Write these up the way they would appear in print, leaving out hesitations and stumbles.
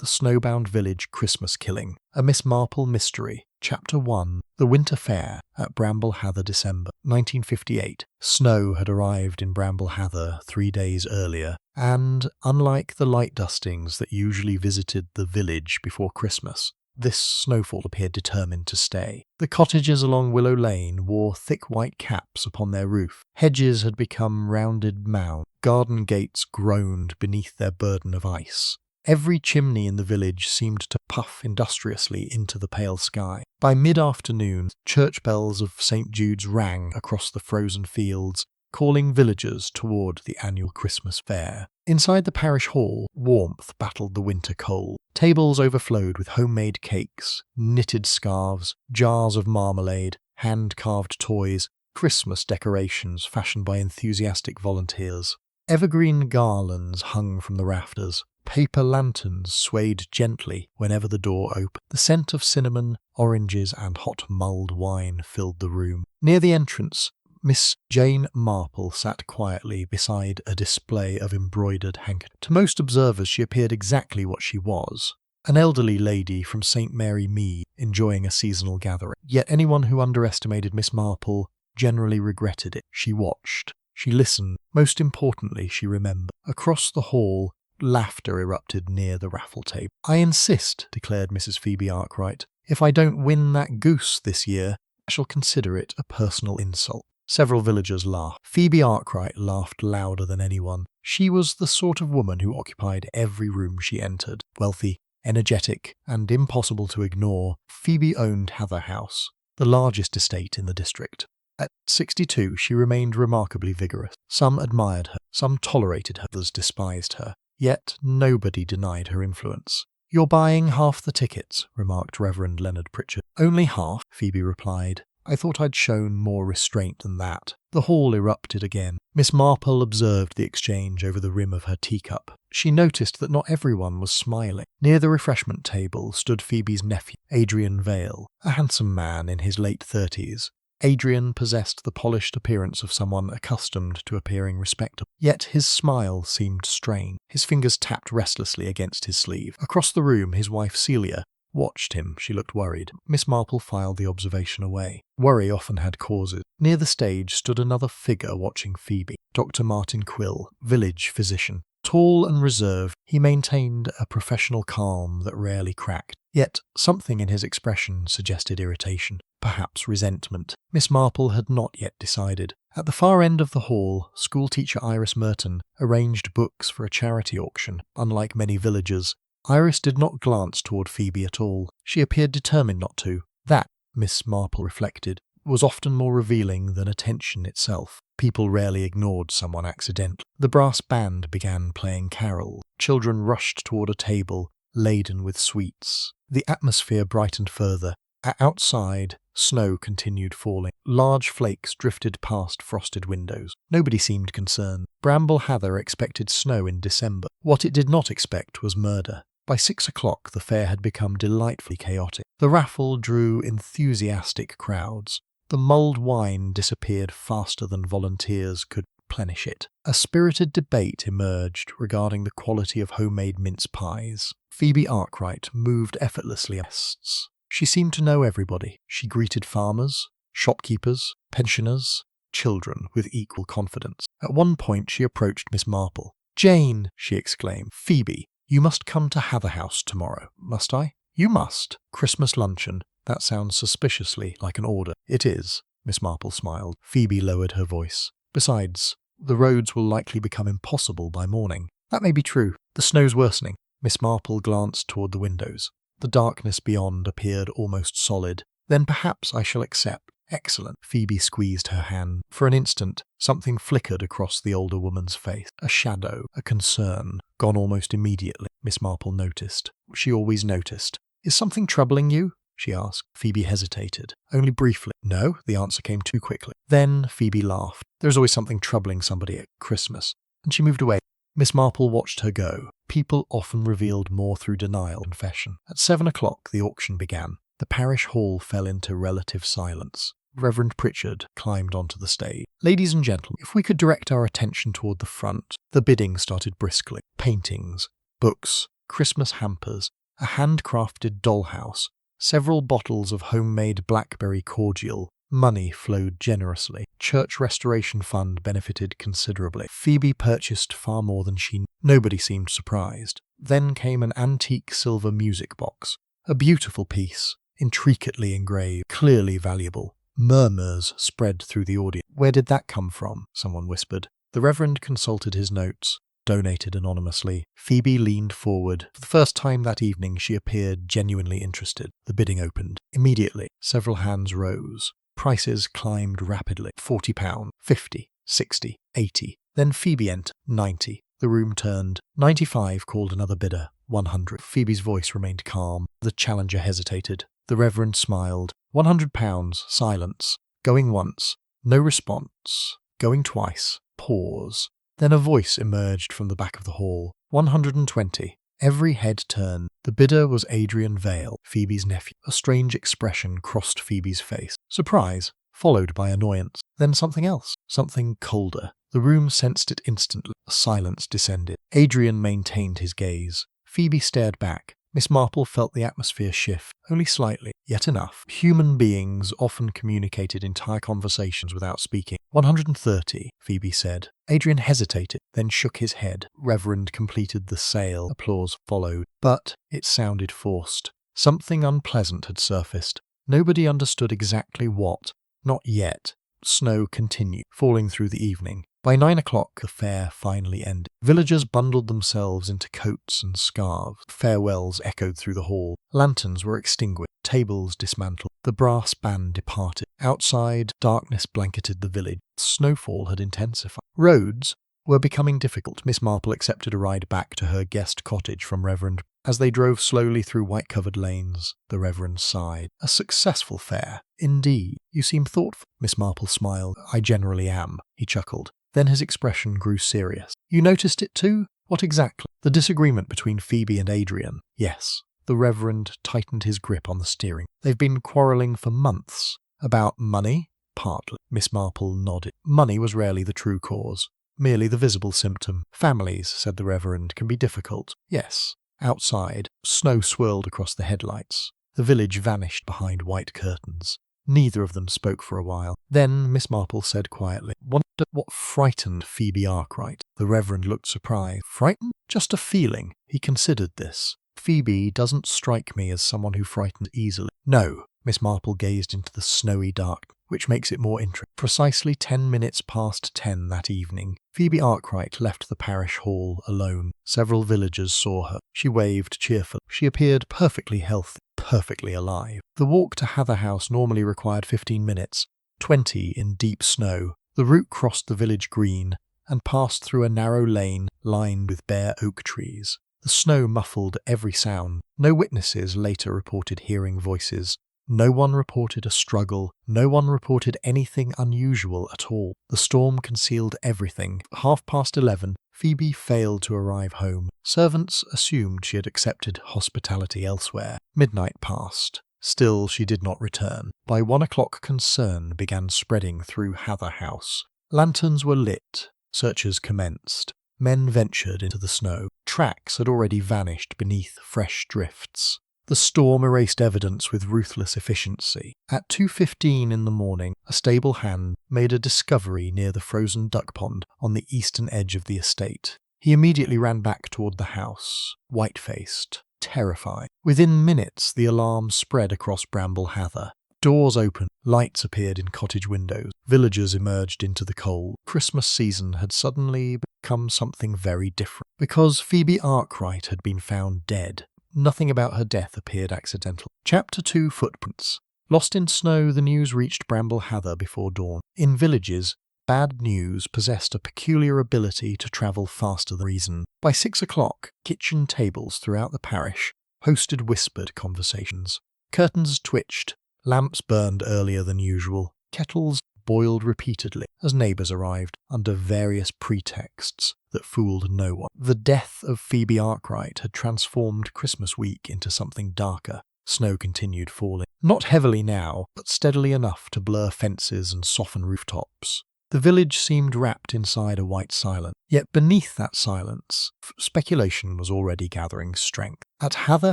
The Snowbound Village Christmas Killing, a Miss Marple mystery. Chapter 1. The Winter Fair at Bramble Heather, December 1958. Snow had arrived in Bramble Heather 3 days earlier, and, unlike the light dustings that usually visited the village before Christmas, this snowfall appeared determined to stay. The cottages along Willow Lane wore thick white caps upon their roof. Hedges had become rounded mounds. Garden gates groaned beneath their burden of ice. Every chimney in the village seemed to puff industriously into the pale sky. By mid-afternoon, church bells of St. Jude's rang across the frozen fields, calling villagers toward the annual Christmas fair. Inside the parish hall, warmth battled the winter cold. Tables overflowed with homemade cakes, knitted scarves, jars of marmalade, hand-carved toys, Christmas decorations fashioned by enthusiastic volunteers. Evergreen garlands hung from the rafters. Paper lanterns swayed gently whenever the door opened. The scent of cinnamon, oranges, and hot mulled wine filled the room. Near the entrance, Miss Jane Marple sat quietly beside a display of embroidered handkerchiefs. To most observers she appeared exactly what she was, an elderly lady from St. Mary Mead enjoying a seasonal gathering. Yet anyone who underestimated Miss Marple generally regretted it. She watched. She listened. Most importantly, she remembered. Across the hall, laughter erupted near the raffle table. "I insist," declared Mrs. Phoebe Arkwright. "If I don't win that goose this year, I shall consider it a personal insult." Several villagers laughed. Phoebe Arkwright laughed louder than anyone. She was the sort of woman who occupied every room she entered. Wealthy, energetic, and impossible to ignore, Phoebe owned Heather House, the largest estate in the district. At 62, she remained remarkably vigorous. Some admired her, some tolerated her, others despised her. Yet nobody denied her influence. "You're buying half the tickets," remarked Reverend Leonard Pritchard. "Only half," Phoebe replied. "I thought I'd shown more restraint than that." The hall erupted again. Miss Marple observed the exchange over the rim of her teacup. She noticed that not everyone was smiling. Near the refreshment table stood Phoebe's nephew, Adrian Vale, a handsome man in his late 30s. Adrian possessed the polished appearance of someone accustomed to appearing respectable. Yet his smile seemed strained. His fingers tapped restlessly against his sleeve. Across the room, his wife Celia watched him. She looked worried. Miss Marple filed the observation away. Worry often had causes. Near the stage stood another figure watching Phoebe, Dr. Martin Quill, village physician. Tall and reserved, he maintained a professional calm that rarely cracked. Yet something in his expression suggested irritation, perhaps resentment. Miss Marple had not yet decided. At the far end of the hall, schoolteacher Iris Merton arranged books for a charity auction. Unlike many villagers, Iris did not glance toward Phoebe at all. She appeared determined not to. That, Miss Marple reflected, was often more revealing than attention itself. People rarely ignored someone accidentally. The brass band began playing carols. Children rushed toward a table laden with sweets. The atmosphere brightened further. Outside, snow continued falling. Large flakes drifted past frosted windows. Nobody seemed concerned. Bramble Heather expected snow in December. What it did not expect was murder. By 6 o'clock, the fair had become delightfully chaotic. The raffle drew enthusiastic crowds. The mulled wine disappeared faster than volunteers could replenish it. A spirited debate emerged regarding the quality of homemade mince pies. Phoebe Arkwright moved effortlessly among guests. She seemed to know everybody. She greeted farmers, shopkeepers, pensioners, children with equal confidence. At one point she approached Miss Marple. "Jane," she exclaimed. "Phoebe, you must come to Heather House tomorrow." "Must I?" "You must. Christmas luncheon." That sounds suspiciously like an order. "It is," Miss Marple smiled. Phoebe lowered her voice. "Besides, the roads will likely become impossible by morning." "That may be true. The snow's worsening." Miss Marple glanced toward the windows. The darkness beyond appeared almost solid. "Then perhaps I shall accept." "Excellent." Phoebe squeezed her hand. For an instant, something flickered across the older woman's face. A shadow, a concern, gone almost immediately. Miss Marple noticed. She always noticed. "Is something troubling you?" she asked. Phoebe hesitated. "Only briefly." "No," the answer came too quickly. Then Phoebe laughed. "There's always something troubling somebody at Christmas." And she moved away. Miss Marple watched her go. People often revealed more through denial than confession. At 7 o'clock, the auction began. The parish hall fell into relative silence. Reverend Pritchard climbed onto the stage. "Ladies and gentlemen, if we could direct our attention toward the front." The bidding started briskly. Paintings, books, Christmas hampers, a handcrafted dollhouse, several bottles of homemade blackberry cordial. Money flowed generously. Church restoration fund benefited considerably. Phoebe purchased far more than she knew. Nobody seemed surprised. Then came an antique silver music box. A beautiful piece, intricately engraved, clearly valuable. Murmurs spread through the audience. "Where did that come from?" someone whispered. The Reverend consulted his notes. Donated anonymously. Phoebe leaned forward. For the first time that evening, she appeared genuinely interested. The bidding opened. Immediately, several hands rose. Prices climbed rapidly. £40, 50, 60, 80. Then Phoebe entered. 90. The room turned. 95 called another bidder. 100. Phoebe's voice remained calm. The challenger hesitated. The Reverend smiled. £100. Silence. Going once. No response. Going twice. Pause. Then a voice emerged from the back of the hall. 120. Every head turned. The bidder was Adrian Vale, Phoebe's nephew. A strange expression crossed Phoebe's face. Surprise, followed by annoyance. Then something else. Something colder. The room sensed it instantly. A silence descended. Adrian maintained his gaze. Phoebe stared back. Miss Marple felt the atmosphere shift, only slightly, yet enough. Human beings often communicated entire conversations without speaking. 130, Phoebe said. Adrian hesitated, then shook his head. Reverend completed the sale. Applause followed, but it sounded forced. Something unpleasant had surfaced. Nobody understood exactly what. Not yet. Snow continued, falling through the evening. By 9 o'clock, the fair finally ended. Villagers bundled themselves into coats and scarves. Farewells echoed through the hall. Lanterns were extinguished. Tables dismantled. The brass band departed. Outside, darkness blanketed the village. Snowfall had intensified. Roads were becoming difficult. Miss Marple accepted a ride back to her guest cottage from Reverend. As they drove slowly through white-covered lanes, the Reverend sighed. "A successful fair, indeed. You seem thoughtful." Miss Marple smiled. "I generally am," he chuckled. Then his expression grew serious. "You noticed it too? What exactly?" "The disagreement between Phoebe and Adrian." "Yes." The Reverend tightened his grip on the steering. "They've been quarrelling for months." "About money?" "Partly." Miss Marple nodded. Money was rarely the true cause, merely the visible symptom. "Families," said the Reverend, "can be difficult." "Yes." Outside, snow swirled across the headlights. The village vanished behind white curtains. Neither of them spoke for a while. Then Miss Marple said quietly, "Wonder what frightened Phoebe Arkwright." The Reverend looked surprised. "Frightened? Just a feeling." He considered this. "Phoebe doesn't strike me as someone who frightens easily." "No." Miss Marple gazed into the snowy dark, which makes it more interesting. Precisely 10 minutes past 10 that evening, Phoebe Arkwright left the parish hall alone. Several villagers saw her. She waved cheerfully. She appeared perfectly healthy, perfectly alive. The walk to Hather House normally required 15 minutes, 20 in deep snow. The route crossed the village green and passed through a narrow lane lined with bare oak trees. The snow muffled every sound. No witnesses later reported hearing voices. No one reported a struggle. No one reported anything unusual at all. The storm concealed everything. At 11:30, Phoebe failed to arrive home. Servants assumed she had accepted hospitality elsewhere. Midnight passed. Still she did not return. By 1 o'clock concern began spreading through Hather House. Lanterns were lit. Searches commenced. Men ventured into the snow. Tracks had already vanished beneath fresh drifts. The storm erased evidence with ruthless efficiency. At 2:15 in the morning, a stable hand made a discovery near the frozen duck pond on the eastern edge of the estate. He immediately ran back toward the house, white-faced, terrified. Within minutes, the alarm spread across Bramble Hather. Doors opened, lights appeared in cottage windows, villagers emerged into the cold. Christmas season had suddenly become something very different. Because Phoebe Arkwright had been found dead, nothing about her death appeared accidental. Chapter 2 Footprints. Lost in snow, the news reached Bramble Hather before dawn. In villages, bad news possessed a peculiar ability to travel faster than reason. By 6 o'clock, kitchen tables throughout the parish hosted whispered conversations. Curtains twitched, lamps burned earlier than usual, kettles boiled repeatedly as neighbours arrived under various pretexts that fooled no one. The death of Phoebe Arkwright had transformed Christmas week into something darker. Snow continued falling. Not heavily now, but steadily enough to blur fences and soften rooftops. The village seemed wrapped inside a white silence. Yet beneath that silence, speculation was already gathering strength. At Hather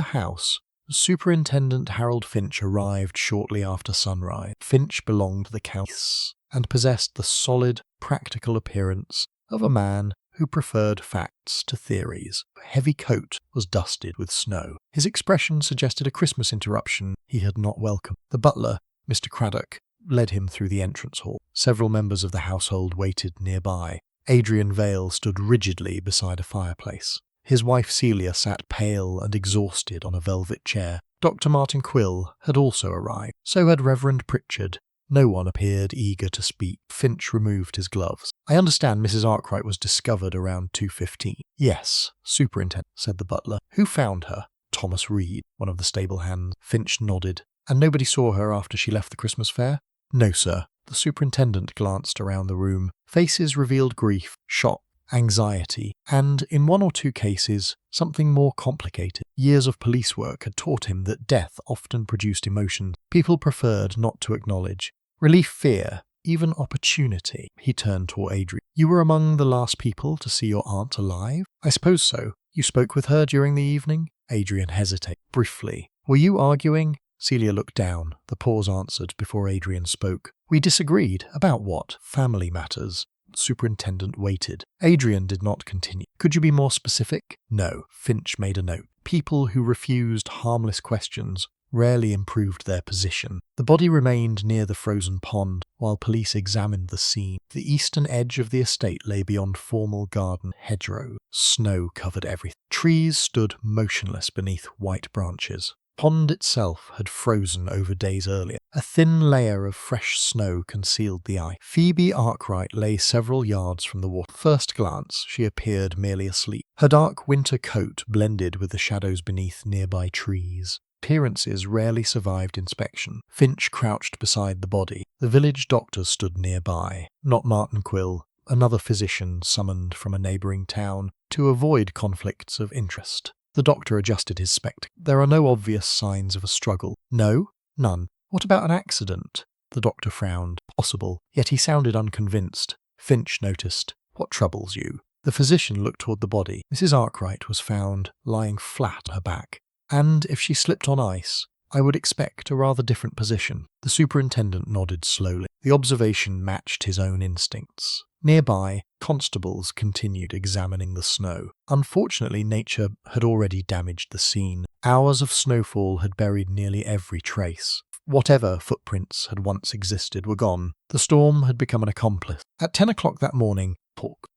House, Superintendent Harold Finch arrived shortly after sunrise. Finch belonged to the county and possessed the solid, practical appearance of a man who preferred facts to theories. A heavy coat was dusted with snow. His expression suggested a Christmas interruption he had not welcomed. The butler, Mr. Craddock, led him through the entrance hall. Several members of the household waited nearby. Adrian Vale stood rigidly beside a fireplace. His wife Celia sat pale and exhausted on a velvet chair. Dr. Martin Quill had also arrived. So had Reverend Pritchard. No one appeared eager to speak. Finch removed his gloves. "I understand Mrs. Arkwright was discovered around 2:15. "Yes, Superintendent," said the butler. "Who found her?" "Thomas Reed, one of the stable hands." Finch nodded. "And nobody saw her after she left the Christmas fair?" "No, sir." The superintendent glanced around the room. Faces revealed grief, shock, anxiety, and, in one or two cases, something more complicated. Years of police work had taught him that death often produced emotions people preferred not to acknowledge. Relief, fear, even opportunity. He turned toward Adrian. "You were among the last people to see your aunt alive?" "I suppose so. You spoke with her during the evening?" Adrian hesitated. "Briefly." "Were you arguing?" Celia looked down. The pause answered before Adrian spoke. "We disagreed. About what?" "Family matters." The superintendent waited. Adrian did not continue. "Could you be more specific?" "No." Finch made a note. People who refused harmless questions rarely improved their position. The body remained near the frozen pond while police examined the scene. The eastern edge of the estate lay beyond formal garden hedgerows. Snow covered everything. Trees stood motionless beneath white branches. Pond itself had frozen over days earlier. A thin layer of fresh snow concealed the eye. Phoebe Arkwright lay several yards from the water. First glance, she appeared merely asleep. Her dark winter coat blended with the shadows beneath nearby trees. Appearances rarely survived inspection. Finch crouched beside the body. The village doctor stood nearby. Not Martin Quill, another physician summoned from a neighbouring town to avoid conflicts of interest. The doctor adjusted his spectacles. "There are no obvious signs of a struggle." "No? None. What about an accident?" The doctor frowned. "Possible." Yet he sounded unconvinced. Finch noticed. "What troubles you?" The physician looked toward the body. Mrs. Arkwright was found lying flat on her back. "And if she slipped on ice, I would expect a rather different position." The superintendent nodded slowly. The observation matched his own instincts. Nearby, constables continued examining the snow. Unfortunately, nature had already damaged the scene. Hours of snowfall had buried nearly every trace. Whatever footprints had once existed were gone. The storm had become an accomplice. At 10 o'clock that morning,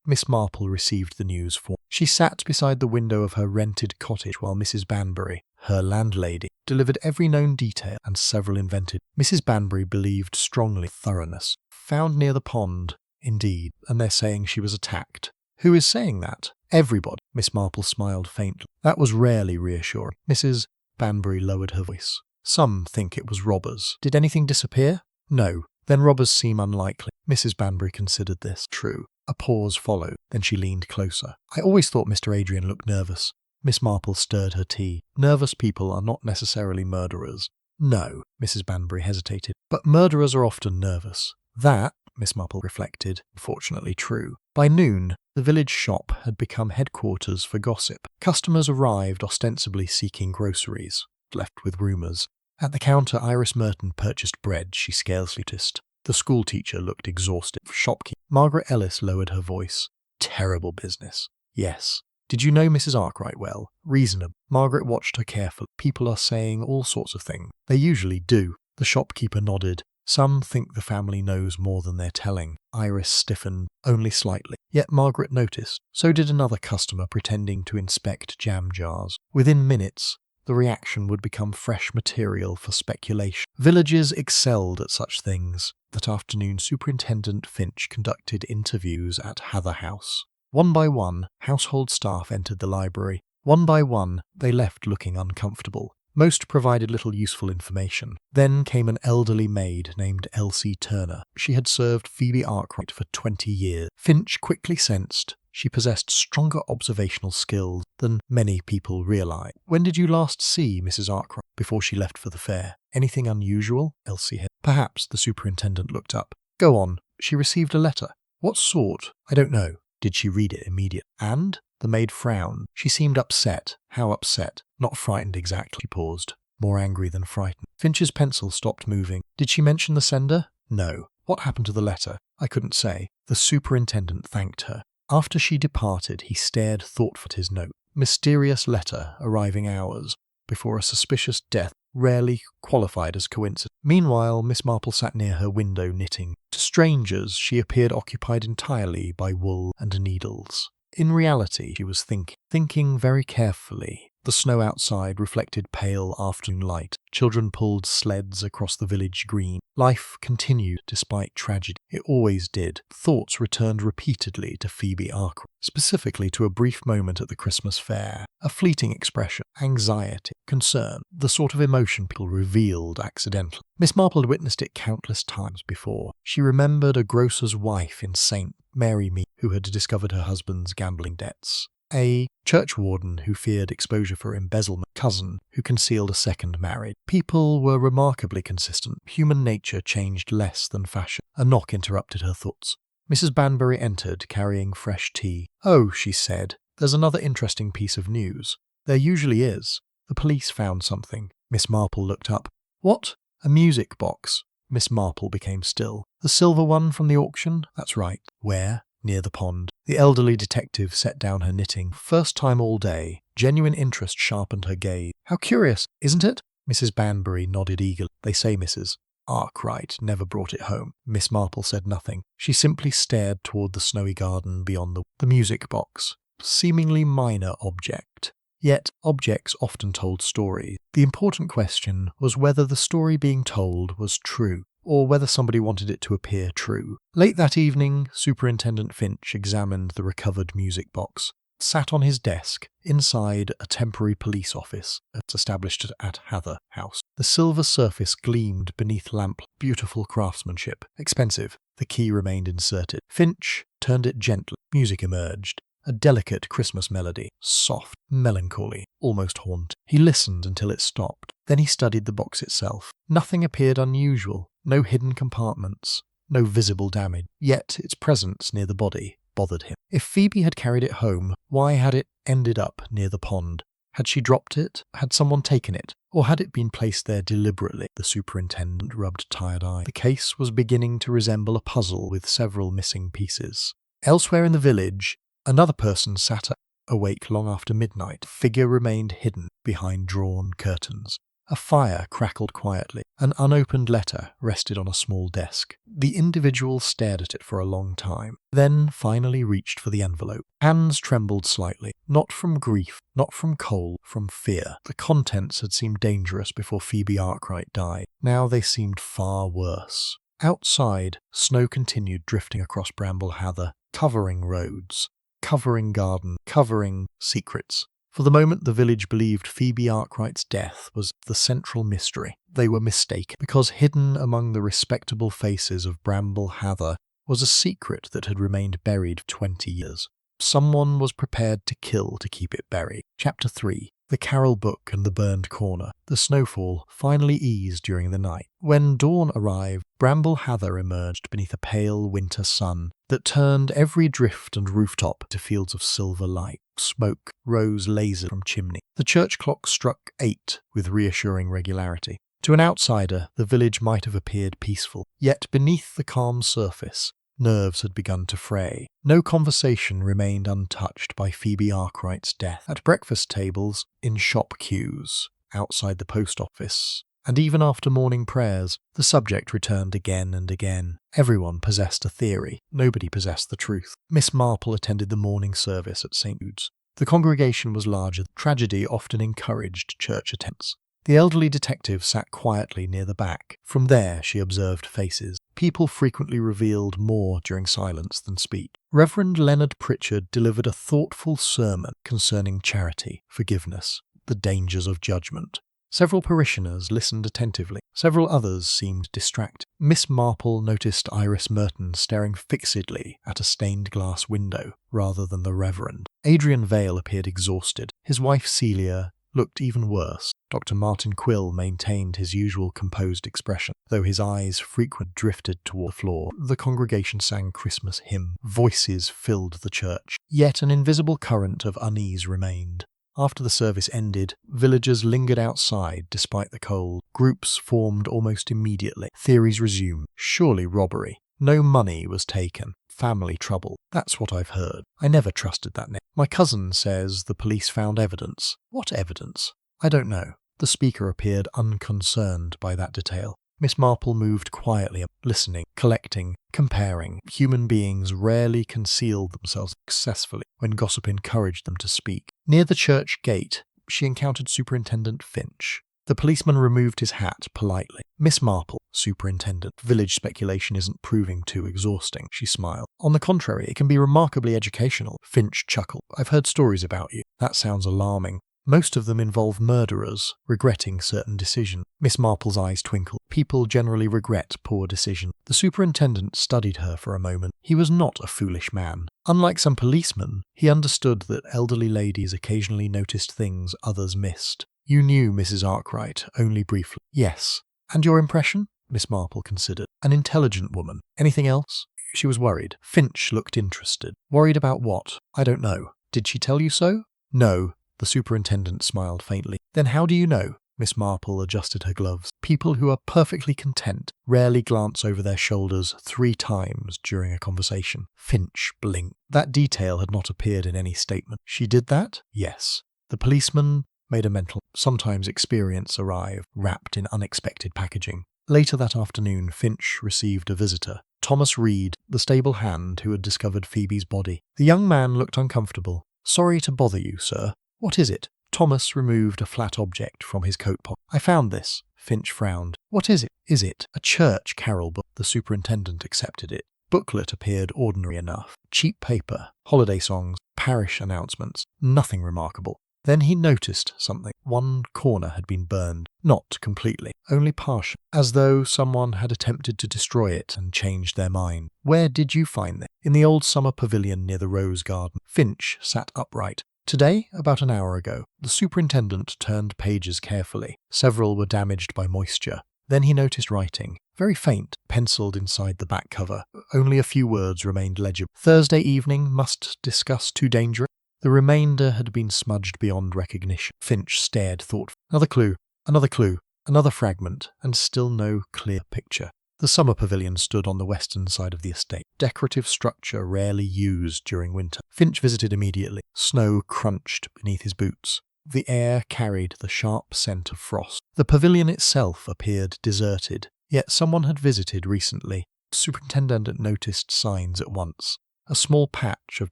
Miss Marple received the news for. She sat beside the window of her rented cottage while Mrs. Banbury, her landlady, delivered every known detail and several invented. Mrs. Banbury believed strongly in thoroughness. "Found near the pond, indeed, and they're saying she was attacked." "Who is saying that?" "Everybody." Miss Marple smiled faintly. That was rarely reassuring. Mrs. Banbury lowered her voice. "Some think it was robbers." "Did anything disappear?" "No." "Then robbers seem unlikely." Mrs. Banbury considered this. "True." A pause followed, then she leaned closer. "I always thought Mr. Adrian looked nervous." Miss Marple stirred her tea. "Nervous people are not necessarily murderers." "No." Mrs. Banbury hesitated. "But murderers are often nervous." That, Miss Marple reflected, fortunately true. By noon, the village shop had become headquarters for gossip. Customers arrived ostensibly seeking groceries, left with rumours. At the counter, Iris Merton purchased bread she scarcely noticed. The schoolteacher looked exhausted. Shopkeeper Margaret Ellis lowered her voice. "Terrible business." "Yes." "Did you know Mrs. Arkwright well?" "Reasonable." Margaret watched her carefully. "People are saying all sorts of things." "They usually do." The shopkeeper nodded. "Some think the family knows more than they're telling." Iris stiffened, only slightly. Yet Margaret noticed. So did another customer pretending to inspect jam jars. Within minutes, the reaction would become fresh material for speculation. Villages excelled at such things. That afternoon, Superintendent Finch conducted interviews at Hather House. One by one, household staff entered the library. One by one, they left looking uncomfortable. Most provided little useful information. Then came an elderly maid named Elsie Turner. She had served Phoebe Arkwright for 20 years. Finch quickly sensed she possessed stronger observational skills than many people realized. "When did you last see Mrs. Arkwright?" "Before she left for the fair." "Anything unusual?" Elsie had. "Perhaps." The superintendent looked up. Go on. She received a letter. What sort? I don't know. Did she read it immediately? And? The maid frowned. She seemed upset. How upset? Not frightened exactly. She paused, more angry than frightened. Finch's pencil stopped moving. Did she mention the sender? No. What happened to the letter? I couldn't say. The superintendent thanked her. After she departed, he stared thoughtfully at his note. Mysterious letter arriving hours before a suspicious death, rarely qualified as coincidence. Meanwhile, Miss Marple sat near her window knitting. To strangers, she appeared occupied entirely by wool and needles. In reality, she was thinking very carefully. The snow outside reflected pale afternoon light. Children pulled sleds across the village green. Life continued despite tragedy. It always did. Thoughts returned repeatedly to Phoebe Arkwright, specifically to a brief moment at the Christmas fair. A fleeting expression, anxiety, concern, the sort of emotion people revealed accidentally. Miss Marple had witnessed it countless times before. She remembered a grocer's wife in St. Mary Mead who had discovered her husband's gambling debts. A churchwarden who feared exposure for embezzlement, cousin who concealed a second marriage. People were remarkably consistent. Human nature changed less than fashion. A knock interrupted her thoughts. Mrs. Banbury entered, carrying fresh tea. "Oh," she said, "there's another interesting piece of news." "There usually is. The police found something." Miss Marple looked up. "What?" "A music box." Miss Marple became still. "The silver one from the auction?" "That's right." "Where?" "Near the pond." The elderly detective set down her knitting. First time all day. Genuine interest sharpened her gaze. "How curious, isn't it?" Mrs. Banbury nodded eagerly. "They say Mrs. Arkwright never brought it home." Miss Marple said nothing. She simply stared toward the snowy garden beyond the music box. Seemingly minor object. Yet objects often told stories. The important question was whether the story being told was true, or whether somebody wanted it to appear true. Late that evening, Superintendent Finch examined the recovered music box. Sat on his desk, inside a temporary police office established at Hather House. The silver surface gleamed beneath lamp. Beautiful craftsmanship. Expensive. The key remained inserted. Finch turned it gently. Music emerged. A delicate Christmas melody, soft, melancholy, almost haunting. He listened until it stopped. Then he studied the box itself. Nothing appeared unusual. No hidden compartments. No visible damage. Yet its presence near the body bothered him. If Phoebe had carried it home, why had it ended up near the pond? Had she dropped it? Had someone taken it? Or had it been placed there deliberately? The superintendent rubbed tired eyes. The case was beginning to resemble a puzzle with several missing pieces. Elsewhere in the village, another person sat awake long after midnight. A figure remained hidden behind drawn curtains. A fire crackled quietly. An unopened letter rested on a small desk. The individual stared at it for a long time, then finally reached for the envelope. Hands trembled slightly, not from grief, not from cold, from fear. The contents had seemed dangerous before Phoebe Arkwright died. Now they seemed far worse. Outside, snow continued drifting across Bramble Hather, covering roads, covering garden, covering secrets. For the moment, the village believed Phoebe Arkwright's death was the central mystery. They were mistaken, because hidden among the respectable faces of Bramble Hather was a secret that had remained buried for 20 years. Someone was prepared to kill to keep it buried. Chapter 3. The Carol Book and the Burned Corner. The snowfall finally eased during the night. When dawn arrived, Bramble Hather emerged beneath a pale winter sun that turned every drift and rooftop to fields of silver light. Smoke rose lazily from chimney. The church clock struck 8 with reassuring regularity. To an outsider, the village might have appeared peaceful, yet beneath the calm surface, nerves had begun to fray. No conversation remained untouched by Phoebe Arkwright's death. At breakfast tables, in shop queues, outside the post office, and even after morning prayers, the subject returned again and again. Everyone possessed a theory. Nobody possessed the truth. Miss Marple attended the morning service at St. Jude's. The congregation was larger. Tragedy often encouraged church attendance. The elderly detective sat quietly near the back. From there she observed faces. People frequently revealed more during silence than speech. Reverend Leonard Pritchard delivered a thoughtful sermon concerning charity, forgiveness, the dangers of judgment. Several parishioners listened attentively. Several others seemed distracted. Miss Marple noticed Iris Merton staring fixedly at a stained glass window rather than the Reverend. Adrian Vale appeared exhausted. His wife Celia looked even worse. Dr. Martin Quill maintained his usual composed expression, though his eyes frequently drifted toward the floor. The congregation sang Christmas hymn. Voices filled the church. Yet an invisible current of unease remained. After the service ended, villagers lingered outside despite the cold. Groups formed almost immediately. Theories resumed. Surely robbery. No money was taken. Family trouble. That's what I've heard. I never trusted that name. My cousin says the police found evidence. What evidence? I don't know. The speaker appeared unconcerned by that detail. Miss Marple moved quietly, listening, collecting, comparing. Human beings rarely concealed themselves successfully when gossip encouraged them to speak. Near the church gate, she encountered Superintendent Finch. The policeman removed his hat politely. Miss Marple, Superintendent, village speculation isn't proving too exhausting, she smiled. On the contrary, it can be remarkably educational. Finch chuckled. I've heard stories about you. That sounds alarming. Most of them involve murderers regretting certain decisions. Miss Marple's eyes twinkled. People generally regret poor decisions. The superintendent studied her for a moment. He was not a foolish man. Unlike some policemen, he understood that elderly ladies occasionally noticed things others missed. You knew Mrs. Arkwright only briefly. Yes. And your impression? Miss Marple considered. An intelligent woman. Anything else? She was worried. Finch looked interested. Worried about what? I don't know. Did she tell you so? No. The superintendent smiled faintly. Then how do you know? Miss Marple adjusted her gloves. People who are perfectly content rarely glance over their shoulders 3 times during a conversation. Finch blinked. That detail had not appeared in any statement. She did that? Yes. The policeman made a mental. Sometimes experience arrived, wrapped in unexpected packaging. Later that afternoon, Finch received a visitor. Thomas Reed, the stable hand who had discovered Phoebe's body. The young man looked uncomfortable. Sorry to bother you, sir. What is it? Thomas removed a flat object from his coat pocket. I found this. Finch frowned. What is it? Is it a church carol book? The superintendent accepted it. Booklet appeared ordinary enough. Cheap paper, holiday songs, parish announcements. Nothing remarkable. Then he noticed something. One corner had been burned. Not completely, only partially, as though someone had attempted to destroy it and changed their mind. Where did you find it? In the old summer pavilion near the rose garden. Finch sat upright. Today, about an hour ago, the superintendent turned pages carefully. Several were damaged by moisture. Then he noticed writing, very faint, penciled inside the back cover. Only a few words remained legible. Thursday evening, must discuss too dangerous. The remainder had been smudged beyond recognition. Finch stared thoughtfully. Another clue, another fragment, and still no clear picture. The summer pavilion stood on the western side of the estate, decorative structure rarely used during winter. Finch visited immediately. Snow crunched beneath his boots. The air carried the sharp scent of frost. The pavilion itself appeared deserted, yet someone had visited recently. The superintendent noticed signs at once. A small patch of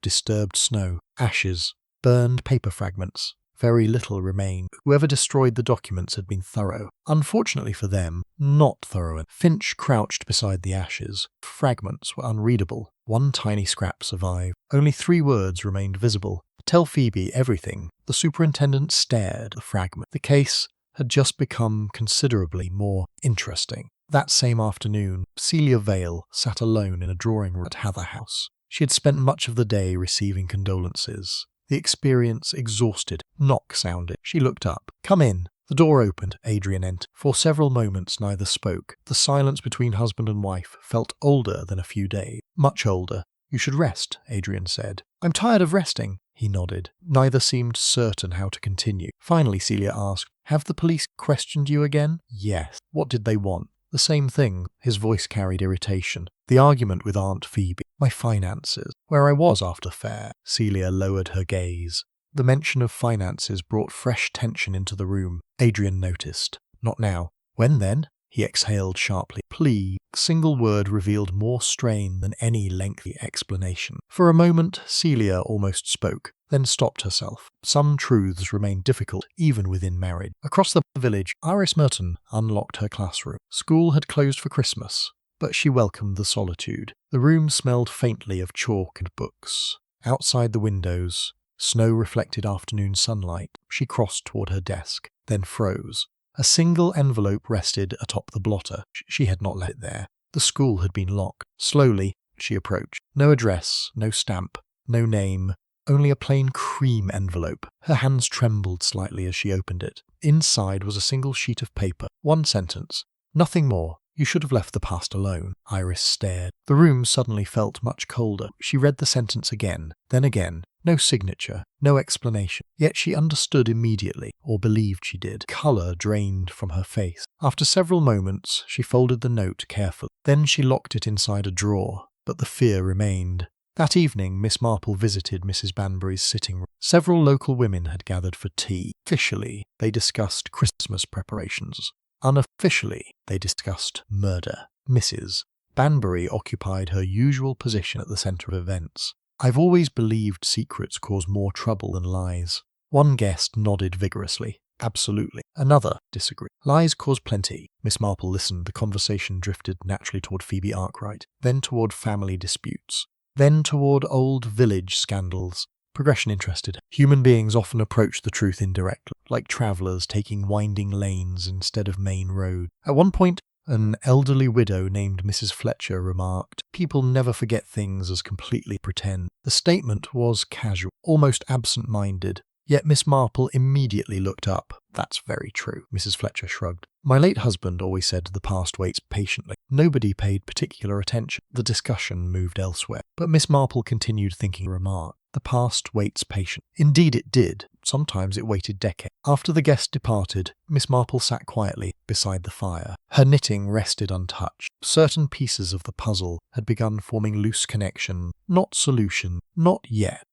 disturbed snow, ashes, burned paper fragments. Very little remained. Whoever destroyed the documents had been thorough. Unfortunately for them, not thorough. Finch crouched beside the ashes. Fragments were unreadable. One tiny scrap survived. Only 3 words remained visible. Tell Phoebe everything. The superintendent stared at the fragment. The case had just become considerably more interesting. That same afternoon, Celia Vale sat alone in a drawing room at Hather House. She had spent much of the day receiving condolences. The experience exhausted. Knock sounded. She looked up. Come in. The door opened. Adrian entered. For several moments neither spoke. The silence between husband and wife felt older than a few days. Much older. You should rest, Adrian said. I'm tired of resting. He nodded. Neither seemed certain how to continue. Finally, Celia asked, Have the police questioned you again? Yes. What did they want? The same thing. His voice carried irritation. The argument with Aunt Phoebe. My finances. Where I was after fair. Celia lowered her gaze. The mention of finances brought fresh tension into the room. Adrian noticed. Not now. When then? He exhaled sharply. Please. Single word revealed more strain than any lengthy explanation. For a moment, Celia almost spoke, then stopped herself. Some truths remained difficult, even within marriage. Across the village, Iris Merton unlocked her classroom. School had closed for Christmas, but she welcomed the solitude. The room smelled faintly of chalk and books. Outside the windows, snow-reflected afternoon sunlight. She crossed toward her desk, then froze. A single envelope rested atop the blotter. She had not left it there. The school had been locked. Slowly, she approached. No address, no stamp, no name, only a plain cream envelope. Her hands trembled slightly as she opened it. Inside was a single sheet of paper. One sentence. Nothing more. You should have left the past alone. Iris stared. The room suddenly felt much colder. She read the sentence again, then again. No signature, no explanation. Yet she understood immediately, or believed she did. Colour drained from her face. After several moments, she folded the note carefully. Then she locked it inside a drawer, but the fear remained. That evening, Miss Marple visited Mrs. Banbury's sitting room. Several local women had gathered for tea. Officially, they discussed Christmas preparations. Unofficially, they discussed murder. Mrs. Banbury occupied her usual position at the centre of events. I've always believed secrets cause more trouble than lies. One guest nodded vigorously. Absolutely. Another disagreed. Lies cause plenty. Miss Marple listened. The conversation drifted naturally toward Phoebe Arkwright, then toward family disputes, then toward old village scandals. Progression interested her. Human beings often approach the truth indirectly, like travellers taking winding lanes instead of main roads. At one point, an elderly widow named Mrs. Fletcher remarked, "People never forget things as completely pretend." The statement was casual, almost absent-minded, yet Miss Marple immediately looked up. "That's very true," Mrs. Fletcher shrugged. "My late husband always said the past waits patiently." Nobody paid particular attention. The discussion moved elsewhere, but Miss Marple continued thinking the remark. The past waits patient. Indeed it did. Sometimes it waited decades. After the guest departed, Miss Marple sat quietly beside the fire. Her knitting rested untouched. Certain pieces of the puzzle had begun forming loose connection, not solution, not yet.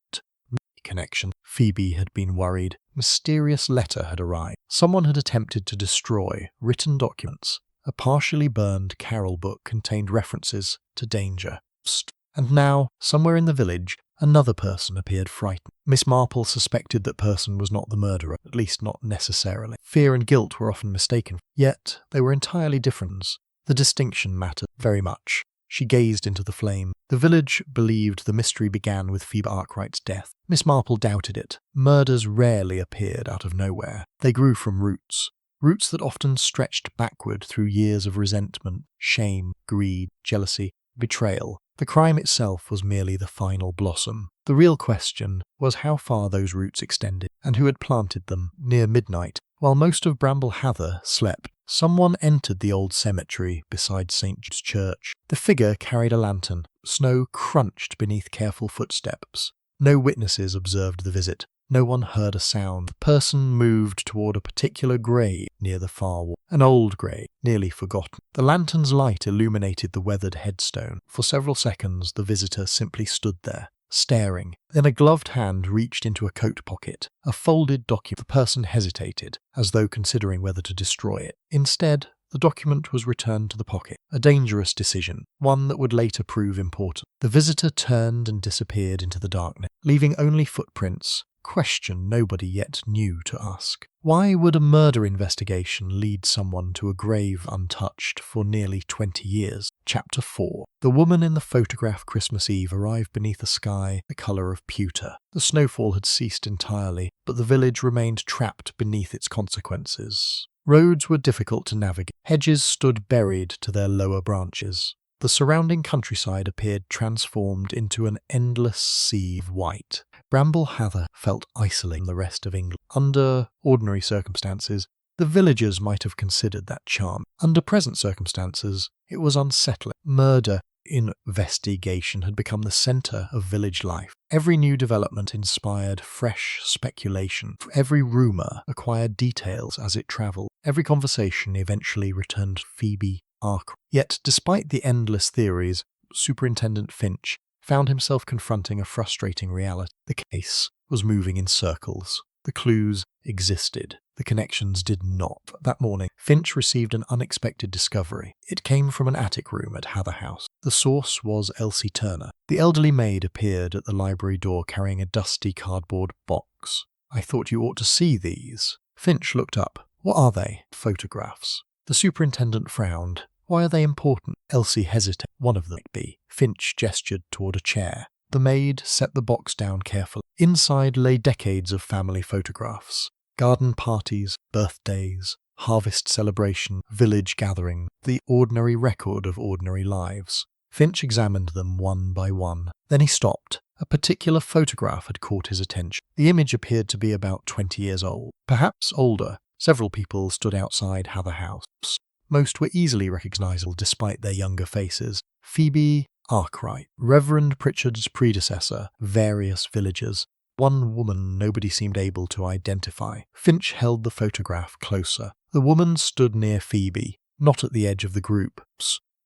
Connection. Phoebe had been worried. Mysterious letter had arrived. Someone had attempted to destroy written documents. A partially burned carol book contained references to danger. And now, somewhere in the village, another person appeared frightened. Miss Marple suspected that person was not the murderer, at least not necessarily. Fear and guilt were often mistaken, yet they were entirely different. The distinction mattered very much. She gazed into the flame. The village believed the mystery began with Phoebe Arkwright's death. Miss Marple doubted it. Murders rarely appeared out of nowhere. They grew from roots. Roots that often stretched backward through years of resentment, shame, greed, jealousy, betrayal. The crime itself was merely the final blossom. The real question was how far those roots extended, and who had planted them. Near midnight, while most of Bramble Heather slept, someone entered the old cemetery beside St. Jude's Church. The figure carried a lantern. Snow crunched beneath careful footsteps. No witnesses observed the visit. No one heard a sound. The person moved toward a particular grave near the far wall. An old grave, nearly forgotten. The lantern's light illuminated the weathered headstone. For several seconds, the visitor simply stood there, staring. Then a gloved hand reached into a coat pocket. A folded document. The person hesitated, as though considering whether to destroy it. Instead, the document was returned to the pocket. A dangerous decision, one that would later prove important. The visitor turned and disappeared into the darkness, leaving only footprints. Question nobody yet knew to ask. Why would a murder investigation lead someone to a grave untouched for nearly 20 years? Chapter 4. The woman in the photograph Christmas Eve arrived beneath a sky the colour of pewter. The snowfall had ceased entirely, but the village remained trapped beneath its consequences. Roads were difficult to navigate. Hedges stood buried to their lower branches. The surrounding countryside appeared transformed into an endless sea of white. Bramble Heather felt isolated from the rest of England. Under ordinary circumstances, the villagers might have considered that charm. Under present circumstances, it was unsettling. Murder investigation had become the centre of village life. Every new development inspired fresh speculation. Every rumour acquired details as it travelled. Every conversation eventually returned to Phoebe Arkwright. Yet, despite the endless theories, Superintendent Finch found himself confronting a frustrating reality. The case was moving in circles. The clues existed. The connections did not. That morning, Finch received an unexpected discovery. It came from an attic room at Hather House. The source was Elsie Turner. The elderly maid appeared at the library door carrying a dusty cardboard box. "I thought you ought to see these." Finch looked up. "What are they?" "Photographs." The superintendent frowned. "Why are they important?" Elsie hesitated. "One of them might be." Finch gestured toward a chair. The maid set the box down carefully. Inside lay decades of family photographs. Garden parties, birthdays, harvest celebration, village gathering, the ordinary record of ordinary lives. Finch examined them one by one. Then he stopped. A particular photograph had caught his attention. The image appeared to be about 20 years old, perhaps older. Several people stood outside Hather House. Most were easily recognizable despite their younger faces. Phoebe Arkwright, Reverend Pritchard's predecessor, various villagers. One woman nobody seemed able to identify. Finch held the photograph closer. The woman stood near Phoebe, not at the edge of the group.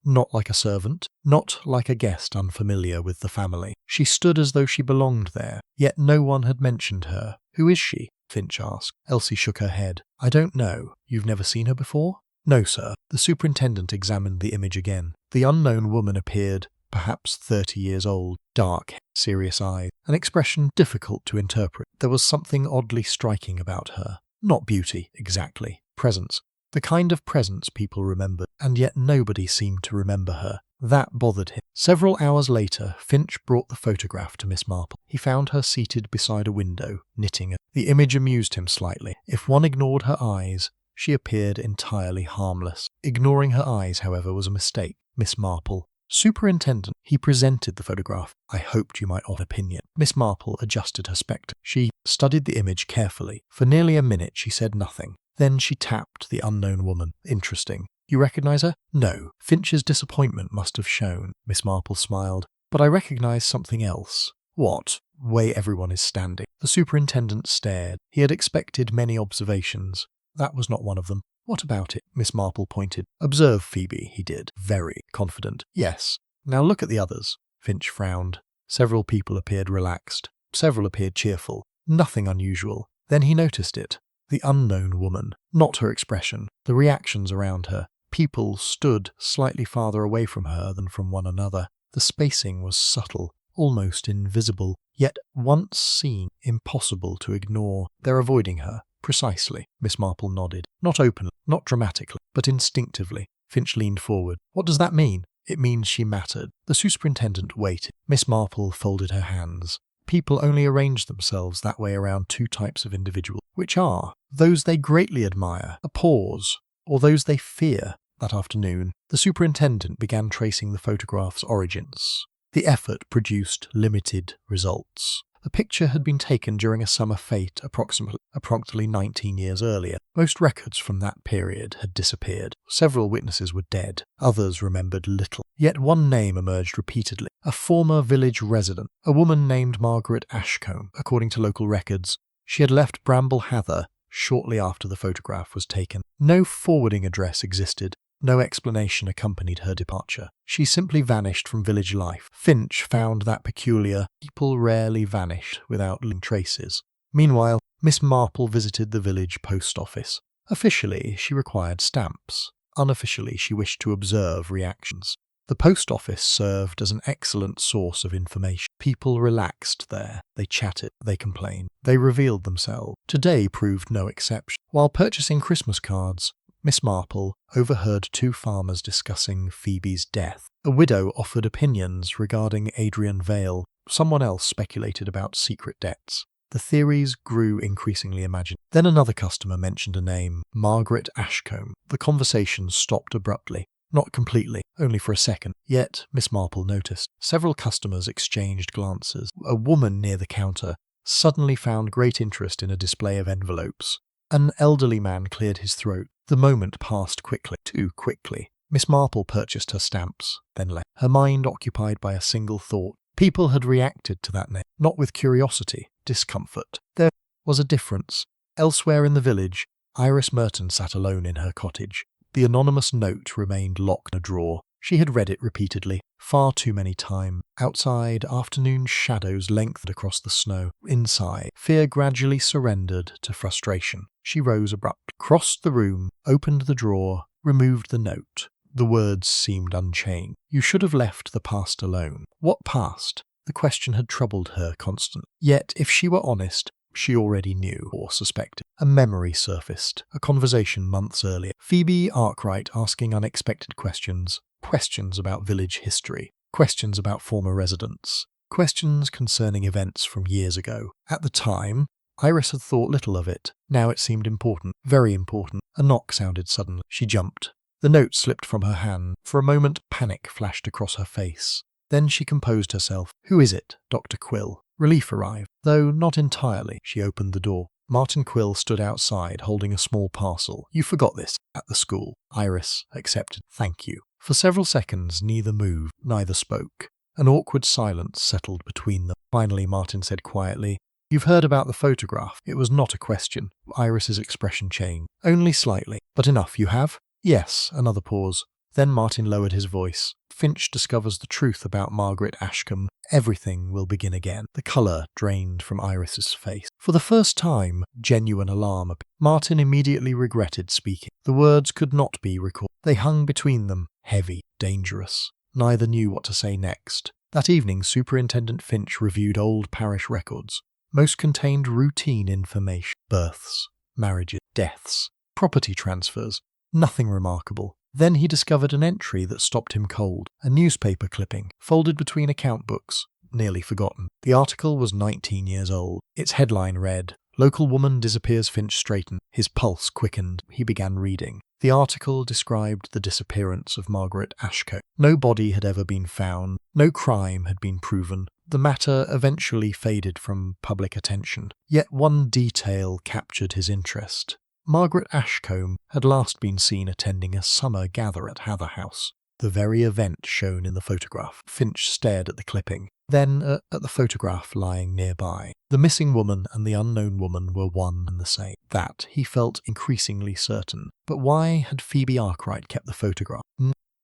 Not like a servant, not like a guest unfamiliar with the family. She stood as though she belonged there, yet no one had mentioned her. Who is she? Finch asked. Elsie shook her head. I don't know. You've never seen her before? No, sir. The superintendent examined the image again. The unknown woman appeared, perhaps 30 years old, dark, serious eyes, an expression difficult to interpret. There was something oddly striking about her. Not beauty, exactly. Presence. The kind of presence people remembered, and yet nobody seemed to remember her. That bothered him. Several hours later, Finch brought the photograph to Miss Marple. He found her seated beside a window, knitting. The image amused him slightly. If one ignored her eyes, she appeared entirely harmless. Ignoring her eyes, however, was a mistake. Miss Marple. Superintendent, he presented the photograph. I hoped you might offer opinion. Miss Marple adjusted her spectacles. She studied the image carefully. For nearly a minute she said nothing. Then she tapped the unknown woman. Interesting. You recognize her? No. Finch's disappointment must have shown. Miss Marple smiled. But I recognize something else. What? Way everyone is standing. The superintendent stared. He had expected many observations. That was not one of them. What about it? Miss Marple pointed. Observe, Phoebe, he did. Very confident. Yes. Now look at the others. Finch frowned. Several people appeared relaxed. Several appeared cheerful. Nothing unusual. Then he noticed it. The unknown woman. Not her expression. The reactions around her. People stood slightly farther away from her than from one another. The spacing was subtle, almost invisible, yet once seen, impossible to ignore. They're avoiding her. Precisely. Miss Marple nodded. Not openly, not dramatically, but instinctively. Finch leaned forward. What does that mean? It means she mattered. The superintendent waited. Miss Marple folded her hands. People only arrange themselves that way around two types of individuals, which are those they greatly admire, a pause, or those they fear. That afternoon, the superintendent began tracing the photograph's origins. The effort produced limited results. The picture had been taken during a summer fete approximately 19 years earlier. Most records from that period had disappeared. Several witnesses were dead. Others remembered little. Yet one name emerged repeatedly. A former village resident, a woman named Margaret Ashcombe. According to local records, she had left Bramble Hather shortly after the photograph was taken. No forwarding address existed. No explanation accompanied her departure. She simply vanished from village life. Finch found that peculiar. People rarely vanished without leaving traces. Meanwhile, Miss Marple visited the village post office. Officially, she required stamps. Unofficially, she wished to observe reactions. The post office served as an excellent source of information. People relaxed there. They chatted. They complained. They revealed themselves. Today proved no exception. While purchasing Christmas cards, Miss Marple overheard two farmers discussing Phoebe's death. A widow offered opinions regarding Adrian Vale. Someone else speculated about secret debts. The theories grew increasingly imaginative. Then another customer mentioned a name, Margaret Ashcombe. The conversation stopped abruptly. Not completely, only for a second. Yet, Miss Marple noticed. Several customers exchanged glances. A woman near the counter suddenly found great interest in a display of envelopes. An elderly man cleared his throat. The moment passed quickly, too quickly. Miss Marple purchased her stamps, then left, her mind occupied by a single thought. People had reacted to that name, not with curiosity, discomfort. There was a difference. Elsewhere in the village, Iris Merton sat alone in her cottage. The anonymous note remained locked in a drawer. She had read it repeatedly, far too many times. Outside, afternoon shadows lengthened across the snow. Inside, fear gradually surrendered to frustration. She rose abruptly, crossed the room, opened the drawer, removed the note. The words seemed unchanged. You should have left the past alone. What past? The question had troubled her constantly. Yet, if she were honest, she already knew or suspected. A memory surfaced, a conversation months earlier. Phoebe Arkwright asking unexpected questions. Questions about village history. Questions about former residents. Questions concerning events from years ago. At the time, Iris had thought little of it. Now it seemed important, very important. A knock sounded suddenly. She jumped. The note slipped from her hand. For a moment, panic flashed across her face. Then she composed herself. "Who is it, Dr. Quill?" Relief arrived, though not entirely. She opened the door. Martin Quill stood outside, holding a small parcel. "You forgot this at the school." Iris accepted. "Thank you." For several seconds, neither moved, neither spoke. An awkward silence settled between them. Finally, Martin said quietly, "You've heard about the photograph." It was not a question. Iris's expression changed. "Only slightly. But enough, you have?" "Yes." Another pause. Then Martin lowered his voice. "Finch discovers the truth about Margaret Ashcombe. Everything will begin again." The colour drained from Iris's face. For the first time, genuine alarm appeared. Martin immediately regretted speaking. The words could not be recalled. They hung between them, heavy, dangerous. Neither knew what to say next. That evening, Superintendent Finch reviewed old parish records. Most contained routine information. Births, marriages, deaths, property transfers. Nothing remarkable. Then he discovered an entry that stopped him cold. A newspaper clipping, folded between account books, nearly forgotten. The article was 19 years old. Its headline read, "Local woman disappears." Finch straightened. His pulse quickened. He began reading. The article described the disappearance of Margaret Ashcombe. No body had ever been found. No crime had been proven. The matter eventually faded from public attention. Yet one detail captured his interest. Margaret Ashcombe had last been seen attending a summer gather at Hather House, the very event shown in the photograph. Finch stared at the clipping, then at the photograph lying nearby. The missing woman and the unknown woman were one and the same. That he felt increasingly certain. But why had Phoebe Arkwright kept the photograph?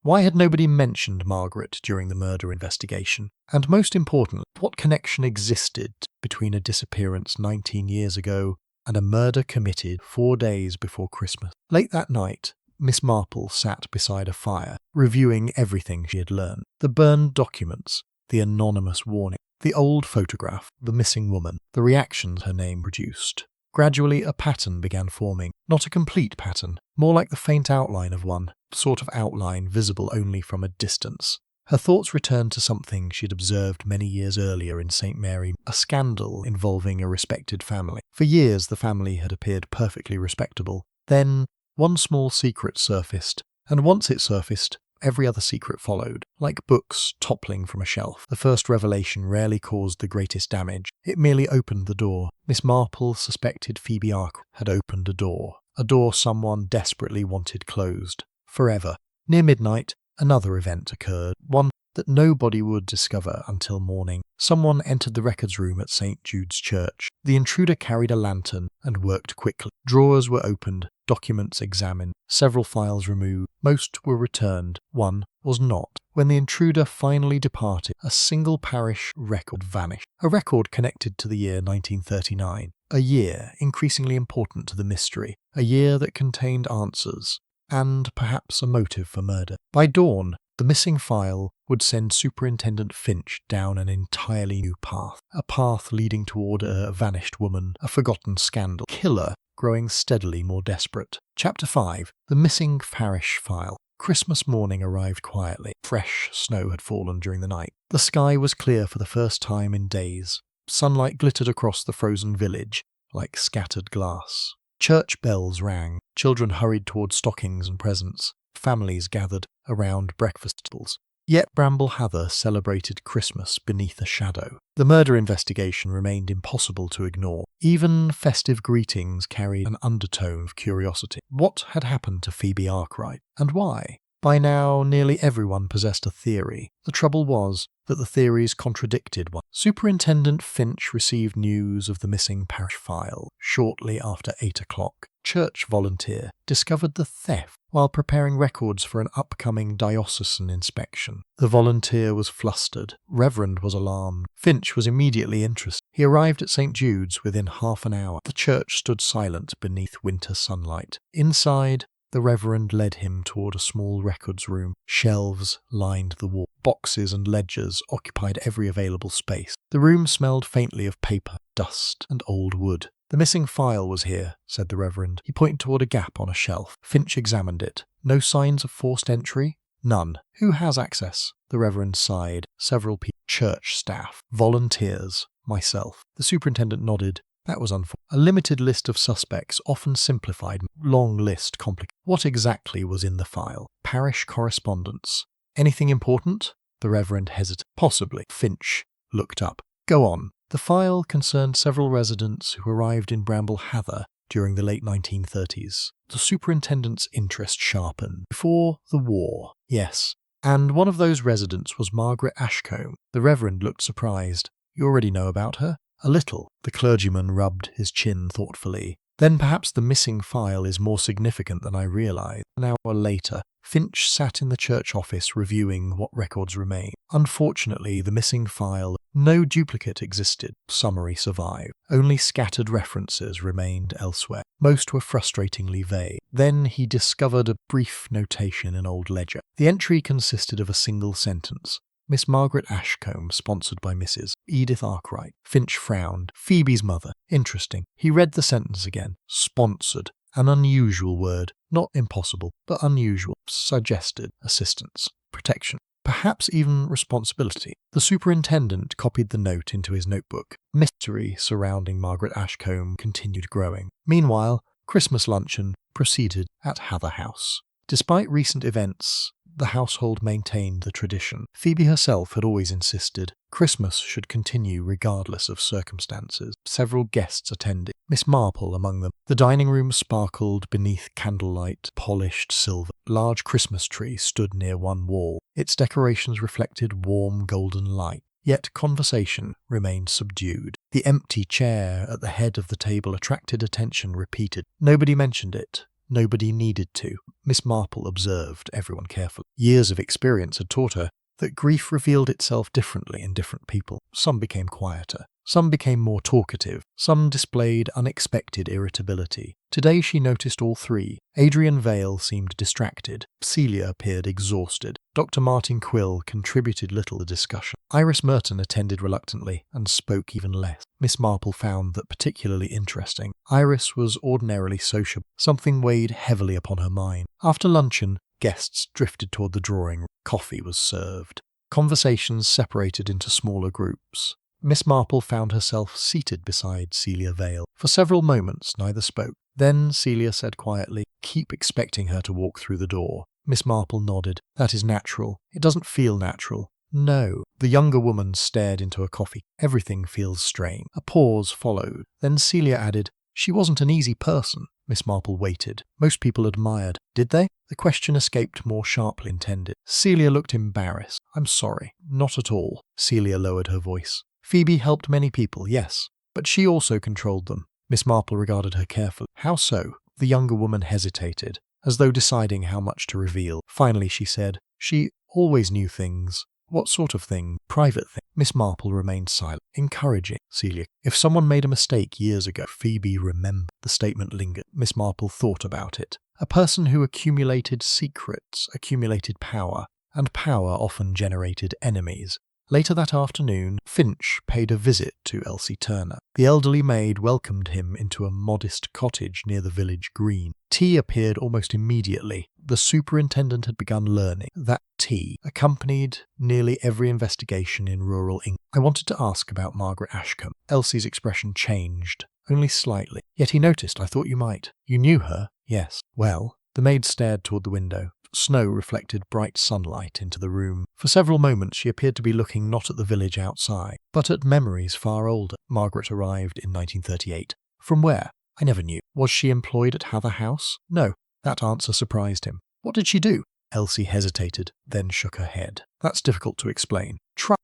Why had nobody mentioned Margaret during the murder investigation? And most importantly, what connection existed between a disappearance 19 years ago and a murder committed 4 days before Christmas? Late that night, Miss Marple sat beside a fire, reviewing everything she had learned. The burned documents, the anonymous warning, the old photograph, the missing woman, the reactions her name produced. Gradually a pattern began forming. Not a complete pattern, more like the faint outline of one, sort of outline visible only from a distance. Her thoughts returned to something she'd observed many years earlier in St. Mary, a scandal involving a respected family. For years the family had appeared perfectly respectable. Then one small secret surfaced, and once it surfaced, every other secret followed, like books toppling from a shelf. The first revelation rarely caused the greatest damage. It merely opened the door. Miss Marple suspected Phoebe Arkwright had opened a door someone desperately wanted closed. Forever. Near midnight, another event occurred, one that nobody would discover until morning. Someone entered the records room at St. Jude's Church. The intruder carried a lantern and worked quickly. Drawers were opened, documents examined, several files removed. Most were returned. One was not. When the intruder finally departed, a single parish record vanished. A record connected to the year 1939. A year increasingly important to the mystery. A year that contained answers, and perhaps a motive for murder. By dawn, the missing file would send Superintendent Finch down an entirely new path. A path leading toward a vanished woman, a forgotten scandal, killer growing steadily more desperate. Chapter 5. The Missing Parish File. Christmas morning arrived quietly. Fresh snow had fallen during the night. The sky was clear for the first time in days. Sunlight glittered across the frozen village like scattered glass. Church bells rang. Children hurried toward stockings and presents. Families gathered around breakfast tables. Yet Bramble Hather celebrated Christmas beneath a shadow. The murder investigation remained impossible to ignore. Even festive greetings carried an undertone of curiosity. What had happened to Phoebe Arkwright, and why? By now, nearly everyone possessed a theory. The trouble was that the theories contradicted one. Superintendent Finch received news of the missing parish file shortly after 8 o'clock. Church volunteer discovered the theft while preparing records for an upcoming diocesan inspection. The volunteer was flustered. Reverend was alarmed. Finch was immediately interested. He arrived at St. Jude's within half an hour. The church stood silent beneath winter sunlight. Inside, the Reverend led him toward a small records room. Shelves lined the wall. Boxes and ledgers occupied every available space. The room smelled faintly of paper, dust, and old wood. "The missing file was here," said the Reverend. He pointed toward a gap on a shelf. Finch examined it. "No signs of forced entry?" "None." "Who has access?" The Reverend sighed. "Several people. Church staff. Volunteers. Myself." The superintendent nodded. That was unfortunate. A limited list of suspects often simplified long list complicated. What exactly was in the file? Parish correspondence. Anything important? The Reverend hesitated. Possibly. Finch looked up. Go on. The file concerned several residents who arrived in Bramble Heather during the late 1930s. The superintendent's interest sharpened. Before the war. Yes. And one of those residents was Margaret Ashcombe. The Reverend looked surprised. You already know about her? A little. The clergyman rubbed his chin thoughtfully. Then perhaps the missing file is more significant than I realized. An hour later, Finch sat in the church office reviewing what records remained. Unfortunately, the missing file, no duplicate existed. Summary survived. Only scattered references remained elsewhere. Most were frustratingly vague. Then he discovered a brief notation in old ledger. The entry consisted of a single sentence. Miss Margaret Ashcombe, sponsored by Mrs. Edith Arkwright. Finch frowned. Phoebe's mother. Interesting. He read the sentence again. Sponsored. An unusual word. Not impossible, but unusual. Suggested assistance, protection, perhaps even responsibility. The superintendent copied the note into his notebook. Mystery surrounding Margaret Ashcombe continued growing. Meanwhile, Christmas luncheon proceeded at Heather House. Despite recent events, the household maintained the tradition. Phoebe herself had always insisted Christmas should continue regardless of circumstances. Several guests attended, Miss Marple among them. The dining room sparkled beneath candlelight, polished silver. A large Christmas tree stood near one wall. Its decorations reflected warm golden light. Yet conversation remained subdued. The empty chair at the head of the table attracted attention repeated. Nobody mentioned it. Nobody needed to. Miss Marple observed everyone carefully. Years of experience had taught her that grief revealed itself differently in different people. Some became quieter. Some became more talkative. Some displayed unexpected irritability. Today she noticed all three. Adrian Vale seemed distracted. Celia appeared exhausted. Dr. Martin Quill contributed little to the discussion. Iris Merton attended reluctantly and spoke even less. Miss Marple found that particularly interesting. Iris was ordinarily sociable. Something weighed heavily upon her mind. After luncheon, guests drifted toward the drawing room. Coffee was served. Conversations separated into smaller groups. Miss Marple found herself seated beside Celia Vale. For several moments neither spoke. Then Celia said quietly, "Keep expecting her to walk through the door." Miss Marple nodded. "That is natural. It doesn't feel natural." "No." The younger woman stared into a coffee. "Everything feels strange." A pause followed. Then Celia added, "She wasn't an easy person." Miss Marple waited. Most people admired. Did they? The question escaped more sharply intended. Celia looked embarrassed. "I'm sorry." "Not at all." Celia lowered her voice. "Phoebe helped many people, yes, but she also controlled them." Miss Marple regarded her carefully. "How so?" The younger woman hesitated, as though deciding how much to reveal. Finally she said, "She always knew things." "What sort of thing?" "Private thing." Miss Marple remained silent. "Encouraging." Celia. "If someone made a mistake years ago," Phoebe remembered. The statement lingered. Miss Marple thought about it. "A person who accumulated secrets, accumulated power, and power often generated enemies." Later that afternoon, Finch paid a visit to Elsie Turner. The elderly maid welcomed him into a modest cottage near the village green. Tea appeared almost immediately. The superintendent had begun learning that tea accompanied nearly every investigation in rural England. "I wanted to ask about Margaret Ashcombe." Elsie's expression changed, only slightly. "Yet he noticed. I thought you might." "You knew her?" "Yes." "Well?" The maid stared toward the window. Snow reflected bright sunlight into the room. For several moments she appeared to be looking not at the village outside, but at memories far older. Margaret arrived in 1938. From where? "I never knew." "Was she employed at Heather House?" "No." That answer surprised him. "What did she do?" Elsie hesitated, then shook her head. "That's difficult to explain." "Try."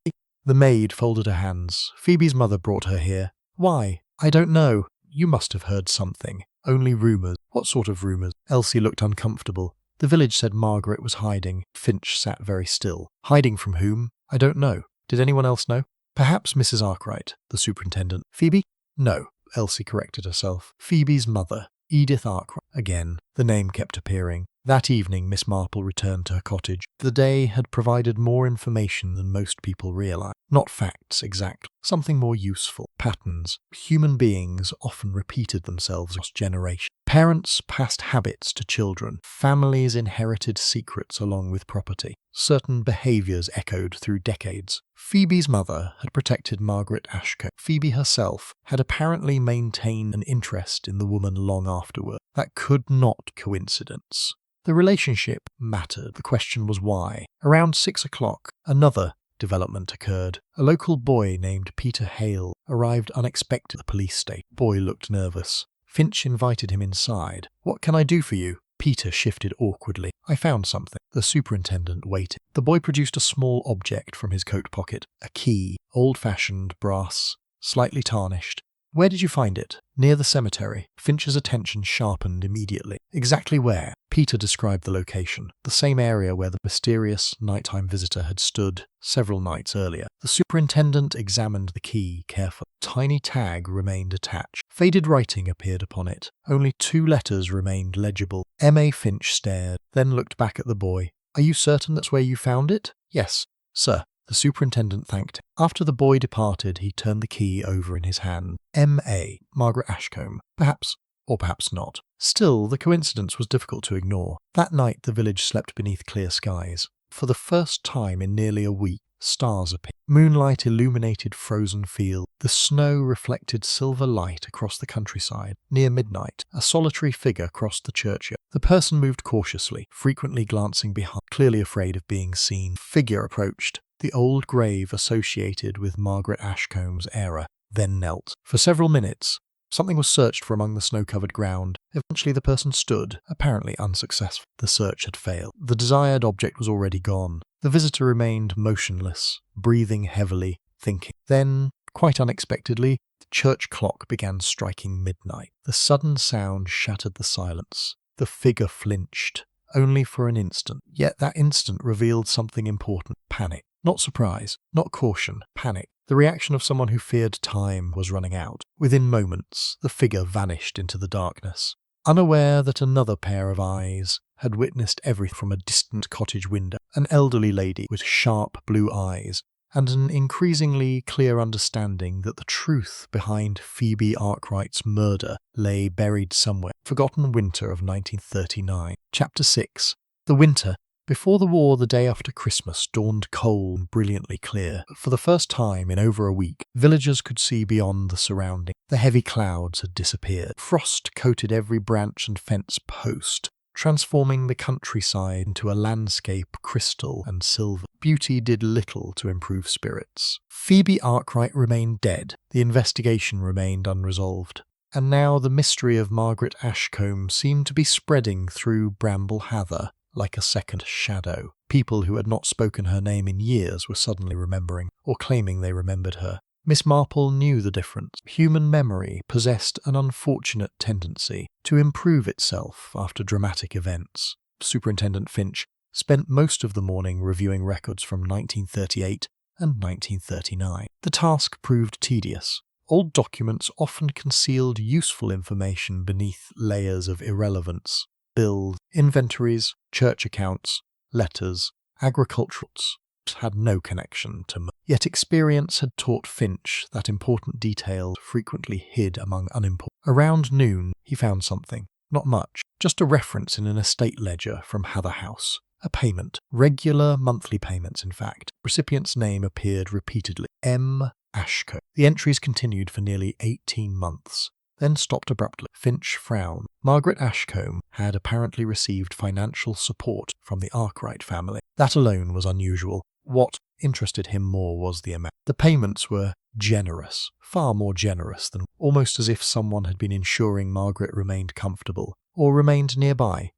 The maid folded her hands. "Phoebe's mother brought her here." "Why?" "I don't know." "You must have heard something." "Only rumours." "What sort of rumours?" Elsie looked uncomfortable. "The village said Margaret was hiding." Finch sat very still. "Hiding from whom?" "I don't know." "Did anyone else know?" "Perhaps Mrs. Arkwright." The superintendent. "Phoebe?" "No." Elsie corrected herself. "Phoebe's mother. Edith Arkwright." Again, the name kept appearing. That evening Miss Marple returned to her cottage. The day had provided more information than most people realized. Not facts exactly, something more useful. Patterns. Human beings often repeated themselves across generations. Parents passed habits to children. Families inherited secrets along with property. Certain behaviours echoed through decades. Phoebe's mother had protected Margaret Ashcombe. Phoebe herself had apparently maintained an interest in the woman long afterward. That could not coincidence. The relationship mattered. The question was why. Around 6 o'clock, another development occurred. A local boy named Peter Hale arrived unexpectedly at the police station. The boy looked nervous. Finch invited him inside. "What can I do for you?" Peter shifted awkwardly. "I found something." The superintendent waited. The boy produced a small object from his coat pocket. A key, old-fashioned, brass, slightly tarnished. "Where did you find it?" "Near the cemetery." Finch's attention sharpened immediately. "Exactly where?" Peter described the location, the same area where the mysterious nighttime visitor had stood several nights earlier. The superintendent examined the key carefully. A tiny tag remained attached. Faded writing appeared upon it. Only 2 letters remained legible. M.A. Finch stared, then looked back at the boy. "Are you certain that's where you found it?" "Yes, sir." The superintendent thanked him. After the boy departed, he turned the key over in his hand. M.A. Margaret Ashcombe. Perhaps, or perhaps not. Still, the coincidence was difficult to ignore. That night the village slept beneath clear skies. For the first time in nearly a week, stars appeared. Moonlight illuminated frozen fields. The snow reflected silver light across the countryside. Near midnight, a solitary figure crossed the churchyard. The person moved cautiously, frequently glancing behind, clearly afraid of being seen. The figure approached. The old grave associated with Margaret Ashcombe's era, then knelt. For several minutes, something was searched for among the snow-covered ground. Eventually the person stood, apparently unsuccessful. The search had failed. The desired object was already gone. The visitor remained motionless, breathing heavily, thinking. Then, quite unexpectedly, the church clock began striking midnight. The sudden sound shattered the silence. The figure flinched, only for an instant. Yet that instant revealed something important. Panic. Not surprise, not caution, panic. The reaction of someone who feared time was running out. Within moments, the figure vanished into the darkness. Unaware that another pair of eyes had witnessed everything from a distant cottage window, an elderly lady with sharp blue eyes, and an increasingly clear understanding that the truth behind Phoebe Arkwright's murder lay buried somewhere. Forgotten winter of 1939. Chapter 6. The winter. Before the war, the day after Christmas dawned cold and brilliantly clear. For the first time in over a week, villagers could see beyond the surrounding. The heavy clouds had disappeared. Frost coated every branch and fence post, transforming the countryside into a landscape crystal and silver. Beauty did little to improve spirits. Phoebe Arkwright remained dead. The investigation remained unresolved. And now the mystery of Margaret Ashcombe seemed to be spreading through Bramble Heather like a second shadow. People who had not spoken her name in years were suddenly remembering, or claiming they remembered her. Miss Marple knew the difference. Human memory possessed an unfortunate tendency to improve itself after dramatic events. Superintendent Finch spent most of the morning reviewing records from 1938 and 1939. The task proved tedious. Old documents often concealed useful information beneath layers of irrelevance. Bills, inventories, church accounts, letters, agriculturals had no connection to murder. Yet experience had taught Finch that important details frequently hid among unimportant. Around noon, he found something. Not much, just a reference in an estate ledger from Heather House. A payment. Regular monthly payments, in fact. Recipient's name appeared repeatedly. M. Ashcombe. The entries continued for nearly 18 months. Then stopped abruptly. Finch frowned. Margaret Ashcombe had apparently received financial support from the Arkwright family. That alone was unusual. What interested him more was the amount. The payments were generous, far more generous than, almost as if someone had been ensuring Margaret remained comfortable, or remained nearby.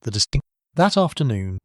That afternoon,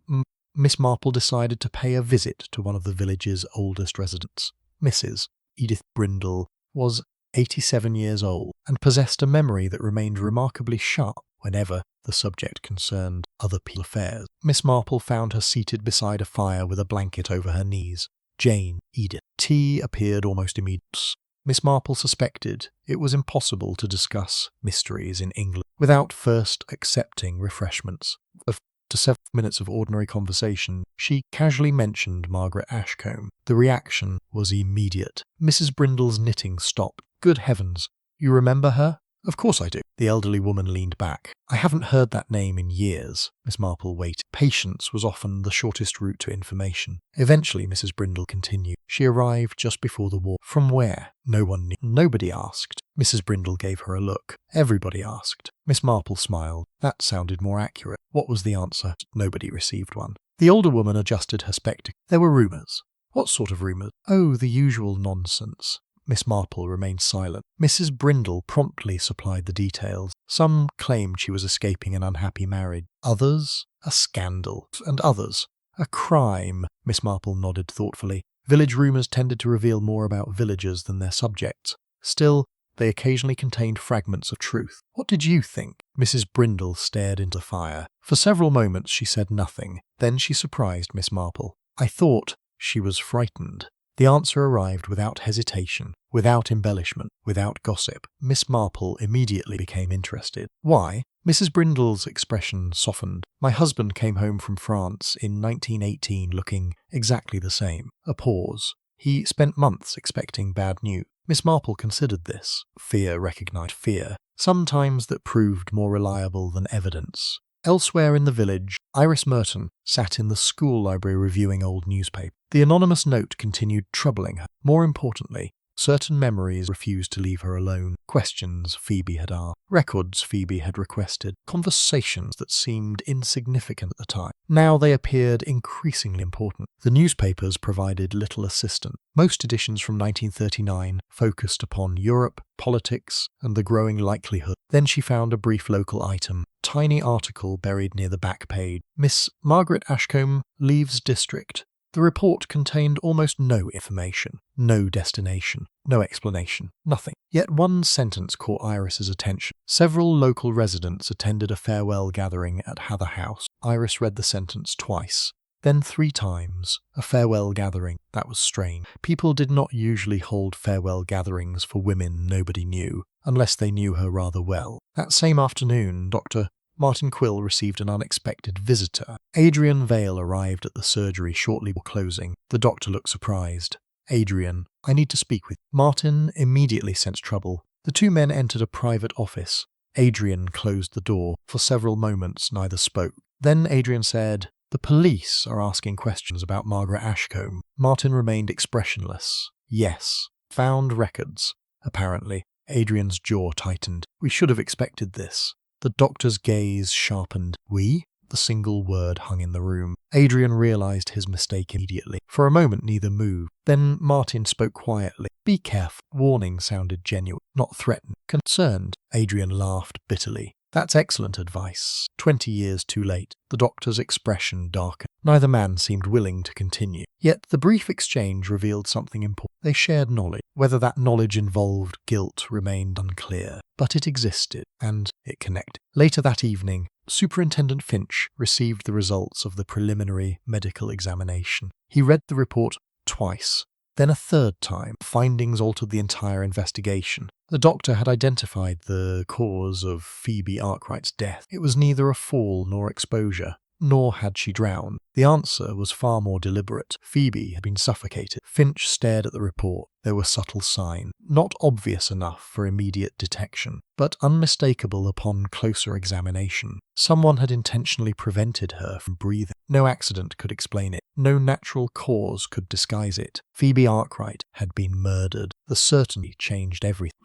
Miss Marple decided to pay a visit to one of the village's oldest residents. Mrs. Edith Brindle was 87 years old, and possessed a memory that remained remarkably sharp whenever the subject concerned other people's affairs. Miss Marple found her seated beside a fire with a blanket over her knees. Jane, Edith. Tea appeared almost immediately. Miss Marple suspected it was impossible to discuss mysteries in England without first accepting refreshments. After several minutes of ordinary conversation, she casually mentioned Margaret Ashcombe. The reaction was immediate. Mrs. Brindle's knitting stopped. "Good heavens, you remember her?" "Of course I do." The elderly woman leaned back. "I haven't heard that name in years." Miss Marple waited. Patience was often the shortest route to information. Eventually, Mrs. Brindle continued. "She arrived just before the war." "From where?" "No one knew. Nobody asked." Mrs. Brindle gave her a look. "Everybody asked." Miss Marple smiled. That sounded more accurate. What was the answer? Nobody received one. The older woman adjusted her spectacles. "There were rumours." "What sort of rumours?" "Oh, the usual nonsense." Miss Marple remained silent. Mrs. Brindle promptly supplied the details. Some claimed she was escaping an unhappy marriage. Others, a scandal. And others, a crime. Miss Marple nodded thoughtfully. Village rumours tended to reveal more about villagers than their subjects. Still, they occasionally contained fragments of truth. "What did you think?" Mrs. Brindle stared into the fire. For several moments she said nothing. Then she surprised Miss Marple. "I thought she was frightened." The answer arrived without hesitation, without embellishment, without gossip. Miss Marple immediately became interested. "Why?" Mrs. Brindle's expression softened. "My husband came home from France in 1918 looking exactly the same." A pause. "He spent months expecting bad news." Miss Marple considered this. Fear recognized fear, sometimes that proved more reliable than evidence. Elsewhere in the village, Iris Merton sat in the school library reviewing old newspapers. The anonymous note continued troubling her. More importantly, certain memories refused to leave her alone. Questions Phoebe had asked, records Phoebe had requested, conversations that seemed insignificant at the time. Now they appeared increasingly important. The newspapers provided little assistance. Most editions from 1939 focused upon Europe, politics, and the growing likelihood. Then she found a brief local item. Tiny article buried near the back page. Miss Margaret Ashcombe leaves district. The report contained almost no information, no destination, no explanation, nothing. Yet one sentence caught Iris's attention. Several local residents attended a farewell gathering at Hather House. Iris read the sentence twice, then 3 times. A farewell gathering. That was strange. People did not usually hold farewell gatherings for women nobody knew, unless they knew her rather well. That same afternoon, Dr. Martin Quill received an unexpected visitor. Adrian Vale arrived at the surgery shortly before closing. The doctor looked surprised. "Adrian, I need to speak with you." Martin immediately sensed trouble. The 2 men entered a private office. Adrian closed the door. For several moments neither spoke. Then Adrian said, "The police are asking questions about Margaret Ashcombe." Martin remained expressionless. "Yes. Found records." Apparently. Adrian's jaw tightened. "We should have expected this." The doctor's gaze sharpened. "We?" The single word hung in the room. Adrian realized his mistake immediately. For a moment neither moved. Then Martin spoke quietly. "Be careful." Warning sounded genuine, not threatened. Concerned. Adrian laughed bitterly. "That's excellent advice. 20 years too late." The doctor's expression darkened. Neither man seemed willing to continue. Yet the brief exchange revealed something important. They shared knowledge. Whether that knowledge involved guilt remained unclear, but it existed, and it connected. Later that evening, Superintendent Finch received the results of the preliminary medical examination. He read the report twice. Then a 3rd time. Findings altered the entire investigation. The doctor had identified the cause of Phoebe Arkwright's death. It was neither a fall nor exposure, nor had she drowned. The answer was far more deliberate. Phoebe had been suffocated. Finch stared at the report. There were subtle signs, not obvious enough for immediate detection, but unmistakable upon closer examination. Someone had intentionally prevented her from breathing. No accident could explain it. No natural cause could disguise it. Phoebe Arkwright had been murdered. The certainty changed everything.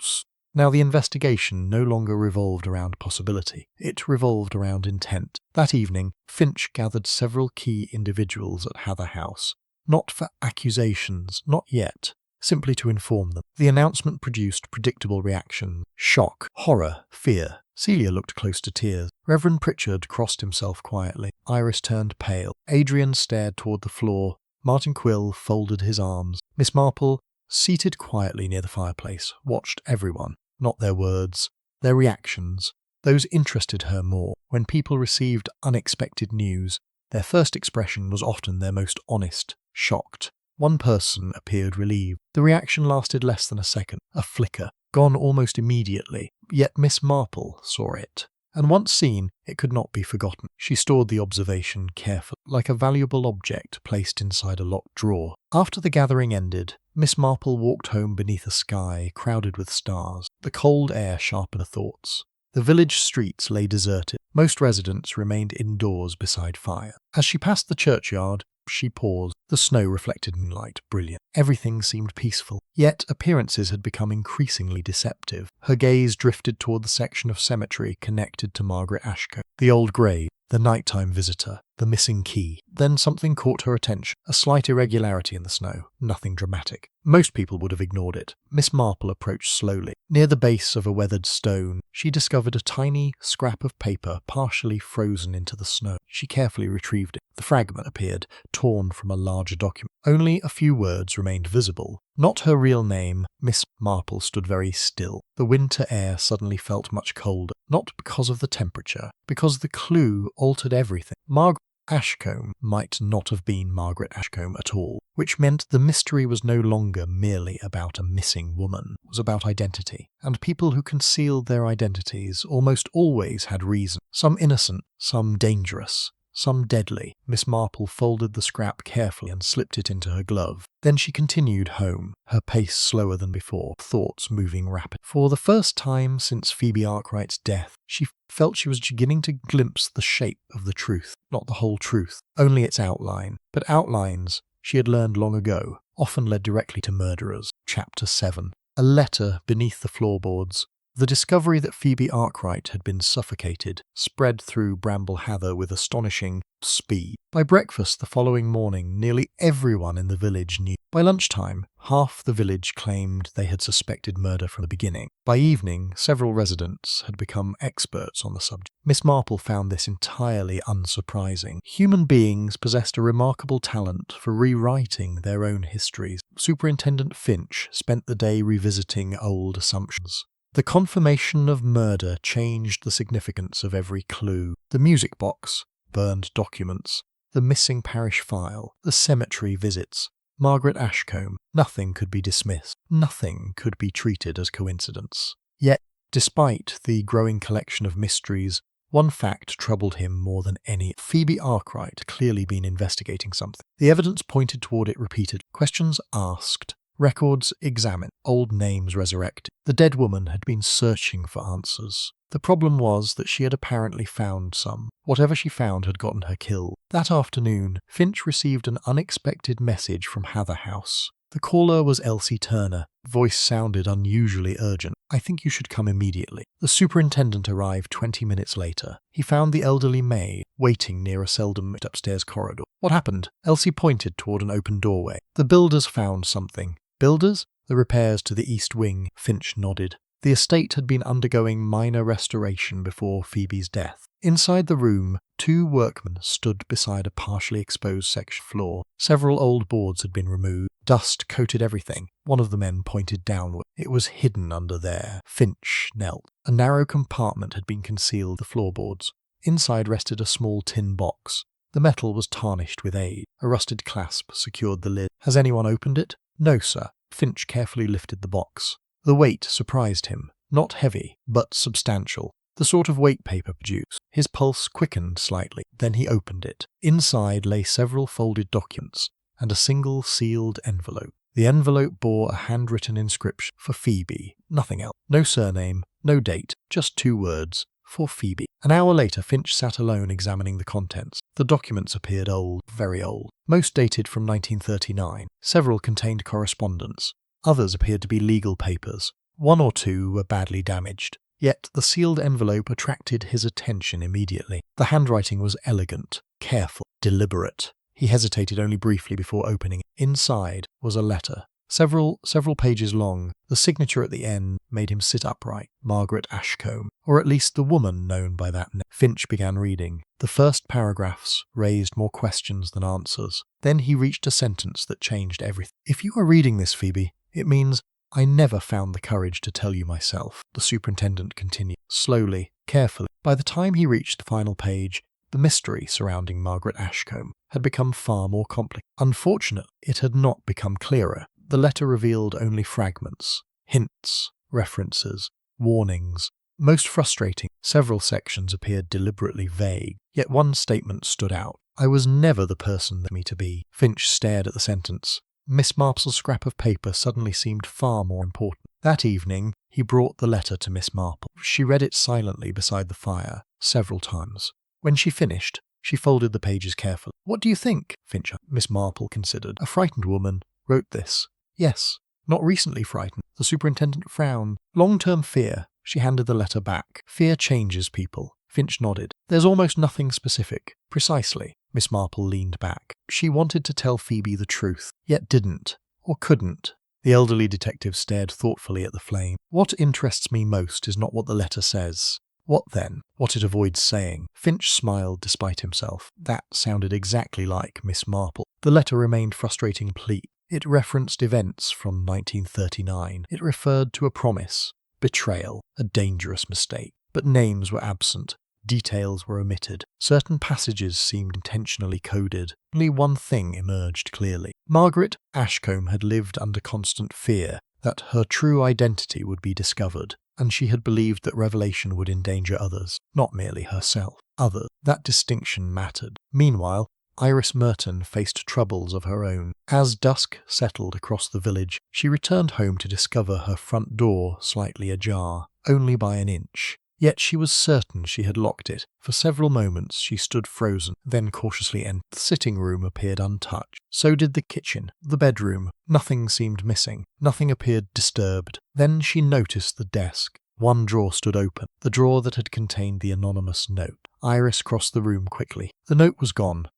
Now the investigation no longer revolved around possibility. It revolved around intent. That evening, Finch gathered several key individuals at Hather House. Not for accusations, not yet. Simply to inform them. The announcement produced predictable reactions. Shock, horror, fear. Celia looked close to tears. Reverend Pritchard crossed himself quietly. Iris turned pale. Adrian stared toward the floor. Martin Quill folded his arms. Miss Marple, seated quietly near the fireplace, watched everyone. Not their words, their reactions. Those interested her more. When people received unexpected news, their first expression was often their most honest, shocked. One person appeared relieved. The reaction lasted less than a second, a flicker, gone almost immediately. Yet Miss Marple saw it. and once seen, it could not be forgotten. She stored the observation carefully, like a valuable object placed inside a locked drawer. After the gathering ended, Miss Marple walked home beneath a sky crowded with stars. The cold air sharpened her thoughts. The village streets lay deserted. Most residents remained indoors beside fire. As she passed the churchyard, she paused. The snow reflected moonlight, brilliant. Everything seemed peaceful. Yet appearances had become increasingly deceptive. Her gaze drifted toward the section of cemetery connected to Margaret Ashcombe. The old grave, the nighttime visitor, the missing key. Then something caught her attention. A slight irregularity in the snow. Nothing dramatic. Most people would have ignored it. Miss Marple approached slowly. Near the base of a weathered stone, she discovered a tiny scrap of paper partially frozen into the snow. She carefully retrieved it. The fragment appeared, torn from a larger document. Only a few words remained visible. Not her real name. Miss Marple stood very still. The winter air suddenly felt much colder, not because of the temperature, because the clue altered everything. Margaret Ashcombe might not have been Margaret Ashcombe at all, which meant the mystery was no longer merely about a missing woman. It was about identity, and people who concealed their identities almost always had reason, some innocent, some dangerous, some deadly. Miss Marple folded the scrap carefully and slipped it into her glove. Then she continued home, her pace slower than before, thoughts moving rapidly. For the first time since Phoebe Arkwright's death, she felt she was beginning to glimpse the shape of the truth. Not the whole truth, only its outline. But outlines, she had learned long ago, often led directly to murderers. Chapter 7. A letter beneath the floorboards. The discovery that Phoebe Arkwright had been suffocated spread through Bramble Heather with astonishing speed. By breakfast the following morning, nearly everyone in the village knew. By lunchtime, half the village claimed they had suspected murder from the beginning. By evening, several residents had become experts on the subject. Miss Marple found this entirely unsurprising. Human beings possessed a remarkable talent for rewriting their own histories. Superintendent Finch spent the day revisiting old assumptions. The confirmation of murder changed the significance of every clue. The music box, burned documents, the missing parish file, the cemetery visits, Margaret Ashcombe. Nothing could be dismissed. Nothing could be treated as coincidence. Yet, despite the growing collection of mysteries, one fact troubled him more than any. Phoebe Arkwright had clearly been investigating something. The evidence pointed toward it repeated. Questions asked. Records examined, old names resurrected. The dead woman had been searching for answers. The problem was that she had apparently found some. Whatever she found had gotten her killed. That afternoon, Finch received an unexpected message from Hather House. The caller was Elsie Turner. Voice sounded unusually urgent. "I think you should come immediately." The superintendent arrived 20 minutes later. He found the elderly maid waiting near a seldom lit upstairs corridor. "What happened?" Elsie pointed toward an open doorway. "The builders found something." "Builders?" "The repairs to the east wing." Finch nodded. The estate had been undergoing minor restoration before Phoebe's death. Inside the room, 2 workmen stood beside a partially exposed section floor. Several old boards had been removed. Dust coated everything. One of the men pointed downward. It was hidden under there. Finch knelt. A narrow compartment had been concealed the floorboards. Inside rested a small tin box. The metal was tarnished with age. A rusted clasp secured the lid. "Has anyone opened it?" "No, sir." Finch carefully lifted the box. The weight surprised him. Not heavy, but substantial. The sort of weight paper produced. His pulse quickened slightly. Then he opened it. Inside lay several folded documents and a single sealed envelope. The envelope bore a handwritten inscription for Phoebe. Nothing else. No surname, no date, just 2 words. For Phoebe. An hour later, Finch sat alone examining the contents. The documents appeared old, very old. Most dated from 1939. Several contained correspondence. Others appeared to be legal papers. 1 or 2 were badly damaged. Yet the sealed envelope attracted his attention immediately. The handwriting was elegant, careful, deliberate. He hesitated only briefly before opening it. Inside was a letter. Several pages long. The signature at the end made him sit upright. Margaret Ashcombe, or at least the woman known by that name. Finch began reading. The first paragraphs raised more questions than answers. Then he reached a sentence that changed everything. "If you are reading this, Phoebe, it means I never found the courage to tell you myself," the superintendent continued, slowly, carefully. By the time he reached the final page, the mystery surrounding Margaret Ashcombe had become far more complicated. Unfortunately, it had not become clearer. The letter revealed only fragments, hints, references, warnings. Most frustrating, several sections appeared deliberately vague, yet one statement stood out. "I was never the person that me to be." Finch stared at the sentence. Miss Marple's scrap of paper suddenly seemed far more important. That evening, he brought the letter to Miss Marple. She read it silently beside the fire, several times. When she finished, she folded the pages carefully. "What do you think?" Finch asked. Miss Marple considered. "A frightened woman wrote this." "Yes. Not recently frightened." The superintendent frowned. "Long-term fear." She handed the letter back. "Fear changes people." Finch nodded. "There's almost nothing specific." "Precisely." Miss Marple leaned back. She wanted to tell Phoebe the truth, yet didn't, or couldn't. The elderly detective stared thoughtfully at the flame. "What interests me most is not what the letter says." "What then?" "What it avoids saying." Finch smiled despite himself. That sounded exactly like Miss Marple. The letter remained frustrating pleat. It referenced events from 1939. It referred to a promise, betrayal, a dangerous mistake. But names were absent. Details were omitted. Certain passages seemed intentionally coded. Only one thing emerged clearly. Margaret Ashcombe had lived under constant fear that her true identity would be discovered, and she had believed that revelation would endanger others, not merely herself. Others. That distinction mattered. Meanwhile, Iris Merton faced troubles of her own. As dusk settled across the village, she returned home to discover her front door slightly ajar, only by an inch. Yet she was certain she had locked it. For several moments she stood frozen, then cautiously entered. The sitting room appeared untouched. So did the kitchen, the bedroom. Nothing seemed missing. Nothing appeared disturbed. Then she noticed the desk. One drawer stood open, the drawer that had contained the anonymous note. Iris crossed the room quickly. The note was gone.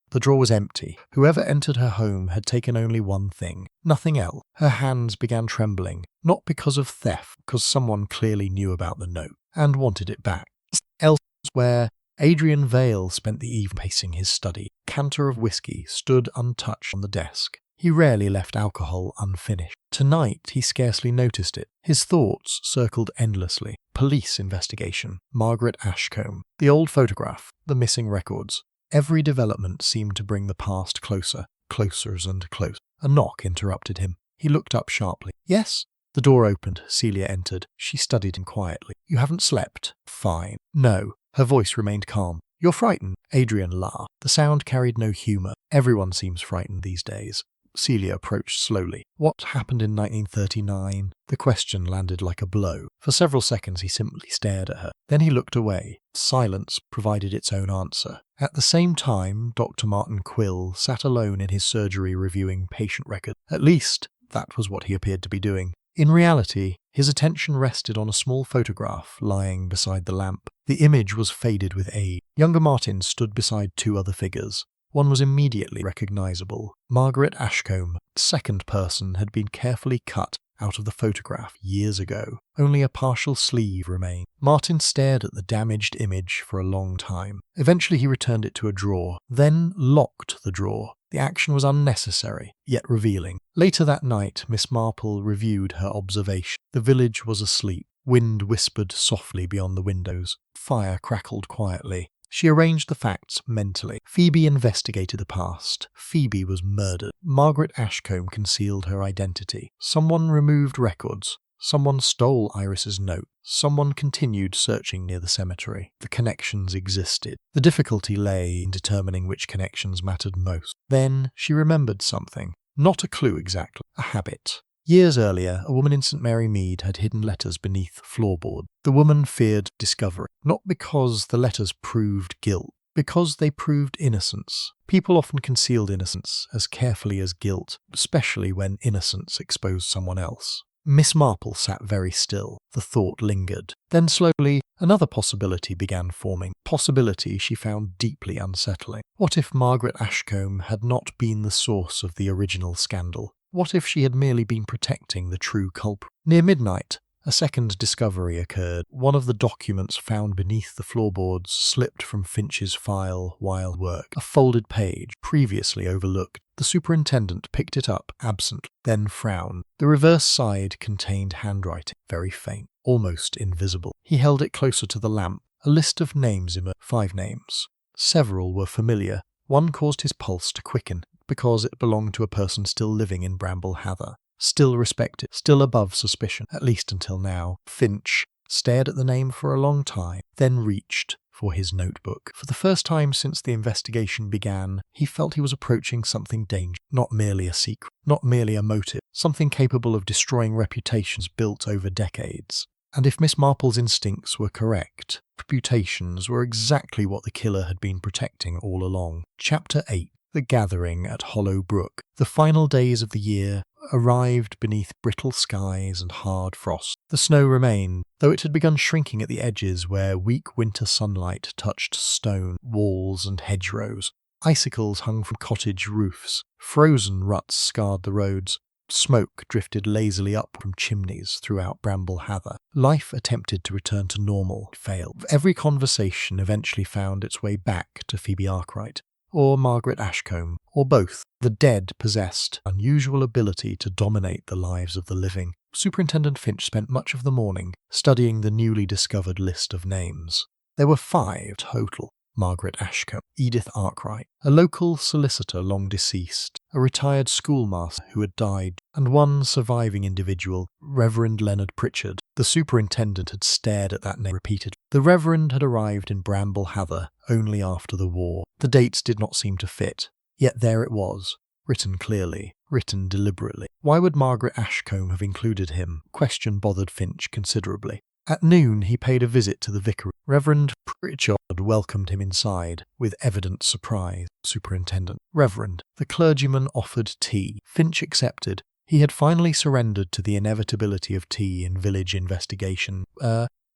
The drawer was empty. Whoever entered her home had taken only one thing, nothing else. Her hands began trembling, not because of theft, because someone clearly knew about the note and wanted it back. Elsewhere, Adrian Vale spent the evening pacing his study. A canter of whiskey stood untouched on the desk. He rarely left alcohol unfinished. Tonight he scarcely noticed it. His thoughts circled endlessly. Police investigation. Margaret Ashcombe. The old photograph. The missing records. Every development seemed to bring the past closer, closer and closer. A knock interrupted him. He looked up sharply. "Yes?" The door opened. Celia entered. She studied him quietly. "You haven't slept?" "Fine." "No." Her voice remained calm. "You're frightened?" Adrian laughed. The sound carried no humour. "Everyone seems frightened these days." Celia approached slowly. "What happened in 1939? The question landed like a blow. For several seconds he simply stared at her. Then he looked away. Silence provided its own answer. At the same time, Dr. Martin Quill sat alone in his surgery reviewing patient records. At least, that was what he appeared to be doing. In reality, his attention rested on a small photograph lying beside the lamp. The image was faded with age. Younger Martin stood beside two other figures. One was immediately recognizable. Margaret Ashcombe, the second person, had been carefully cut out of the photograph years ago. Only a partial sleeve remained. Martin stared at the damaged image for a long time. Eventually he returned it to a drawer, then locked the drawer. The action was unnecessary, yet revealing. Later that night, Miss Marple reviewed her observation. The village was asleep. Wind whispered softly beyond the windows. Fire crackled quietly. She arranged the facts mentally. Phoebe investigated the past. Phoebe was murdered. Margaret Ashcombe concealed her identity. Someone removed records. Someone stole Iris's note. Someone continued searching near the cemetery. The connections existed. The difficulty lay in determining which connections mattered most. Then she remembered something. Not a clue exactly. A habit. Years earlier, a woman in St. Mary Mead had hidden letters beneath the floorboard. The woman feared discovery, not because the letters proved guilt, because they proved innocence. People often concealed innocence as carefully as guilt, especially when innocence exposed someone else. Miss Marple sat very still. The thought lingered. Then slowly, another possibility began forming. Possibility she found deeply unsettling. What if Margaret Ashcombe had not been the source of the original scandal? What if she had merely been protecting the true culprit? Near midnight, a second discovery occurred. One of the documents found beneath the floorboards slipped from Finch's file while at work. A folded page, previously overlooked. The superintendent picked it up absently, then frowned. The reverse side contained handwriting, very faint, almost invisible. He held it closer to the lamp. A list of names emerged. 5 names. Several were familiar. One caused his pulse to quicken, because it belonged to a person still living in Bramble Heather, still respected, still above suspicion, at least until now. Finch. stared at the name for a long time, then reached for his notebook. For the first time since the investigation began, he felt he was approaching something dangerous, not merely a secret, not merely a motive, something capable of destroying reputations built over decades. And if Miss Marple's instincts were correct, reputations were exactly what the killer had been protecting all along. Chapter 8. The Gathering at Hollow Brook. The final days of the year arrived beneath brittle skies and hard frost. The snow remained, though it had begun shrinking at the edges where weak winter sunlight touched stone, walls and hedgerows. Icicles hung from cottage roofs. Frozen ruts scarred the roads. Smoke drifted lazily up from chimneys throughout Bramble Heather. Life attempted to return to normal, failed. Every conversation eventually found its way back to Phoebe Arkwright, or Margaret Ashcombe, or both. The dead possessed an unusual ability to dominate the lives of the living. Superintendent Finch spent much of the morning studying the newly discovered list of names. There were 5 total. Margaret Ashcombe, Edith Arkwright, a local solicitor long deceased, a retired schoolmaster who had died, and one surviving individual, Reverend Leonard Pritchard. The superintendent had stared at that name repeatedly. The Reverend had arrived in Bramble Heather only after the war. The dates did not seem to fit, yet there it was, written clearly, written deliberately. Why would Margaret Ashcombe have included him? Question bothered Finch considerably. At noon he paid a visit to the vicarage. Reverend Pritchard welcomed him inside, with evident surprise. Superintendent. Reverend. The clergyman offered tea. Finch accepted. He had finally surrendered to the inevitability of tea in village investigation.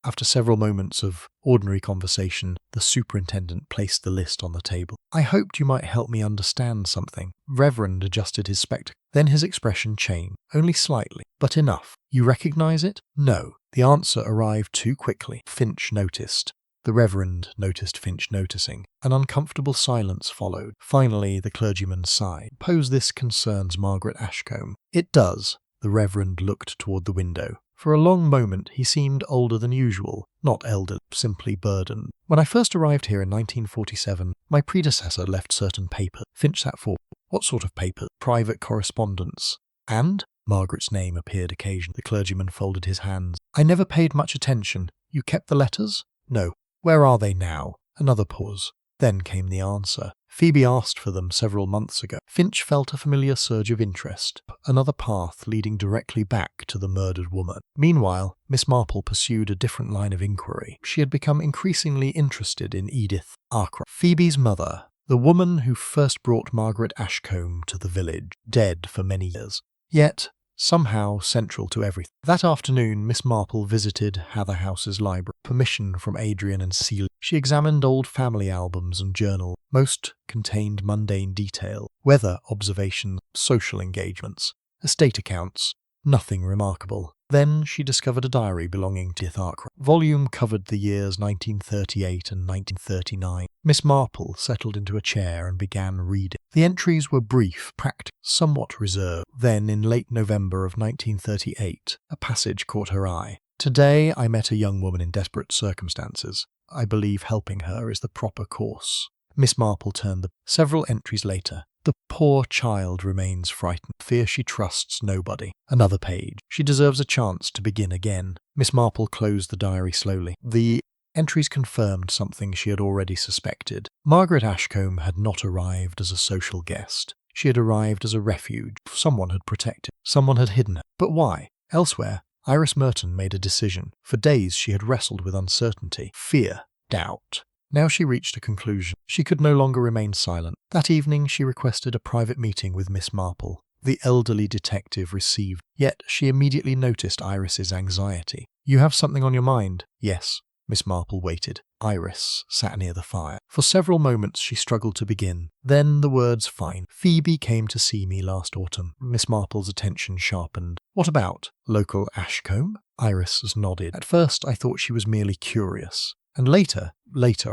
After several moments of ordinary conversation, the superintendent placed the list on the table. I hoped you might help me understand something. Reverend adjusted his spectacles. Then his expression changed, only slightly, but enough. You recognize it? No. The answer arrived too quickly. Finch noticed. The Reverend noticed Finch noticing. An uncomfortable silence followed. Finally, the clergyman sighed. Suppose this concerns Margaret Ashcombe. It does. The Reverend looked toward the window. For a long moment he seemed older than usual, not elderly, simply burdened. When I first arrived here in 1947, my predecessor left certain papers. Finch sat forward. What sort of papers? Private correspondence. And? Margaret's name appeared occasionally. The clergyman folded his hands. I never paid much attention. You kept the letters? No. Where are they now? Another pause. Then came the answer. Phoebe asked for them several months ago. Finch felt a familiar surge of interest, another path leading directly back to the murdered woman. Meanwhile, Miss Marple pursued a different line of inquiry. She had become increasingly interested in Edith Arkwright, Phoebe's mother, the woman who first brought Margaret Ashcombe to the village, dead for many years, yet somehow central to everything. That afternoon, Miss Marple visited Hather House's library. Permission from Adrian and Celia. She examined old family albums and journals. Most contained mundane detail, weather observations, social engagements, estate accounts, nothing remarkable. Then she discovered a diary belonging to Edith Arkwright. Volume covered the years 1938 and 1939. Miss Marple settled into a chair and began reading. The entries were brief, practical, somewhat reserved. Then, in late November of 1938, a passage caught her eye. Today I met a young woman in desperate circumstances. I believe helping her is the proper course. Miss Marple turned several entries later. The poor child remains frightened. Fear she trusts nobody. Another page. She deserves a chance to begin again. Miss Marple closed the diary slowly. The entries confirmed something she had already suspected. Margaret Ashcombe had not arrived as a social guest. She had arrived as a refuge. Someone had protected. Someone had hidden her. But why? Elsewhere, Iris Merton made a decision. For days she had wrestled with uncertainty, fear, doubt. Now she reached a conclusion. She could no longer remain silent. That evening she requested a private meeting with Miss Marple. The elderly detective received, yet she immediately noticed Iris's anxiety. You have something on your mind? Yes. Miss Marple waited. Iris sat near the fire. For several moments she struggled to begin. Then the words fine. Phoebe came to see me last autumn. Miss Marple's attention sharpened. What about? Local Ashcombe? Iris nodded. At first I thought she was merely curious. And later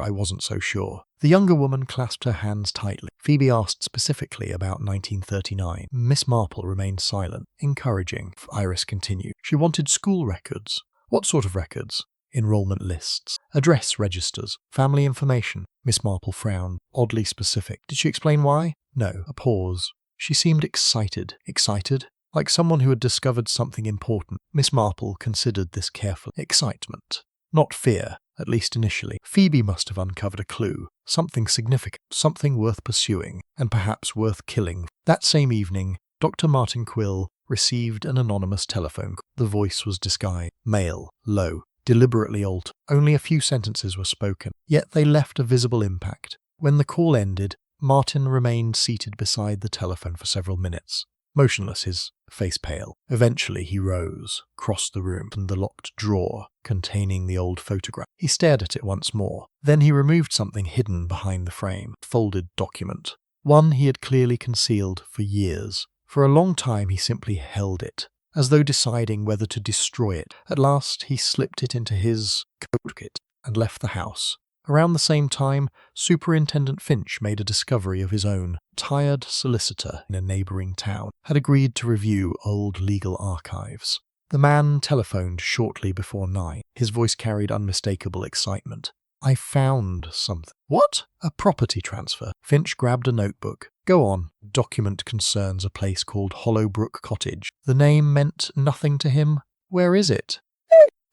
I wasn't so sure. The younger woman clasped her hands tightly. Phoebe asked specifically about 1939. Miss Marple remained silent. Encouraging, Iris continued. She wanted school records. What sort of records? Enrollment lists, address registers, family information. Miss Marple frowned, oddly specific. Did she explain why? No. A pause. She seemed excited. Excited? like someone who had discovered something important. Miss Marple considered this carefully. Excitement, not fear, at least initially. Phoebe must have uncovered a clue, something significant, something worth pursuing, and perhaps worth killing. That same evening, Dr. Martin Quill received an anonymous telephone call. The voice was disguised, male, low, deliberately altered. Only a few sentences were spoken, yet they left a visible impact. When the call ended, Martin remained seated beside the telephone for several minutes, motionless, his face pale. Eventually he rose, crossed the room, and the locked drawer containing the old photograph. He stared at it once more. Then he removed something hidden behind the frame, a folded document, one he had clearly concealed for years. For a long time he simply held it, as though deciding whether to destroy it. At last he slipped it into his coat pocket and left the house. Around the same time, Superintendent Finch made a discovery of his own. A retired solicitor in a neighbouring town had agreed to review old legal archives. The man telephoned shortly before 9. His voice carried unmistakable excitement. "I found something." "What?" "A property transfer." Finch grabbed a notebook. "Go on." "Document concerns a place called Hollowbrook Cottage." The name meant nothing to him. "Where is it?"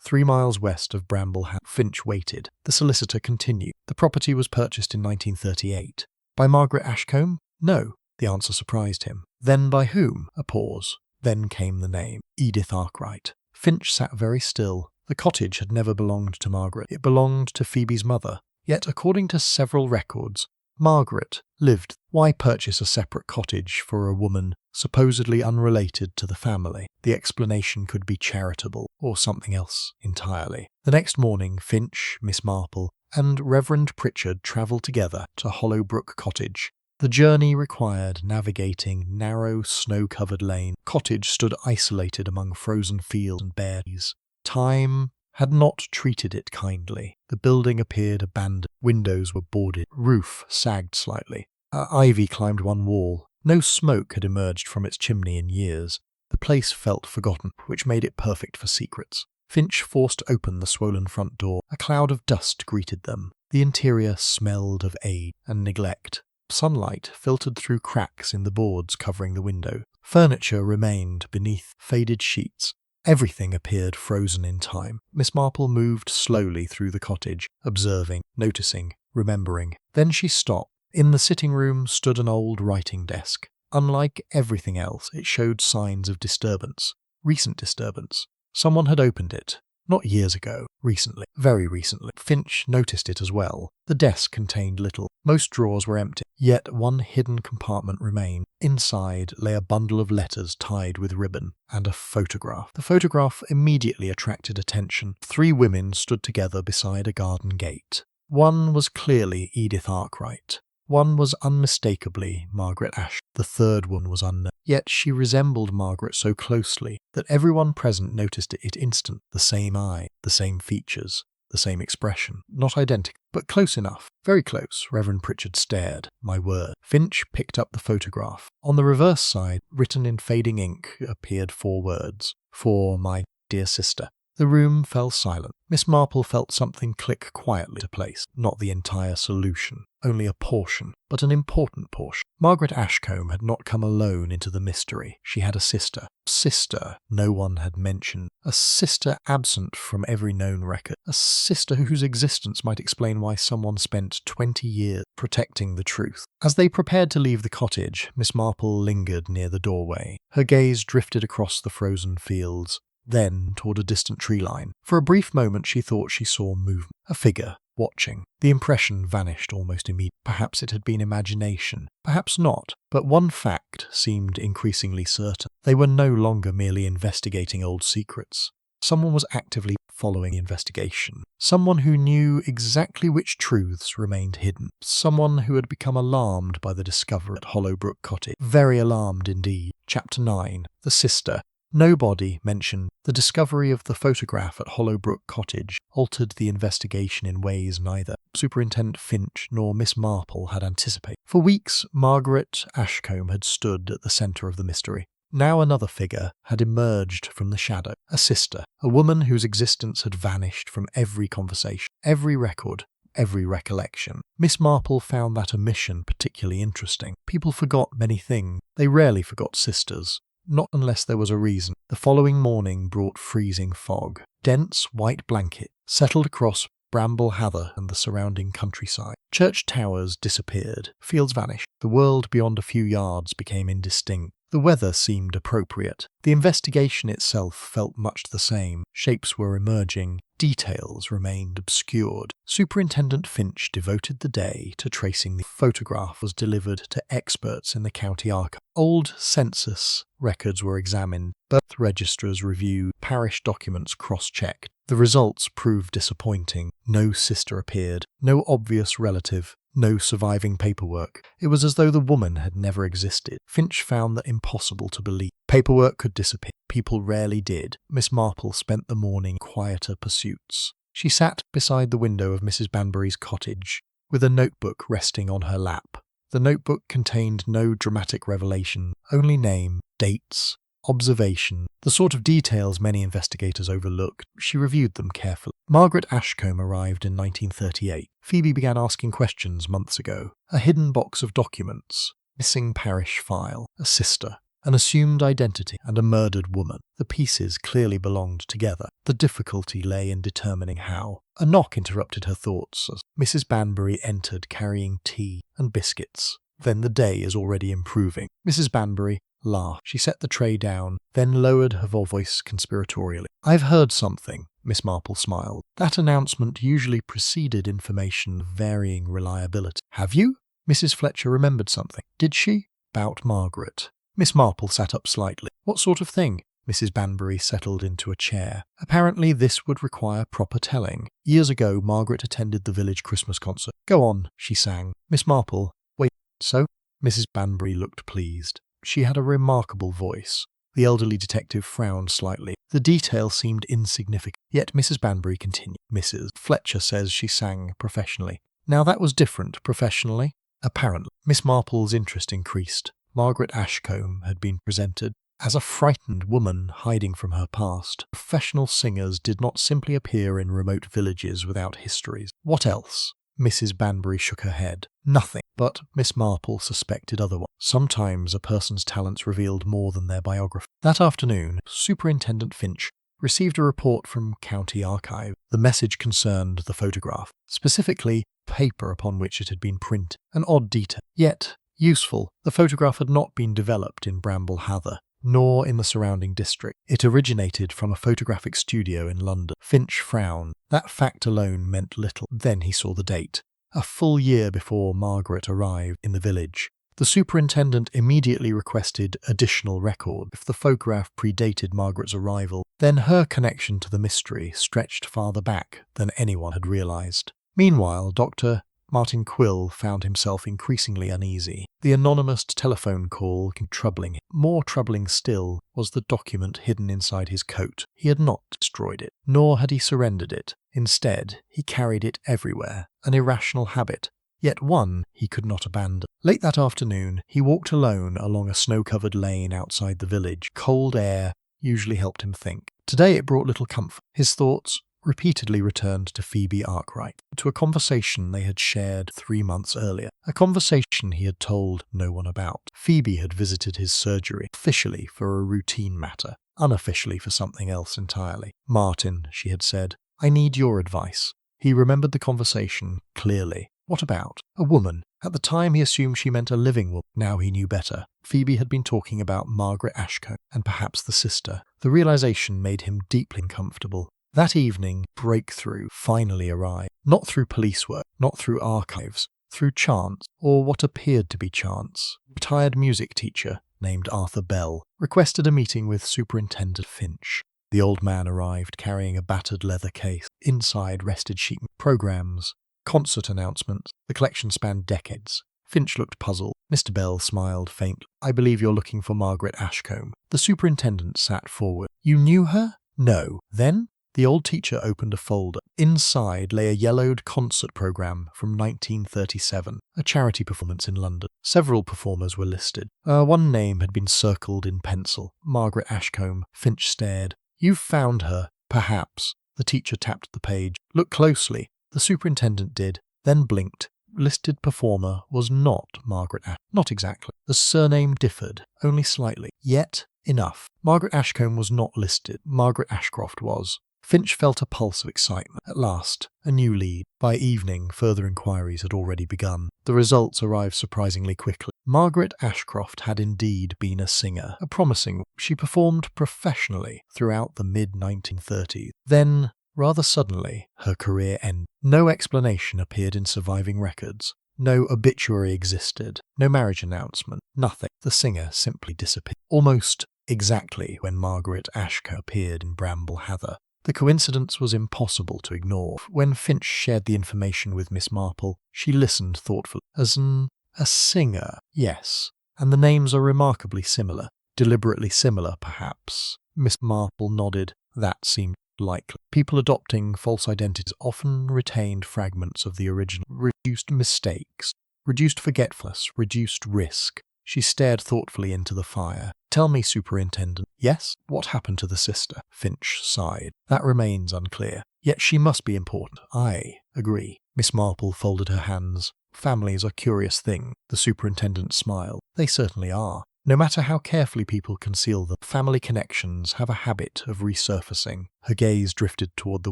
3 miles west of Bramble. Finch waited. The solicitor continued. "The property was purchased in 1938. By Margaret Ashcombe?" "No." The answer surprised him. "Then by whom?" A pause. Then came the name. Edith Arkwright. Finch sat very still. The cottage had never belonged to Margaret. It belonged to Phoebe's mother. Yet, according to several records, Margaret lived. Why purchase a separate cottage for a woman supposedly unrelated to the family? The explanation could be charitable or something else entirely. The next morning, Finch, Miss Marple, and Reverend Pritchard travelled together to Hollowbrook Cottage. The journey required navigating narrow, snow-covered lanes. The cottage stood isolated among frozen fields and bare trees. Time had not treated it kindly. The building appeared abandoned. Windows were boarded. Roof sagged slightly. Ivy climbed one wall. No smoke had emerged from its chimney in years. The place felt forgotten, which made it perfect for secrets. Finch forced open the swollen front door. A cloud of dust greeted them. The interior smelled of age and neglect. Sunlight filtered through cracks in the boards covering the window. Furniture remained beneath faded sheets. Everything appeared frozen in time. Miss Marple moved slowly through the cottage, observing, noticing, remembering. Then she stopped. In the sitting room stood an old writing desk. Unlike everything else, it showed signs of disturbance. Recent disturbance. Someone had opened it. Not years ago. Recently. Very recently. Finch noticed it as well. The desk contained little. Most drawers were empty. Yet one hidden compartment remained. Inside lay a bundle of letters tied with ribbon, and a photograph. The photograph immediately attracted attention. 3 women stood together beside a garden gate. One was clearly Edith Arkwright. One was unmistakably Margaret Ashcombe. The third one was unknown. Yet she resembled Margaret so closely that everyone present noticed it instantly. The same eye, the same features, the same expression. Not identical, but close enough. Very close. Reverend Pritchard stared. My word. Finch picked up the photograph. On the reverse side, written in fading ink, appeared 4 words. "For my dear sister." The room fell silent. Miss Marple felt something click quietly into place. Not the entire solution, only a portion, but an important portion. Margaret Ashcombe had not come alone into the mystery. She had a sister. Sister no one had mentioned. A sister absent from every known record. A sister whose existence might explain why someone spent 20 years protecting the truth. As they prepared to leave the cottage, Miss Marple lingered near the doorway. Her gaze drifted across the frozen fields, then toward a distant tree line. For a brief moment she thought she saw movement. A figure, watching. The impression vanished almost immediately. Perhaps it had been imagination. Perhaps not. But one fact seemed increasingly certain. They were no longer merely investigating old secrets. Someone was actively following the investigation. Someone who knew exactly which truths remained hidden. Someone who had become alarmed by the discovery at Hollowbrook Cottage. Very alarmed indeed. Chapter 9. The Sister. Nobody mentioned the discovery of the photograph at Hollowbrook Cottage altered the investigation in ways neither Superintendent Finch nor Miss Marple had anticipated. For weeks, Margaret Ashcombe had stood at the centre of the mystery. Now another figure had emerged from the shadow. A sister, a woman whose existence had vanished from every conversation, every record, every recollection. Miss Marple found that omission particularly interesting. People forgot many things. They rarely forgot sisters. not unless there was a reason. The following morning brought freezing fog. Dense white blanket settled across Bramble Heather and the surrounding countryside. Church towers disappeared. Fields vanished. The world beyond a few yards became indistinct. The weather seemed appropriate. The investigation itself felt much the same. Shapes were emerging. Details remained obscured. Superintendent Finch devoted the day to tracing. The photograph was delivered to experts in the county archive. Old census records were examined. Birth registers reviewed. Parish documents cross-checked. The results proved disappointing. No sister appeared. No obvious relative. No surviving paperwork. It was as though the woman had never existed. Finch found that impossible to believe. Paperwork could disappear. People rarely did. Miss Marple spent the morning in quieter pursuits. She sat beside the window of Mrs. Banbury's cottage, with a notebook resting on her lap. The notebook contained no dramatic revelation, only name, dates, observation, the sort of details many investigators overlooked. She reviewed them carefully. Margaret Ashcombe arrived in 1938. Phoebe began asking questions months ago. A hidden box of documents, missing parish file, a sister, an assumed identity, and a murdered woman. The pieces clearly belonged together. The difficulty lay in determining how. A knock interrupted her thoughts as Mrs. Banbury entered carrying tea and biscuits. Then the day is already improving. Mrs. Banbury laughed. She set the tray down, then lowered her voice conspiratorially. "I've heard something," Miss Marple smiled. That announcement usually preceded information of varying reliability. "Have you?" Mrs. Fletcher remembered something. "Did she?" "About Margaret." Miss Marple sat up slightly. "What sort of thing?" Mrs. Banbury settled into a chair. "Apparently this would require proper telling. Years ago, Margaret attended the village Christmas concert. Go on," she sang. Miss Marple, "Wait, so?" Mrs. Banbury looked pleased. She had a remarkable voice. The elderly detective frowned slightly. The detail seemed insignificant. Yet Mrs. Banbury continued. "Mrs. Fletcher says she sang professionally. Now that was different, professionally?" "Apparently." Miss Marple's interest increased. Margaret Ashcombe had been presented as a frightened woman hiding from her past. Professional singers did not simply appear in remote villages without histories. What else? Mrs. Banbury shook her head. Nothing. But Miss Marple suspected otherwise. Sometimes a person's talents revealed more than their biography. That afternoon, Superintendent Finch received a report from County Archive. The message concerned the photograph, specifically paper upon which it had been printed. An odd detail, yet useful. The photograph had not been developed in Bramble Heather, nor in the surrounding district. It originated from a photographic studio in London. Finch frowned. That fact alone meant little. Then he saw the date. A full year before Margaret arrived in the village. The superintendent immediately requested additional record. If the photograph predated Margaret's arrival, then her connection to the mystery stretched farther back than anyone had realised. Meanwhile, Dr. Martin Quill found himself increasingly uneasy. The anonymous telephone call was troubling him. More troubling still was the document hidden inside his coat. He had not destroyed it, nor had he surrendered it. Instead, he carried it everywhere, an irrational habit, yet one he could not abandon. Late that afternoon, he walked alone along a snow-covered lane outside the village. Cold air usually helped him think. Today it brought little comfort. His thoughts repeatedly returned to Phoebe Arkwright, to a conversation they had shared 3 months earlier, a conversation he had told no one about. Phoebe had visited his surgery, officially for a routine matter, unofficially for something else entirely. "Martin," she had said, "I need your advice." He remembered the conversation clearly. What about? A woman. At the time he assumed she meant a living woman. Now he knew better. Phoebe had been talking about Margaret Ashcombe, and perhaps the sister. The realization made him deeply uncomfortable. That evening, breakthrough finally arrived. Not through police work, not through archives, through chance, or what appeared to be chance. A retired music teacher, named Arthur Bell, requested a meeting with Superintendent Finch. The old man arrived carrying a battered leather case. Inside rested sheet programs, concert announcements. The collection spanned decades. Finch looked puzzled. Mr. Bell smiled faintly. "I believe you're looking for Margaret Ashcombe." The superintendent sat forward. "You knew her?" "No." "Then?" The old teacher opened a folder. Inside lay a yellowed concert programme from 1937, a charity performance in London. Several performers were listed. One name had been circled in pencil. Margaret Ashcombe. Finch stared. "You've found her, perhaps." The teacher tapped the page. "Look closely." The superintendent did, then blinked. Listed performer was not Margaret Ashcombe. Not exactly. The surname differed, only slightly. Yet Enough. Margaret Ashcombe was not listed. Margaret Ashcroft was. Finch felt a pulse of excitement. At last, a new lead. By evening, further inquiries had already begun. The results arrived surprisingly quickly. Margaret Ashcroft had indeed been a singer, a promising one. She performed professionally throughout the mid-1930s. Then, rather suddenly, her career ended. No explanation appeared in surviving records. No obituary existed. No marriage announcement. Nothing. The singer simply disappeared. Almost exactly when Margaret Ashcombe appeared in Bramble Heather. The coincidence was impossible to ignore. When Finch shared the information with Miss Marple, she listened thoughtfully. A singer, yes, and the names are remarkably similar. Deliberately similar, perhaps. Miss Marple nodded. That seemed likely. People adopting false identities often retained fragments of the original. Reduced mistakes, reduced forgetfulness, reduced risk. She stared thoughtfully into the fire. Tell me, Superintendent. Yes? What happened to the sister? Finch sighed. That remains unclear. Yet she must be important. I agree. Miss Marple folded her hands. Families are curious things. The superintendent smiled. They certainly are. No matter how carefully people conceal them, family connections have a habit of resurfacing. Her gaze drifted toward the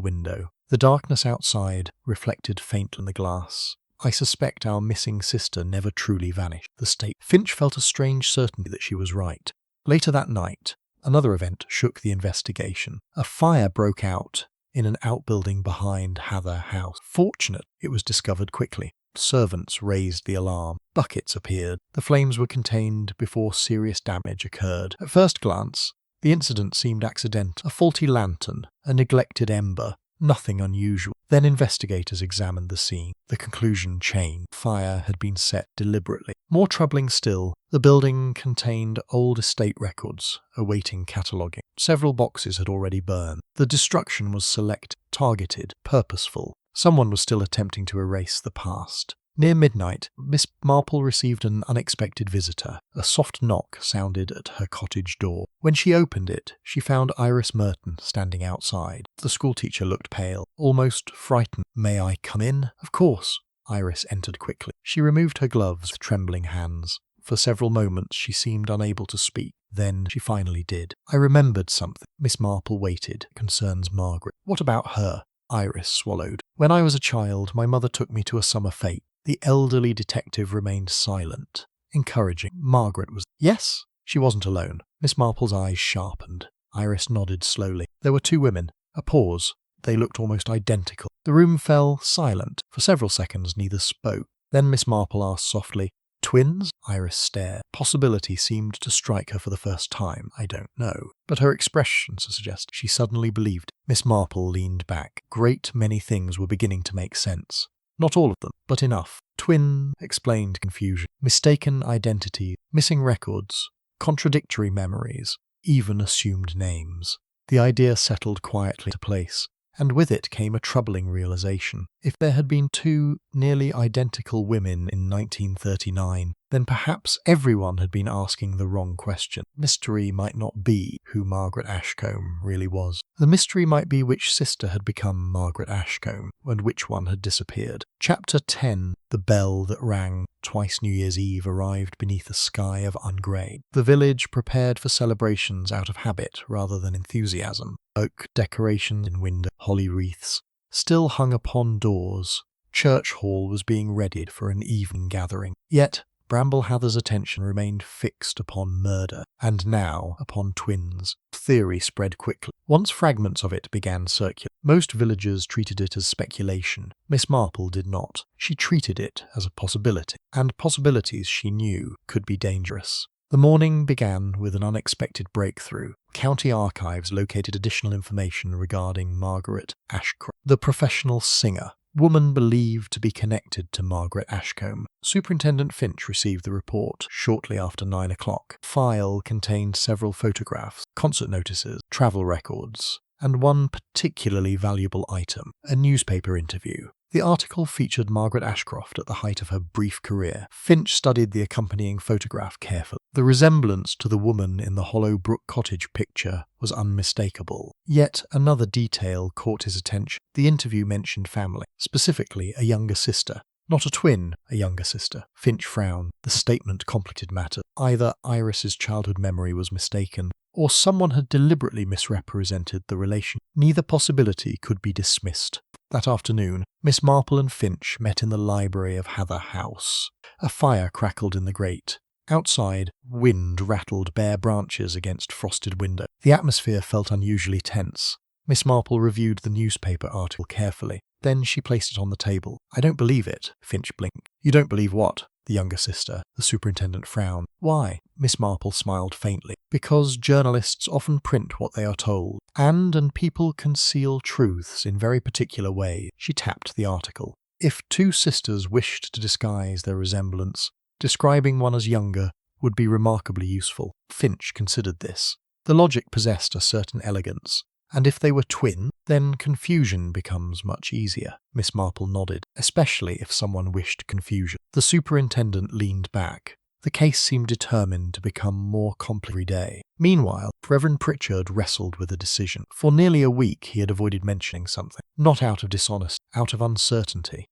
window. The darkness outside reflected faintly in the glass. I suspect our missing sister never truly vanished. The state. Finch felt a strange certainty that she was right. Later that night, another event shook the investigation. A fire broke out in an outbuilding behind Hather House. Fortunate, it was discovered quickly. Servants raised the alarm. Buckets appeared. The flames were contained before serious damage occurred. At first glance, the incident seemed accidental. A faulty lantern, a neglected ember, nothing unusual. Then investigators examined the scene. The conclusion changed. Fire had been set deliberately. More troubling still, the building contained old estate records awaiting cataloguing. Several boxes had already burned. The destruction was selected, targeted, purposeful. Someone was still attempting to erase the past. Near midnight, Miss Marple received an unexpected visitor. A soft knock sounded at her cottage door. When she opened it, she found Iris Merton standing outside. The schoolteacher looked pale, almost frightened. "May I come in?" "Of course." Iris entered quickly. She removed her gloves with trembling hands. For several moments she seemed unable to speak. Then she finally did. "I remembered something." Miss Marple waited. "Concerns Margaret." "What about her?" Iris swallowed. "When I was a child, my mother took me to a summer fete." The elderly detective remained silent. Encouraging. Margaret was... Yes? She wasn't alone. Miss Marple's eyes sharpened. Iris nodded slowly. There were two women. A pause. They looked almost identical. The room fell silent. For several seconds neither spoke. Then Miss Marple asked softly, "Twins?" Iris stared. Possibility seemed to strike her for the first time. "I don't know." But her expression suggested she suddenly believed. Miss Marple leaned back. Great many things were beginning to make sense. Not all of them, but enough. Twin explained confusion, mistaken identity, missing records, contradictory memories, even assumed names. The idea settled quietly into place, and with it came a troubling realization. If there had been two nearly identical women in 1939, then perhaps everyone had been asking the wrong question. Mystery might not be who Margaret Ashcombe really was. The mystery might be which sister had become Margaret Ashcombe, and which one had disappeared. Chapter 10. The bell that rang twice New Year's Eve arrived beneath a sky of ungrey. The village prepared for celebrations out of habit rather than enthusiasm. Oak decorations in windows, holly wreaths, still hung upon doors. Church Hall was being readied for an evening gathering. Yet Bramble Heather's attention remained fixed upon murder, and now upon twins. Theory spread quickly. Once fragments of it began circulating, most villagers treated it as speculation. Miss Marple did not. She treated it as a possibility, and possibilities, she knew, could be dangerous. The morning began with an unexpected breakthrough. County archives located additional information regarding Margaret Ashcroft, the professional singer, woman believed to be connected to Margaret Ashcombe. Superintendent Finch received the report shortly after 9 o'clock. The file contained several photographs, concert notices, travel records, and one particularly valuable item, a newspaper interview. The article featured Margaret Ashcroft at the height of her brief career. Finch studied the accompanying photograph carefully. The resemblance to the woman in the Hollow Brook Cottage picture was unmistakable. Yet another detail caught his attention. The interview mentioned family, specifically a younger sister. Not a twin, a younger sister. Finch frowned. The statement complicated matters. Either Iris's childhood memory was mistaken, or someone had deliberately misrepresented the relation. Neither possibility could be dismissed. That afternoon, Miss Marple and Finch met in the library of Hather House. A fire crackled in the grate. Outside, wind rattled bare branches against frosted window. The atmosphere felt unusually tense. Miss Marple reviewed the newspaper article carefully. Then she placed it on the table. "I don't believe it," Finch blinked. "You don't believe what?" The younger sister. The superintendent frowned. "Why?" Miss Marple smiled faintly. "Because journalists often print what they are told, and people conceal truths in very particular ways." She tapped the article. If two sisters wished to disguise their resemblance, describing one as younger would be remarkably useful. Finch considered this. The logic possessed a certain elegance, and if they were twin, then confusion becomes much easier. Miss Marple nodded, especially if someone wished confusion. The superintendent leaned back. The case seemed determined to become more complex every day. Meanwhile, Reverend Pritchard wrestled with a decision. For nearly a week he had avoided mentioning something, not out of dishonesty, out of uncertainty.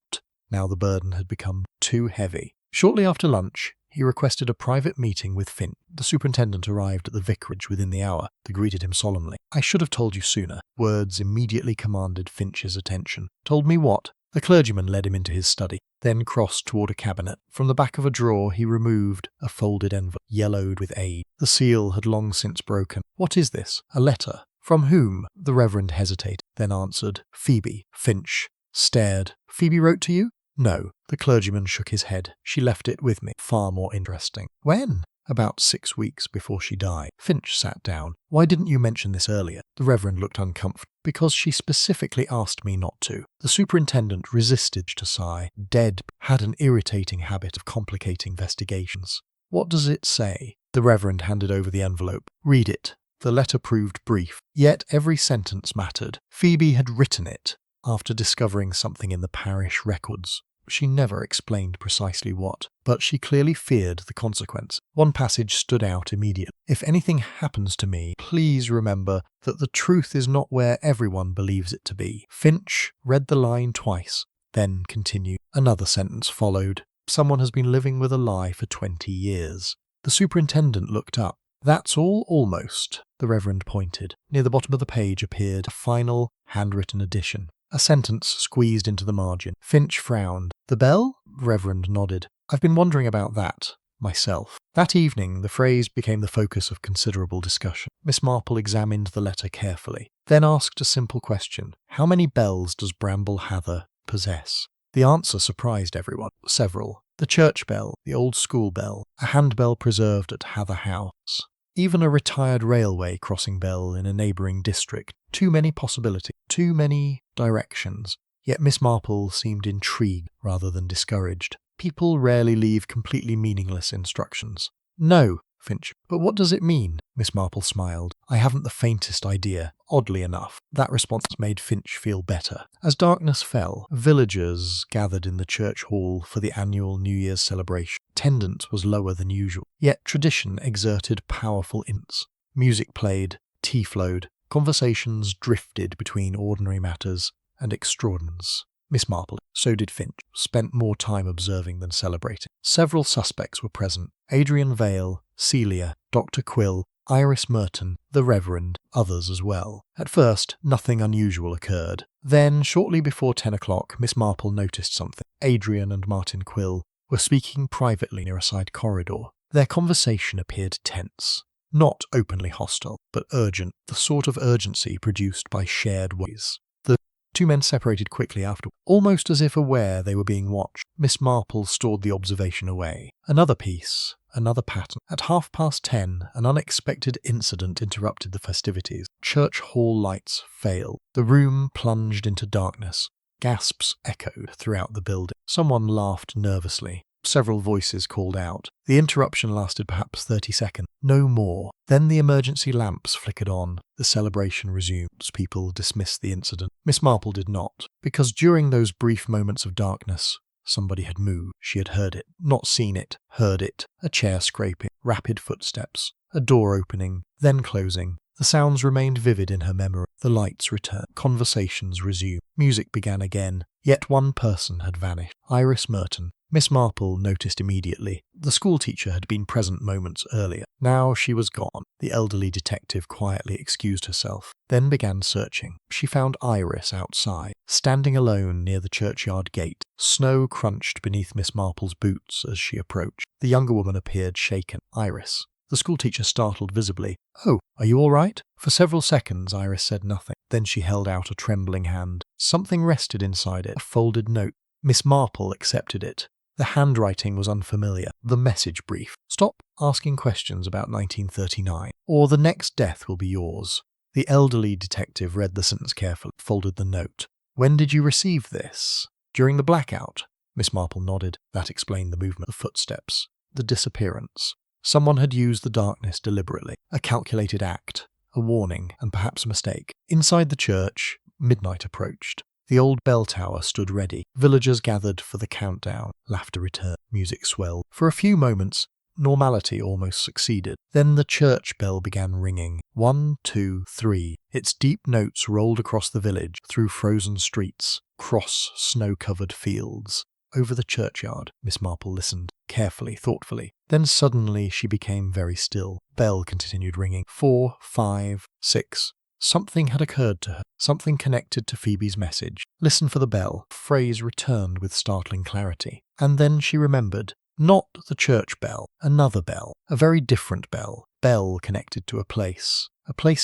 Now the burden had become too heavy. Shortly after lunch, he requested a private meeting with Finch. The superintendent arrived at the vicarage within the hour. They greeted him solemnly. "I should have told you sooner." Words immediately commanded Finch's attention. "Told me what?" The clergyman led him into his study, then crossed toward a cabinet. From the back of a drawer he removed a folded envelope, yellowed with age. The seal had long since broken. "What is this? A letter? From whom?" The Reverend hesitated, then answered, "Phoebe." Finch stared. "Phoebe wrote to you?" "No." The clergyman shook his head. "She left it with me. Far more interesting." "When?" "About 6 weeks before she died." Finch sat down. "Why didn't you mention this earlier?" The Reverend looked uncomfortable. "Because she specifically asked me not to." The superintendent resisted to sigh. Dead had an irritating habit of complicating investigations. "What does it say?" The Reverend handed over the envelope. "Read it." The letter proved brief, yet every sentence mattered. Phoebe had written it after discovering something in the parish records. She never explained precisely what, but she clearly feared the consequence. One passage stood out immediately. "If anything happens to me, please remember that the truth is not where everyone believes it to be." Finch read the line twice, then continued. Another sentence followed. "Someone has been living with a lie for 20 years." The superintendent looked up. "That's all, almost." The Reverend pointed. Near the bottom of the page appeared a final, handwritten addition. A sentence squeezed into the margin. Finch frowned. "The bell?" Reverend nodded. "I've been wondering about that, myself." That evening, the phrase became the focus of considerable discussion. Miss Marple examined the letter carefully, then asked a simple question. "How many bells does Bramble Hather possess?" The answer surprised everyone. Several. The church bell, the old school bell, a handbell preserved at Hather House, even a retired railway crossing bell in a neighbouring district. Too many possibilities, too many directions. Yet Miss Marple seemed intrigued rather than discouraged. People rarely leave completely meaningless instructions. "No," Finch. "But what does it mean?" Miss Marple smiled. "I haven't the faintest idea." Oddly enough, that response made Finch feel better. As darkness fell, villagers gathered in the church hall for the annual New Year's celebration. Attendance was lower than usual, yet tradition exerted powerful influence. Music played, tea flowed, conversations drifted between ordinary matters and extraordinaries. Miss Marple, so did Finch, spent more time observing than celebrating. Several suspects were present. Adrian Vale, Celia, Dr. Quill, Iris Merton, the Reverend, others as well. At first, nothing unusual occurred. Then, shortly before 10 o'clock, Miss Marple noticed something. Adrian and Martin Quill were speaking privately near a side corridor. Their conversation appeared tense. Not openly hostile, but urgent, the sort of urgency produced by shared worries. The two men separated quickly after, almost as if aware they were being watched. Miss Marple stored the observation away. Another piece, another pattern. At 10:30, an unexpected incident interrupted the festivities. Church hall lights failed. The room plunged into darkness. Gasps echoed throughout the building. Someone laughed nervously. Several voices called out. The interruption lasted perhaps 30 seconds, no more. Then the emergency lamps flickered on. The celebration resumed. People dismissed the incident. Miss Marple did not, because during those brief moments of darkness, somebody had moved. She had heard it, not seen it, heard it. A chair scraping, rapid footsteps, a door opening, then closing. The sounds remained vivid in her memory. The lights returned. Conversations resumed. Music began again. Yet one person had vanished. Iris Merton. Miss Marple noticed immediately. The schoolteacher had been present moments earlier. Now she was gone. The elderly detective quietly excused herself, then began searching. She found Iris outside, standing alone near the churchyard gate. Snow crunched beneath Miss Marple's boots as she approached. The younger woman appeared shaken. Iris. The schoolteacher startled visibly. "Oh, are you all right?" For several seconds Iris said nothing. Then she held out a trembling hand. Something rested inside it, a folded note. Miss Marple accepted it. The handwriting was unfamiliar. The message brief. "Stop asking questions about 1939, or the next death will be yours." The elderly detective read the sentence carefully, folded the note. "When did you receive this?" "During the blackout." Miss Marple nodded. That explained the movement, the footsteps, the disappearance. Someone had used the darkness deliberately. A calculated act, a warning, and perhaps a mistake. Inside the church, midnight approached. The old bell tower stood ready. Villagers gathered for the countdown. Laughter returned. Music swelled. For a few moments, normality almost succeeded. Then the church bell began ringing. 1, 2, 3. Its deep notes rolled across the village, through frozen streets, across snow-covered fields. Over the churchyard, Miss Marple listened, carefully, thoughtfully. Then suddenly she became very still. Bell continued ringing. 4, 5, 6. Something had occurred to her, something connected to Phoebe's message. "Listen for the bell." Phrase returned with startling clarity. And then she remembered. Not the church bell, another bell, a very different bell. Bell connected to a place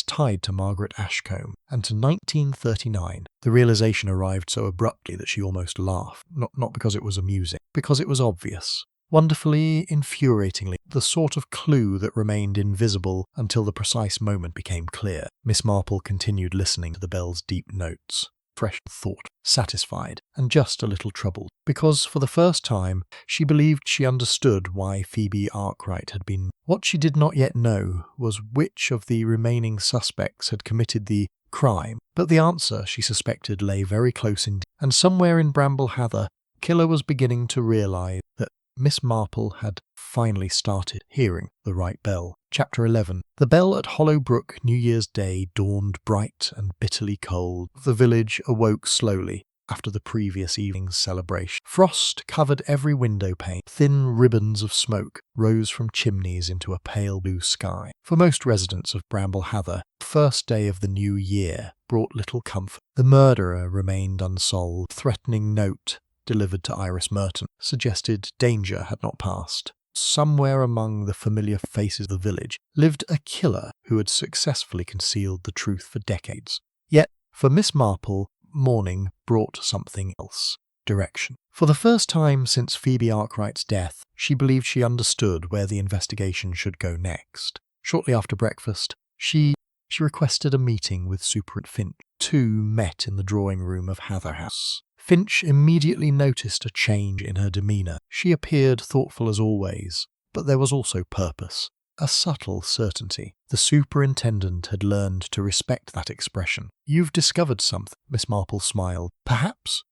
tied to Margaret Ashcombe, and to 1939. The realization arrived so abruptly that she almost laughed, not because it was amusing, because it was obvious. Wonderfully, infuriatingly, the sort of clue that remained invisible until the precise moment became clear. Miss Marple continued listening to the bell's deep notes. Fresh thought, satisfied, and just a little troubled, because for the first time she believed she understood why Phoebe Arkwright had been. What she did not yet know was which of the remaining suspects had committed the crime, but the answer, she suspected, lay very close indeed, and somewhere in Bramble Heather, Killer was beginning to realise that Miss Marple had finally started hearing the right bell. Chapter 11. The bell at Hollowbrook New Year's Day dawned bright and bitterly cold. The village awoke slowly after the previous evening's celebration. Frost covered every window pane. Thin ribbons of smoke rose from chimneys into a pale blue sky. For most residents of Bramble Heather, the first day of the new year brought little comfort. The murderer remained unsolved. Threatening note delivered to Iris Merton suggested danger had not passed. Somewhere among the familiar faces of the village lived a killer who had successfully concealed the truth for decades. Yet, for Miss Marple, morning brought something else. Direction. For the first time since Phoebe Arkwright's death, she believed she understood where the investigation should go next. Shortly after breakfast, she requested a meeting with Superintendent Finch. Two met in the drawing room of Hather House. Finch immediately noticed a change in her demeanour. She appeared thoughtful as always, but there was also purpose, a subtle certainty. The superintendent had learned to respect that expression. "You've discovered something," Miss Marple smiled. Perhaps.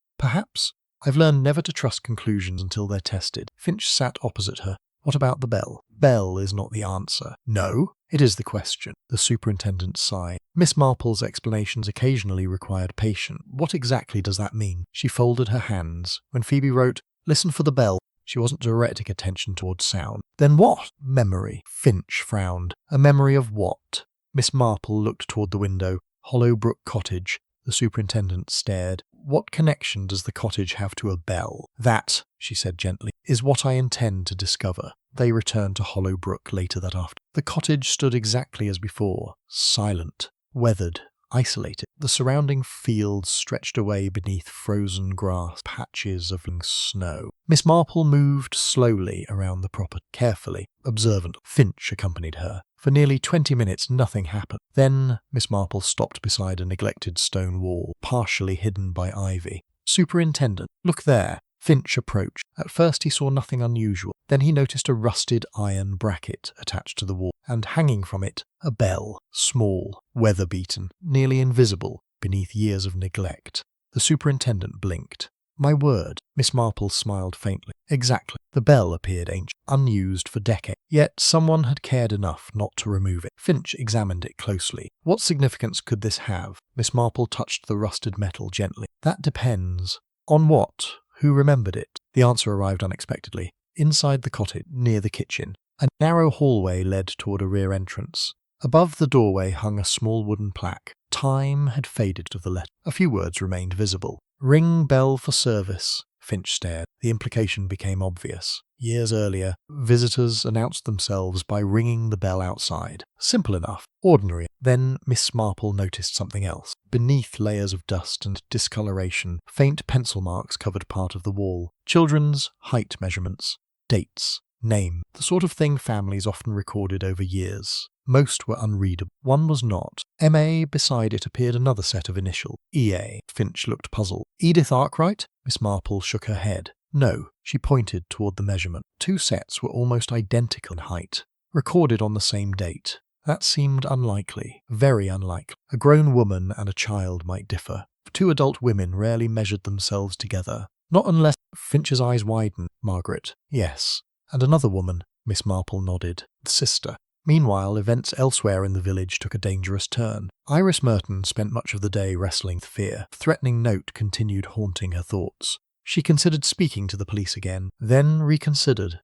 I've learned never to trust conclusions until they're tested." Finch sat opposite her. "What about the bell?" "Bell is not the answer." "No, it is the question." The superintendent sighed. Miss Marple's explanations occasionally required patience. "What exactly does that mean?" She folded her hands. When Phoebe wrote, "Listen for the bell," she wasn't directing attention towards sound. "Then what?" "Memory." Finch frowned. "A memory of what?" Miss Marple looked toward the window. Hollowbrook Cottage. The superintendent stared. "What connection does the cottage have to a bell?" "That," she said gently, "is what I intend to discover." They returned to Hollowbrook later that afternoon. The cottage stood exactly as before, silent, weathered, isolated. The surrounding fields stretched away beneath frozen grass, patches of snow. Miss Marple moved slowly around the property, carefully, observant. Finch accompanied her. For nearly 20 minutes nothing happened. Then Miss Marple stopped beside a neglected stone wall, partially hidden by ivy. "Superintendent, look there." Finch approached. At first he saw nothing unusual. Then he noticed a rusted iron bracket attached to the wall, and hanging from it, a bell, small, weather-beaten, nearly invisible, beneath years of neglect. The superintendent blinked. My word, Miss Marple smiled faintly. Exactly. The bell appeared ancient, unused for decades, yet someone had cared enough not to remove it. Finch examined it closely. What significance could this have? Miss Marple touched the rusted metal gently. That depends. On what? Who remembered it? The answer arrived unexpectedly. Inside the cottage, near the kitchen, a narrow hallway led toward a rear entrance. Above the doorway hung a small wooden plaque. Time had faded to the letter. A few words remained visible. Ring bell for service. Finch stared. The implication became obvious. Years earlier, visitors announced themselves by ringing the bell outside. Simple enough. Ordinary. Then Miss Marple noticed something else. Beneath layers of dust and discoloration, faint pencil marks covered part of the wall. Children's height measurements. Dates. Name. The sort of thing families often recorded over years. Most were unreadable. One was not. M.A. Beside it appeared another set of initials. E.A. Finch looked puzzled. Edith Arkwright? Miss Marple shook her head. No. She pointed toward the measurement. Two sets were almost identical in height, recorded on the same date. That seemed unlikely. Very unlikely. A grown woman and a child might differ. Two adult women rarely measured themselves together. Not unless... Finch's eyes widened. Margaret. Yes. And another woman. Miss Marple nodded. The sister. Meanwhile, events elsewhere in the village took a dangerous turn. Iris Merton spent much of the day wrestling with fear. A threatening note continued haunting her thoughts. She considered speaking to the police again, then reconsidered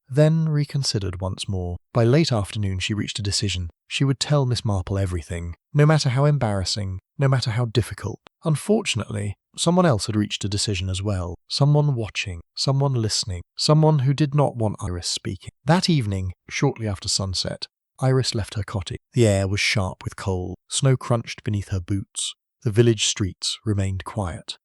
once more. By late afternoon she reached a decision. She would tell Miss Marple everything, no matter how embarrassing, no matter how difficult. Unfortunately, someone else had reached a decision as well. Someone watching, someone listening, someone who did not want Iris speaking. That evening, shortly after sunset, Iris left her cottage. The air was sharp with cold. Snow crunched beneath her boots. The village streets remained quiet.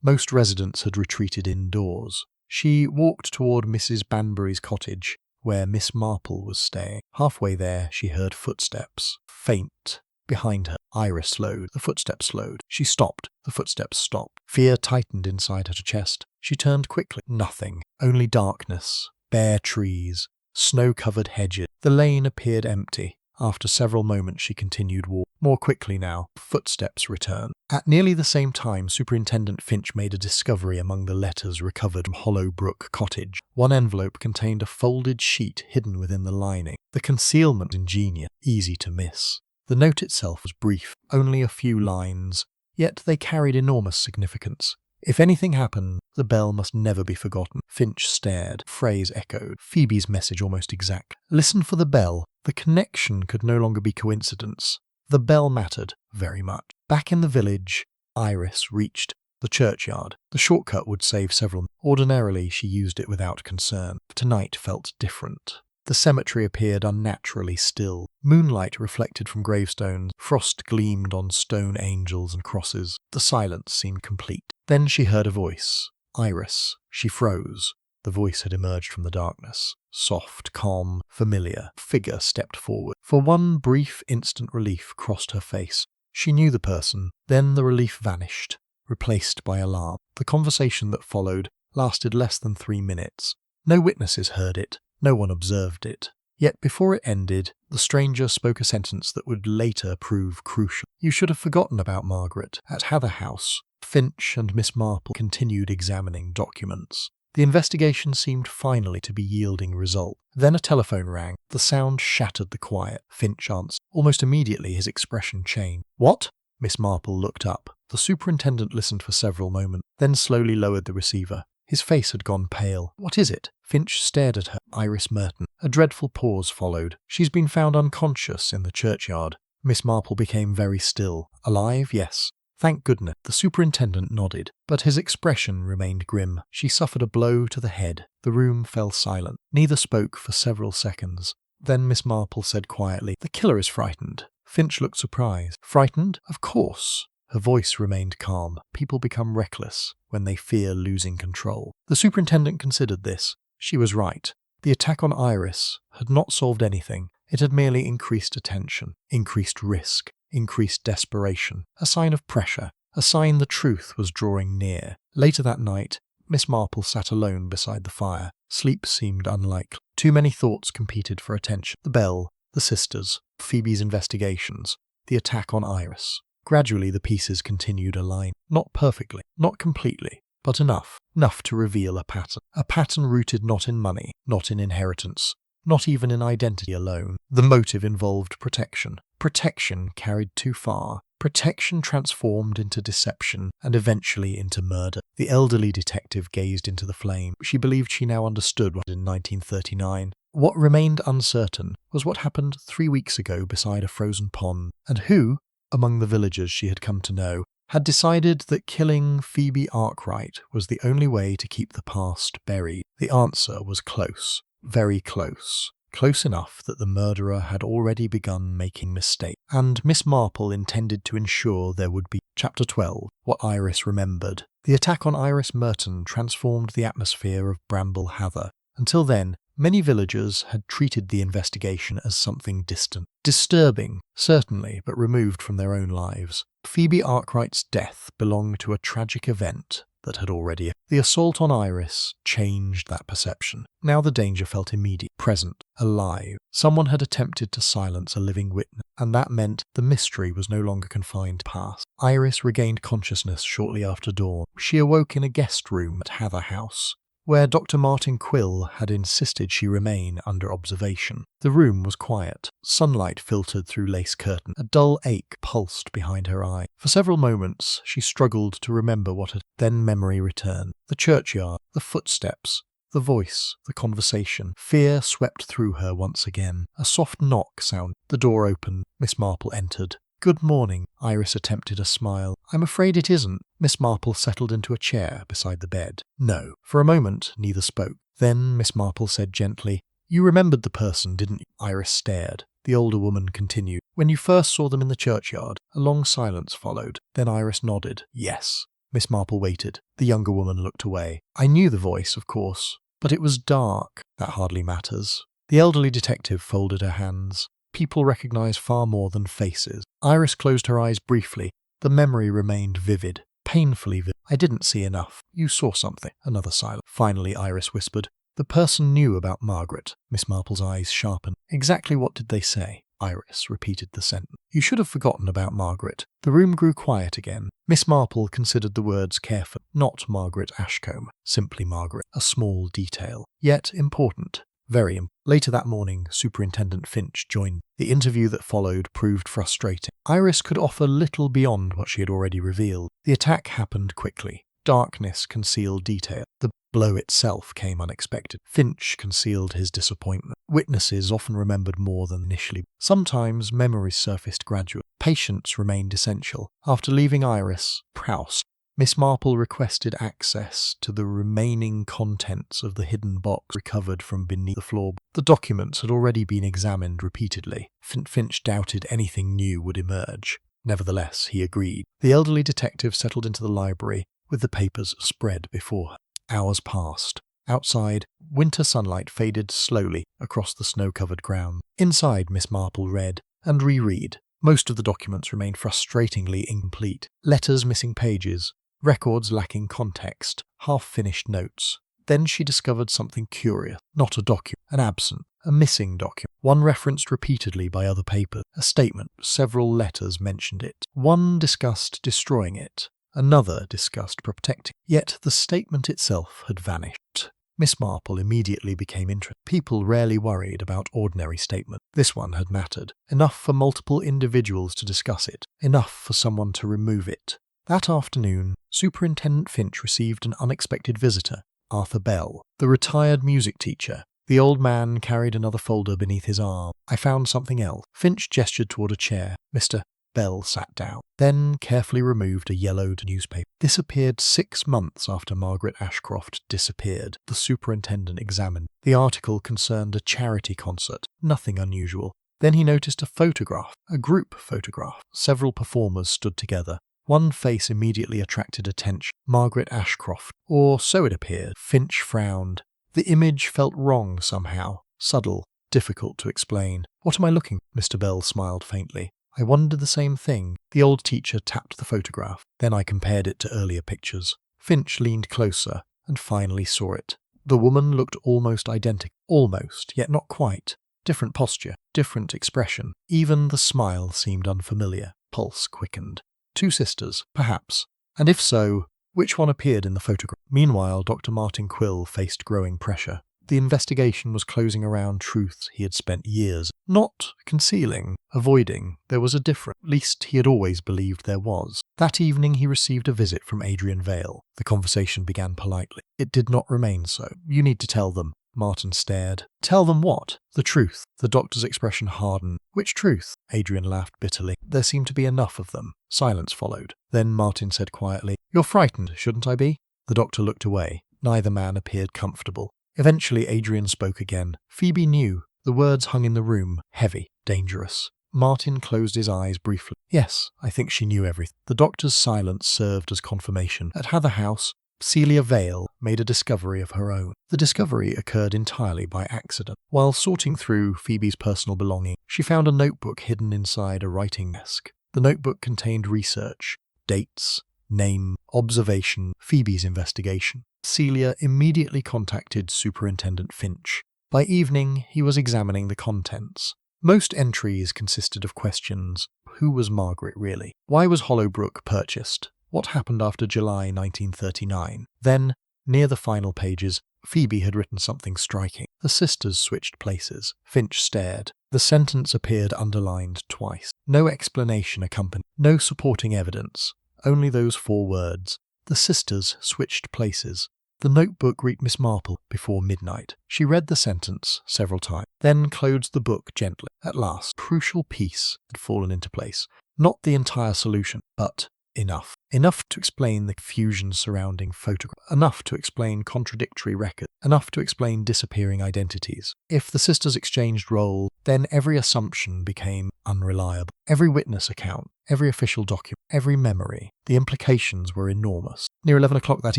Most residents had retreated indoors. She walked toward Mrs. Banbury's cottage, where Miss Marple was staying. Halfway there, she heard footsteps. Faint. Behind her, Iris slowed. The footsteps slowed. She stopped. The footsteps stopped. Fear tightened inside her chest. She turned quickly. Nothing. Only darkness. Bare trees. Snow-covered hedges. The lane appeared empty. After several moments she continued walking. More quickly now, footsteps returned. At nearly the same time, Superintendent Finch made a discovery among the letters recovered from Hollow Brook Cottage. One envelope contained a folded sheet hidden within the lining. The concealment was ingenious, easy to miss. The note itself was brief, only a few lines, yet they carried enormous significance. If anything happened, the bell must never be forgotten. Finch stared. Phrase echoed. Phoebe's message almost exact. Listen for the bell. The connection could no longer be coincidence. The bell mattered very much. Back in the village, Iris reached the churchyard. The shortcut would save several minutes. Ordinarily, she used it without concern. Tonight felt different. The cemetery appeared unnaturally still. Moonlight reflected from gravestones. Frost gleamed on stone angels and crosses. The silence seemed complete. Then she heard a voice. Iris. She froze. The voice had emerged from the darkness. Soft, calm, familiar. Figure stepped forward. For one brief instant relief crossed her face. She knew the person. Then the relief vanished, replaced by alarm. The conversation that followed lasted less than 3 minutes. No witnesses heard it. No one observed it. Yet before it ended, the stranger spoke a sentence that would later prove crucial. You should have forgotten about Margaret. At Hather House, Finch and Miss Marple continued examining documents. The investigation seemed finally to be yielding result. Then a telephone rang. The sound shattered the quiet. Finch answered. Almost immediately his expression changed. What? Miss Marple looked up. The superintendent listened for several moments, then slowly lowered the receiver. His face had gone pale. What is it? Finch stared at her. Iris Merton. A dreadful pause followed. She's been found unconscious in the churchyard. Miss Marple became very still. Alive? Yes. Thank goodness. The superintendent nodded, but his expression remained grim. She suffered a blow to the head. The room fell silent. Neither spoke for several seconds. Then Miss Marple said quietly, "The killer is frightened." Finch looked surprised. Frightened? Of course. Her voice remained calm. People become reckless when they fear losing control. The superintendent considered this. She was right. The attack on Iris had not solved anything. It had merely increased attention, increased risk, increased desperation. A sign of pressure, a sign the truth was drawing near. Later that night, Miss Marple sat alone beside the fire. Sleep seemed unlikely. Too many thoughts competed for attention. The bell, the sisters, Phoebe's investigations, the attack on Iris. Gradually the pieces continued aligning. Not perfectly, not completely, but enough to reveal a pattern rooted not in money, not in inheritance, not even in identity alone. The motive involved protection. Protection carried too far. Protection transformed into deception and eventually into murder. The elderly detective gazed into the flame. She believed she now understood what in 1939. What remained uncertain was what happened 3 weeks ago beside a frozen pond, and who, among the villagers she had come to know, had decided that killing Phoebe Arkwright was the only way to keep the past buried. The answer was close, very close. Close enough that the murderer had already begun making mistakes, and Miss Marple intended to ensure there would be. Chapter 12. What Iris Remembered. The attack on Iris Merton transformed the atmosphere of Bramble Heather. Until then, many villagers had treated the investigation as something distant. Disturbing, certainly, but removed from their own lives. Phoebe Arkwright's death belonged to a tragic event that had already. The assault on Iris changed that perception. Now the danger felt immediate, present, alive. Someone had attempted to silence a living witness, and that meant the mystery was no longer confined to past. Iris regained consciousness shortly after dawn. She awoke in a guest room at Heather House, where Dr. Martin Quill had insisted she remain under observation. The room was quiet. Sunlight filtered through lace curtains. A dull ache pulsed behind her eye. For several moments she struggled to remember what had. Then memory returned. The churchyard, the footsteps, the voice, the conversation. Fear swept through her once again. A soft knock sounded. The door opened. Miss Marple entered. "Good morning." Iris attempted a smile. "I'm afraid it isn't." Miss Marple settled into a chair beside the bed. "No." For a moment, neither spoke. Then Miss Marple said gently, "You remembered the person, didn't you?" Iris stared. The older woman continued. "When you first saw them in the churchyard." A long silence followed. Then Iris nodded. "Yes." Miss Marple waited. The younger woman looked away. "I knew the voice, of course, but it was dark." "That hardly matters." The elderly detective folded her hands. People recognize far more than faces. Iris closed her eyes briefly. The memory remained vivid, painfully vivid. "I didn't see enough." "You saw something." Another silence. Finally, Iris whispered, "The person knew about Margaret." Miss Marple's eyes sharpened. "Exactly what did they say?" Iris repeated the sentence. "You should have forgotten about Margaret." The room grew quiet again. Miss Marple considered the words carefully. Not Margaret Ashcombe, simply Margaret. A small detail, yet important. Very important. Later that morning, Superintendent Finch joined. The interview that followed proved frustrating. Iris could offer little beyond what she had already revealed. The attack happened quickly. Darkness concealed detail. The blow itself came unexpected. Finch concealed his disappointment. Witnesses often remembered more than initially. Sometimes memories surfaced gradually. Patience remained essential. After leaving Iris, Proust, Miss Marple requested access to the remaining contents of the hidden box recovered from beneath the floor. The documents had already been examined repeatedly. Finch doubted anything new would emerge. Nevertheless, he agreed. The elderly detective settled into the library with the papers spread before her. Hours passed. Outside, winter sunlight faded slowly across the snow-covered ground. Inside, Miss Marple read and reread. Most of the documents remained frustratingly incomplete. Letters missing pages. Records lacking context, half-finished notes. Then she discovered something curious. Not a document, an absent, a missing document. One referenced repeatedly by other papers. A statement, several letters mentioned it. One discussed destroying it, another discussed protecting it. Yet the statement itself had vanished. Miss Marple immediately became interested. People rarely worried about ordinary statements. This one had mattered. Enough for multiple individuals to discuss it. Enough for someone to remove it. That afternoon, Superintendent Finch received an unexpected visitor, Arthur Bell, the retired music teacher. The old man carried another folder beneath his arm. "I found something else." Finch gestured toward a chair. Mr. Bell sat down, then carefully removed a yellowed newspaper. This appeared 6 months after Margaret Ashcroft disappeared. The superintendent examined. The article concerned a charity concert, nothing unusual. Then he noticed a photograph, a group photograph. Several performers stood together. One face immediately attracted attention. Margaret Ashcroft, or so it appeared. Finch frowned. The image felt wrong somehow, subtle, difficult to explain. "What am I looking for?" Mr. Bell smiled faintly. "I wondered the same thing." The old teacher tapped the photograph. Then I compared it to earlier pictures. Finch leaned closer and finally saw it. The woman looked almost identical. Almost, yet not quite. Different posture, different expression. Even the smile seemed unfamiliar. Pulse quickened. 2 sisters, perhaps. And if so, Which one appeared in the photograph? Meanwhile, Dr. Martin Quill faced growing pressure. The investigation was closing around truths he had spent years not concealing, avoiding. There was a difference. At least he had always believed there was. That evening he received a visit from Adrian Vale. The conversation began politely. It did not remain so. You need to tell them. Martin stared. Tell them what? The truth. The doctor's expression hardened. Which truth? Adrian laughed bitterly. There seemed to be enough of them. Silence followed. Then Martin said quietly, You're frightened, shouldn't I be? The doctor looked away. Neither man appeared comfortable. Eventually Adrian spoke again. Phoebe knew. The words hung in the room, heavy, dangerous. Martin closed his eyes briefly. Yes, I think she knew everything. The doctor's silence served as confirmation. At Hather House, Celia Vale made a discovery of her own. The discovery occurred entirely by accident. While sorting through Phoebe's personal belongings, she found a notebook hidden inside a writing desk. The notebook contained research, dates, name, observation, Phoebe's investigation. Celia immediately contacted Superintendent Finch. By evening, he was examining the contents. Most entries consisted of questions. Who was Margaret really? Why was Hollowbrook purchased? What happened after July 1939? Then, near the final pages, Phoebe had written something striking. The sisters switched places. Finch stared. The sentence appeared underlined twice. No explanation accompanied. No supporting evidence. Only those 4 words. The sisters switched places. The notebook reached Miss Marple before midnight. She read the sentence several times, then closed the book gently. At last, a crucial piece had fallen into place. Not the entire solution, but enough. Enough to explain the confusion surrounding photographs. Enough to explain contradictory records. Enough to explain disappearing identities. If the sisters exchanged roles, then every assumption became unreliable. Every witness account, every official document, every memory. The implications were enormous. Near 11 o'clock that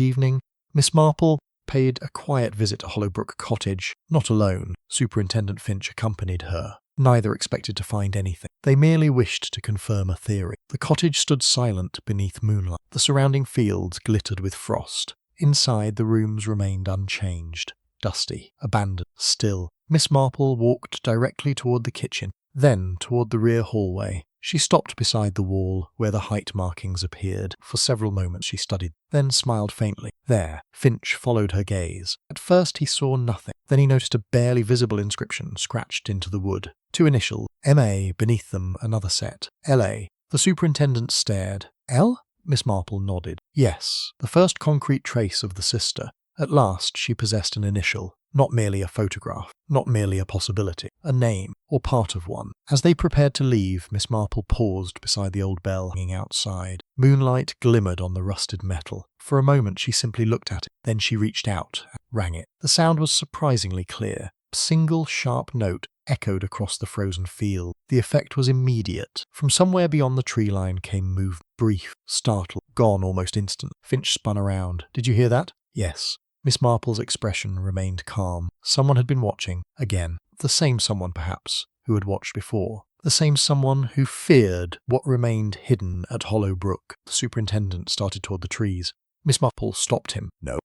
evening, Miss Marple paid a quiet visit to Hollowbrook Cottage, not alone. Superintendent Finch accompanied her. Neither expected to find anything. They merely wished to confirm a theory. The cottage stood silent beneath moonlight. The surrounding fields glittered with frost. Inside, the rooms remained unchanged, dusty, abandoned, still. Miss Marple walked directly toward the kitchen, then toward the rear hallway. She stopped beside the wall where the height markings appeared. For several moments she studied, then smiled faintly. There, Finch followed her gaze. At first he saw nothing. Then he noticed a barely visible inscription scratched into the wood. 2 initials, M.A., beneath them another set, L.A. The superintendent stared. L? Miss Marple nodded. Yes, the first concrete trace of the sister. At last she possessed an initial. Not merely a photograph, not merely a possibility, a name, or part of one. As they prepared to leave, Miss Marple paused beside the old bell hanging outside. Moonlight glimmered on the rusted metal. For a moment she simply looked at it, then she reached out and rang it. The sound was surprisingly clear. A single sharp note echoed across the frozen field. The effect was immediate. From somewhere beyond the tree line came movement, brief, startled, gone almost instantly. Finch spun around. Did you hear that? Yes. Miss Marple's expression remained calm. Someone had been watching, again. The same someone, perhaps, who had watched before. The same someone who feared what remained hidden at Hollowbrook. The superintendent started toward the trees. Miss Marple stopped him. No.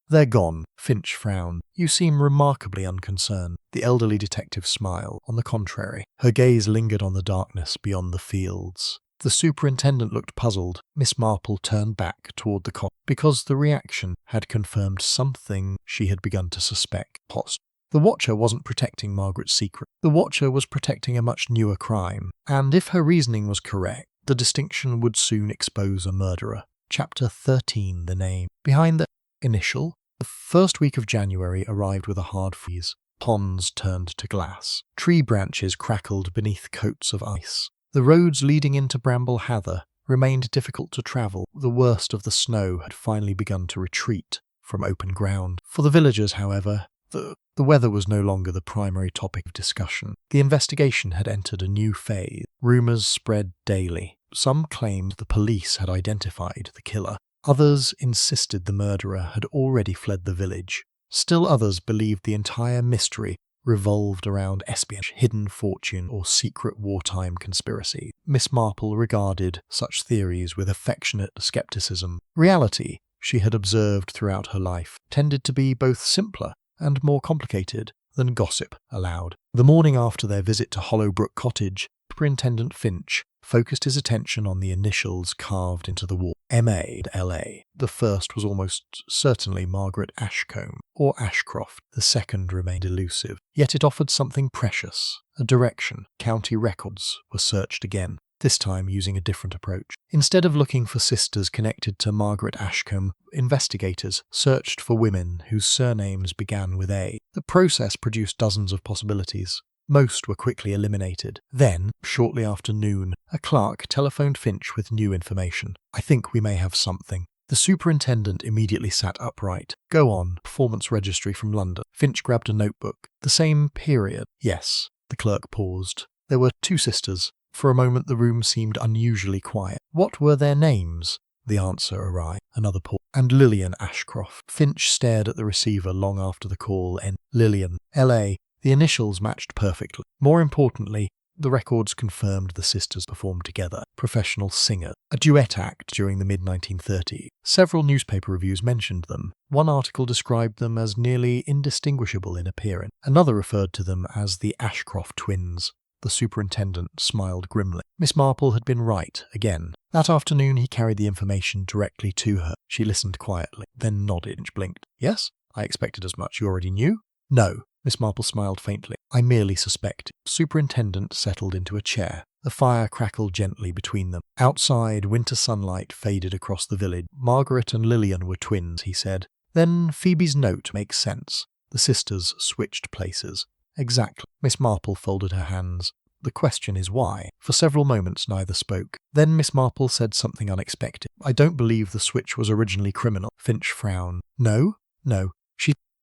They're gone. Finch frowned. You seem remarkably unconcerned. The elderly detective smiled. On the contrary, her gaze lingered on the darkness beyond the fields. The superintendent looked puzzled. Miss Marple turned back toward the cottage because the reaction had confirmed something she had begun to suspect. The Watcher wasn't protecting Margaret's secret. The Watcher was protecting a much newer crime. And if her reasoning was correct, the distinction would soon expose a murderer. Chapter 13, the name. Behind the initial, the first week of January arrived with a hard freeze. Ponds turned to glass. Tree branches crackled beneath coats of ice. The roads leading into Bramble Hather remained difficult to travel. The worst of the snow had finally begun to retreat from open ground. For the villagers, however, the weather was no longer the primary topic of discussion. The investigation had entered a new phase. Rumours spread daily. Some claimed the police had identified the killer. Others insisted the murderer had already fled the village. Still others believed the entire mystery revolved around espionage, hidden fortune, or secret wartime conspiracy. Miss Marple regarded such theories with affectionate skepticism. Reality, she had observed throughout her life, tended to be both simpler and more complicated than gossip allowed. The morning after their visit to Hollowbrook Cottage, Superintendent Finch focused his attention on the initials carved into the wall. M.A. and L.A. The first was almost certainly Margaret Ashcombe, or Ashcroft. The second remained elusive. Yet it offered something precious, a direction. County records were searched again, this time using a different approach. Instead of looking for sisters connected to Margaret Ashcombe, investigators searched for women whose surnames began with A. The process produced dozens of possibilities. Most were quickly eliminated. Then, shortly after noon, a clerk telephoned Finch with new information. "I think we may have something." The superintendent immediately sat upright. "Go on, performance registry from London." Finch grabbed a notebook. "The same period?" "Yes." The clerk paused. "There were 2 sisters. For a moment the room seemed unusually quiet. What were their names?" The answer arrived. Another pause. "And Lillian Ashcroft." Finch stared at the receiver long after the call ended. Lillian, L.A. The initials matched perfectly. More importantly, the records confirmed the sisters performed together. Professional singer. A duet act during the mid-1930s. Several newspaper reviews mentioned them. One article described them as nearly indistinguishable in appearance. Another referred to them as the Ashcroft twins. The superintendent smiled grimly. Miss Marple had been right, again. That afternoon he carried the information directly to her. She listened quietly, then nodded and blinked. "Yes? I expected as much. You already knew?" "No." Miss Marple smiled faintly. "I merely suspected." Superintendent settled into a chair. The fire crackled gently between them. Outside, winter sunlight faded across the village. "Margaret and Lillian were twins," he said. "Then Phoebe's note makes sense." The sisters switched places. "Exactly." Miss Marple folded her hands. "The question is why?" For several moments neither spoke. Then Miss Marple said something unexpected. "I don't believe the switch was originally criminal." Finch frowned. "No?" "No."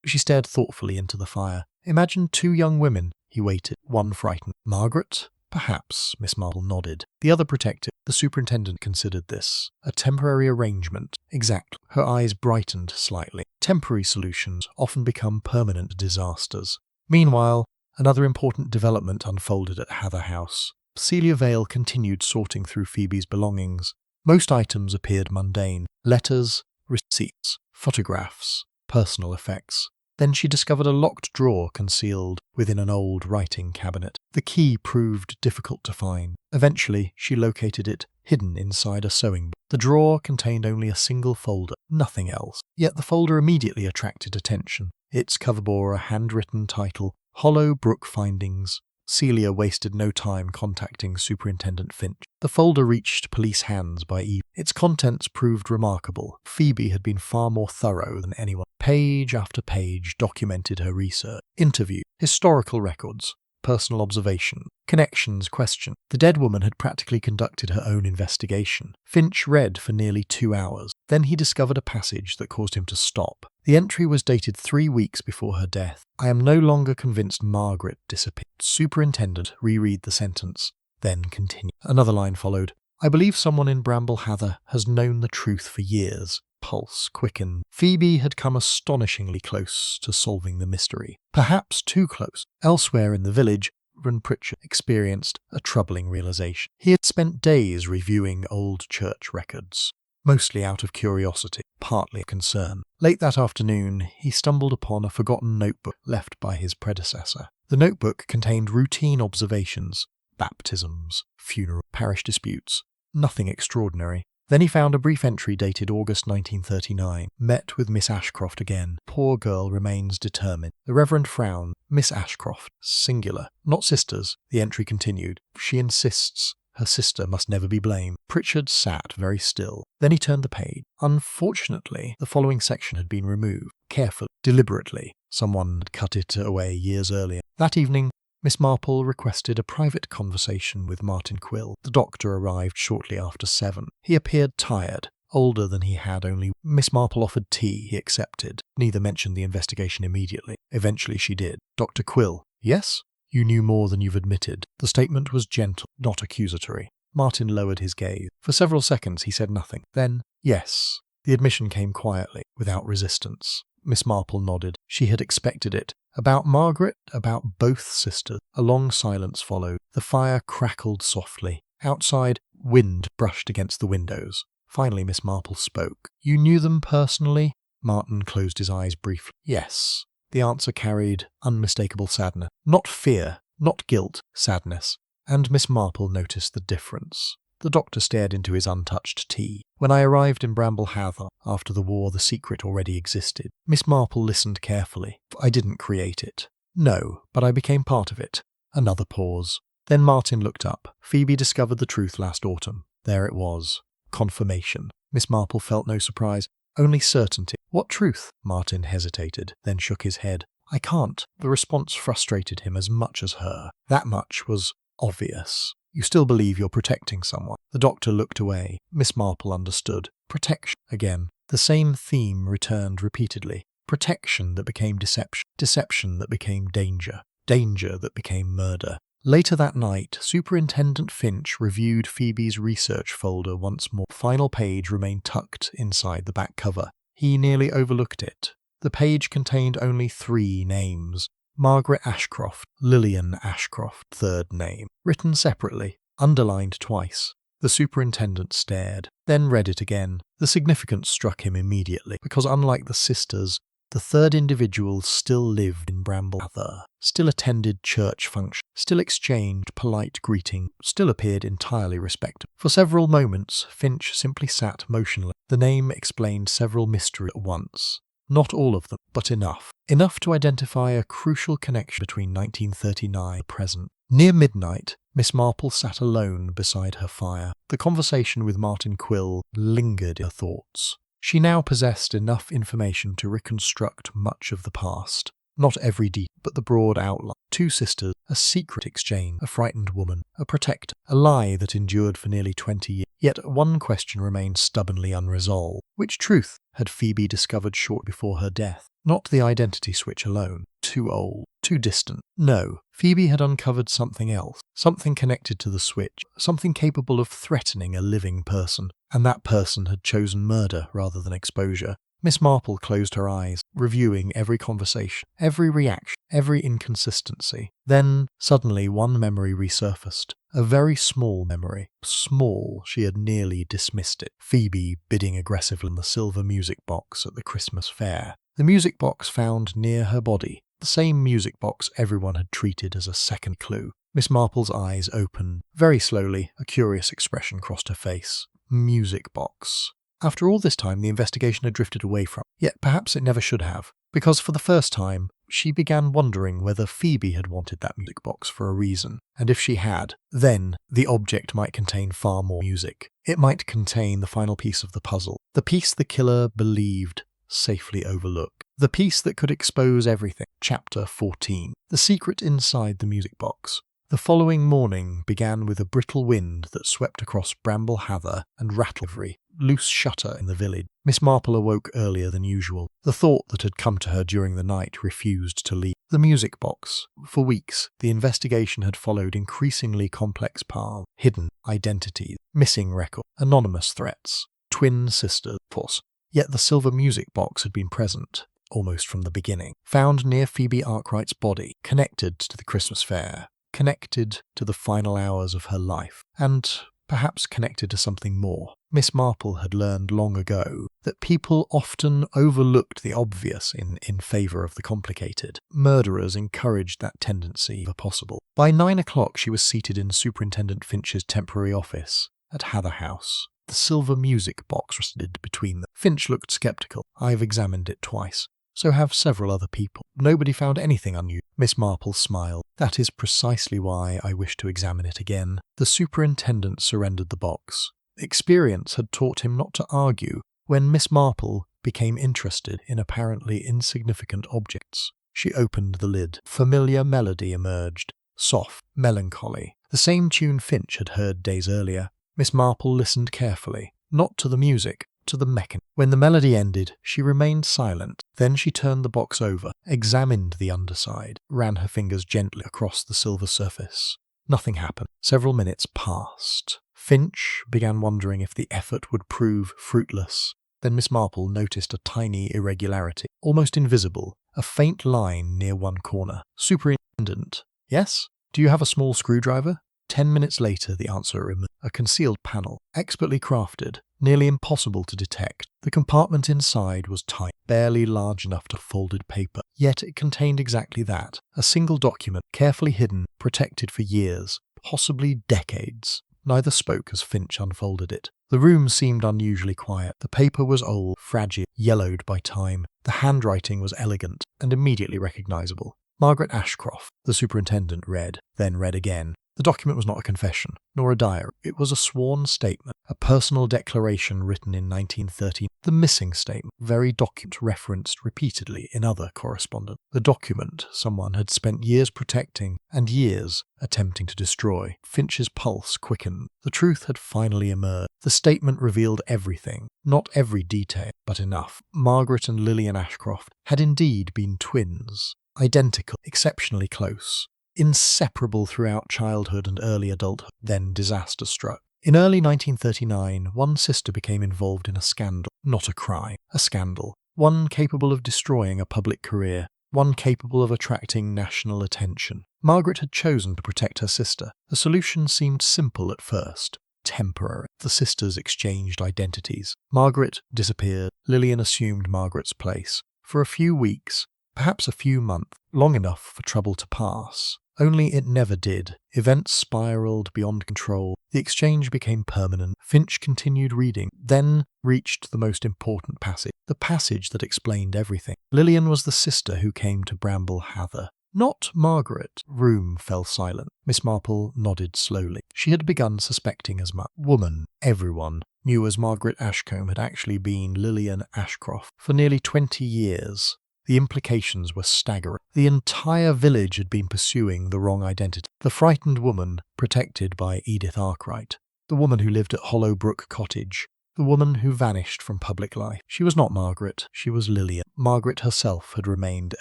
She stared thoughtfully into the fire. "Imagine 2 young women." He waited, one frightened. "Margaret?" "Perhaps," Miss Marple nodded. "The other protective." The superintendent considered this. "A temporary arrangement." "Exactly." Her eyes brightened slightly. "Temporary solutions often become permanent disasters." Meanwhile, another important development unfolded at Hather House. Celia Vale continued sorting through Phoebe's belongings. Most items appeared mundane. Letters, receipts, photographs, personal effects. Then she discovered a locked drawer concealed within an old writing cabinet. The key proved difficult to find. Eventually, she located it hidden inside a sewing book. The drawer contained only a single folder, nothing else. Yet the folder immediately attracted attention. Its cover bore a handwritten title, Hollow Brook Findings. Celia wasted no time contacting Superintendent Finch. The folder reached police hands by evening. Its contents proved remarkable. Phoebe had been far more thorough than anyone. Page after page documented her research. Interview, historical records, personal observation, connections question. The dead woman had practically conducted her own investigation. Finch read for nearly 2 hours. Then he discovered a passage that caused him to stop. The entry was dated 3 weeks before her death. "I am no longer convinced Margaret disappeared." Superintendent reread the sentence, then continued. Another line followed. "I believe someone in Bramble Hather has known the truth for years." Pulse quickened. Phoebe had come astonishingly close to solving the mystery. Perhaps too close. Elsewhere in the village, Reverend Pritchard experienced a troubling realization. He had spent days reviewing old church records, mostly out of curiosity, partly concern. Late that afternoon, he stumbled upon a forgotten notebook left by his predecessor. The notebook contained routine observations, baptisms, funeral, parish disputes, nothing extraordinary. Then he found a brief entry dated August 1939. "Met with Miss Ashcroft again. Poor girl remains determined." The Reverend frowned. "Miss Ashcroft, singular, not sisters." The entry continued. "She insists her sister must never be blamed." Pritchard sat very still. Then he turned the page. Unfortunately, the following section had been removed. Carefully, deliberately. Someone had cut it away years earlier. That evening, Miss Marple requested a private conversation with Martin Quill. The doctor arrived shortly after 7. He appeared tired, older than he had only. Miss Marple offered tea. He accepted. Neither mentioned the investigation immediately. Eventually she did. "Dr. Quill." "Yes?" "You knew more than you've admitted." The statement was gentle, not accusatory. Martin lowered his gaze. For several seconds he said nothing. Then, "Yes." The admission came quietly, without resistance. Miss Marple nodded. She had expected it. About Margaret, about both sisters. A long silence followed. The fire crackled softly. Outside, wind brushed against the windows. Finally Miss Marple spoke. "You knew them personally?" Martin closed his eyes briefly. "Yes." The answer carried unmistakable sadness. Not fear, not guilt, sadness. and Miss Marple noticed the difference. The doctor stared into his untouched tea. When I arrived in Bramble Heather, after the war, the secret already existed. Miss Marple listened carefully. I didn't create it. No, but I became part of it. Another pause. Then Martin looked up. Phoebe discovered the truth last autumn. There it was. Confirmation. Miss Marple felt no surprise, only certainty. What truth? Martin hesitated, then shook his head. I can't. The response frustrated him as much as her. That much was obvious. You still believe you're protecting someone. The doctor looked away. Miss Marple understood. Protection. Again, the same theme returned repeatedly. Protection that became deception. Deception that became danger. Danger that became murder. Later that night, Superintendent Finch reviewed Phoebe's research folder once more. The final page remained tucked inside the back cover. He nearly overlooked it. The page contained only 3 names. Margaret Ashcroft, Lillian Ashcroft, third name, written separately, underlined twice. The superintendent stared, then read it again. The significance struck him immediately, because unlike the sisters, the third individual still lived in Bramble Heather, still attended church functions, still exchanged polite greetings, still appeared entirely respectable. For several moments, Finch simply sat motionless. The name explained several mysteries at once. Not all of them, but enough. Enough to identify a crucial connection between 1939 and present. Near midnight, Miss Marple sat alone beside her fire. The conversation with Martin Quill lingered in her thoughts. She now possessed enough information to reconstruct much of the past. Not every detail, but the broad outline. 2 sisters, a secret exchange, a frightened woman, a protector, a lie that endured for nearly 20 years. Yet one question remained stubbornly unresolved. Which truth had Phoebe discovered short before her death? Not the identity switch alone. Too old, too distant. No, Phoebe had uncovered something else, something connected to the switch, something capable of threatening a living person, and that person had chosen murder rather than exposure. Miss Marple closed her eyes, reviewing every conversation, every reaction, every inconsistency. Then, suddenly, one memory resurfaced. A very small memory. Small, she had nearly dismissed it. Phoebe bidding aggressively on the silver music box at the Christmas fair. The music box found near her body. The same music box everyone had treated as a second clue. Miss Marple's eyes opened. Very slowly, a curious expression crossed her face. Music box. After all this time, the investigation had drifted away from, yet perhaps it never should have, because for the first time, she began wondering whether Phoebe had wanted that music box for a reason, and if she had, then the object might contain far more music. It might contain the final piece of the puzzle, the piece the killer believed safely overlooked, the piece that could expose everything. Chapter 14. The secret inside the music box. The following morning began with a brittle wind that swept across Bramble Heather and rattled every loose shutter in the village. Miss Marple awoke earlier than usual. The thought that had come to her during the night refused to leave. The music box. For weeks, the investigation had followed increasingly complex paths, hidden identities, missing records, anonymous threats, twin sisters, force. Yet the silver music box had been present, almost from the beginning, found near Phoebe Arkwright's body, connected to the Christmas fair, connected to the final hours of her life, and perhaps connected to something more. Miss Marple had learned long ago that people often overlooked the obvious in favour of the complicated. Murderers encouraged that tendency if possible. By 9 o'clock she was seated in Superintendent Finch's temporary office at Heather House. The silver music box rested between them. Finch looked sceptical. I've examined it twice. So have several other people. Nobody found anything unusual. Miss Marple smiled. That is precisely why I wish to examine it again. The superintendent surrendered the box. Experience had taught him not to argue when Miss Marple became interested in apparently insignificant objects. She opened the lid. Familiar melody emerged. Soft, melancholy. The same tune Finch had heard days earlier. Miss Marple listened carefully, not to the music, to the mechanism. When the melody ended, she remained silent. Then she turned the box over, examined the underside, ran her fingers gently across the silver surface. Nothing happened. Several minutes passed. Finch began wondering if the effort would prove fruitless. Then Miss Marple noticed a tiny irregularity, almost invisible, a faint line near one corner. Superintendent. Yes? Do you have a small screwdriver? 10 minutes later, the answer emerged. A concealed panel, expertly crafted, nearly impossible to detect. The compartment inside was tight, barely large enough to folded paper. Yet it contained exactly that. A single document, carefully hidden, protected for years. possibly decades. Neither spoke as Finch unfolded it. The room seemed unusually quiet. The paper was old, fragile, yellowed by time. The handwriting was elegant and immediately recognizable. Margaret Ashcroft, the superintendent, read, then read again. The document was not a confession, nor a diary. It was a sworn statement, a personal declaration written in 1913. The missing statement, very document referenced repeatedly in other correspondence. The document someone had spent years protecting and years attempting to destroy. Finch's pulse quickened. The truth had finally emerged. The statement revealed everything, not every detail, but enough. Margaret and Lillian Ashcroft had indeed been twins, identical, exceptionally close, inseparable throughout childhood and early adulthood. Then disaster struck. In early 1939, one sister became involved in a scandal, not a crime, a scandal, one capable of destroying a public career, one capable of attracting national attention. Margaret had chosen to protect her sister. The solution seemed simple at first, temporary. The sisters exchanged identities. Margaret disappeared. Lillian assumed Margaret's place. For a few weeks, perhaps a few months, long enough for trouble to pass. Only it never did. Events spiraled beyond control. The exchange became permanent. Finch continued reading, then reached the most important passage, the passage that explained everything. Lillian was the sister who came to Bramble Heather, not Margaret. Room fell silent. Miss Marple nodded slowly. She had begun suspecting as much. Woman, everyone, knew as Margaret Ashcombe had actually been Lillian Ashcroft for nearly 20 years. The implications were staggering. The entire village had been pursuing the wrong identity. The frightened woman, protected by Edith Arkwright. The woman who lived at Hollowbrook Cottage. The woman who vanished from public life. She was not Margaret, she was Lillian. Margaret herself had remained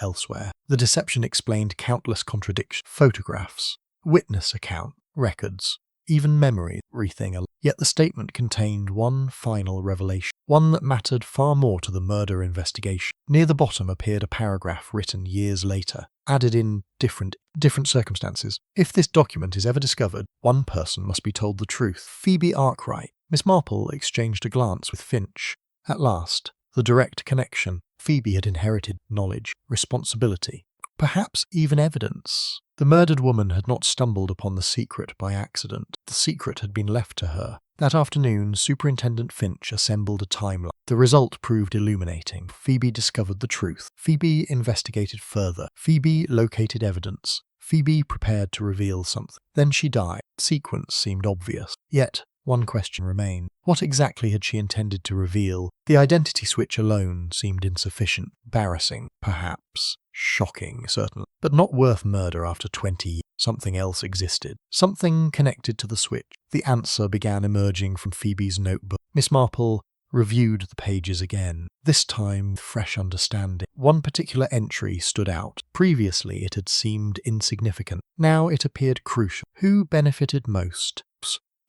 elsewhere. The deception explained countless contradictions. Photographs, witness account, records, even memory, everything. Yet the statement contained one final revelation, one that mattered far more to the murder investigation. Near the bottom appeared a paragraph written years later, added in different circumstances. If this document is ever discovered, one person must be told the truth. Phoebe Arkwright. Miss Marple exchanged a glance with Finch. At last, the direct connection. Phoebe had inherited knowledge, responsibility, perhaps even evidence. The murdered woman had not stumbled upon the secret by accident. The secret had been left to her. That afternoon, Superintendent Finch assembled a timeline. The result proved illuminating. Phoebe discovered the truth. Phoebe investigated further. Phoebe located evidence. Phoebe prepared to reveal something. Then she died. The sequence seemed obvious. Yet, one question remained. What exactly had she intended to reveal? The identity switch alone seemed insufficient. Embarrassing, perhaps. Shocking, certainly. But not worth murder after 20 years. Something else existed. Something connected to the switch. The answer began emerging from Phoebe's notebook. Miss Marple reviewed the pages again, this time with fresh understanding. One particular entry stood out. Previously it had seemed insignificant. Now it appeared crucial. Who benefited most?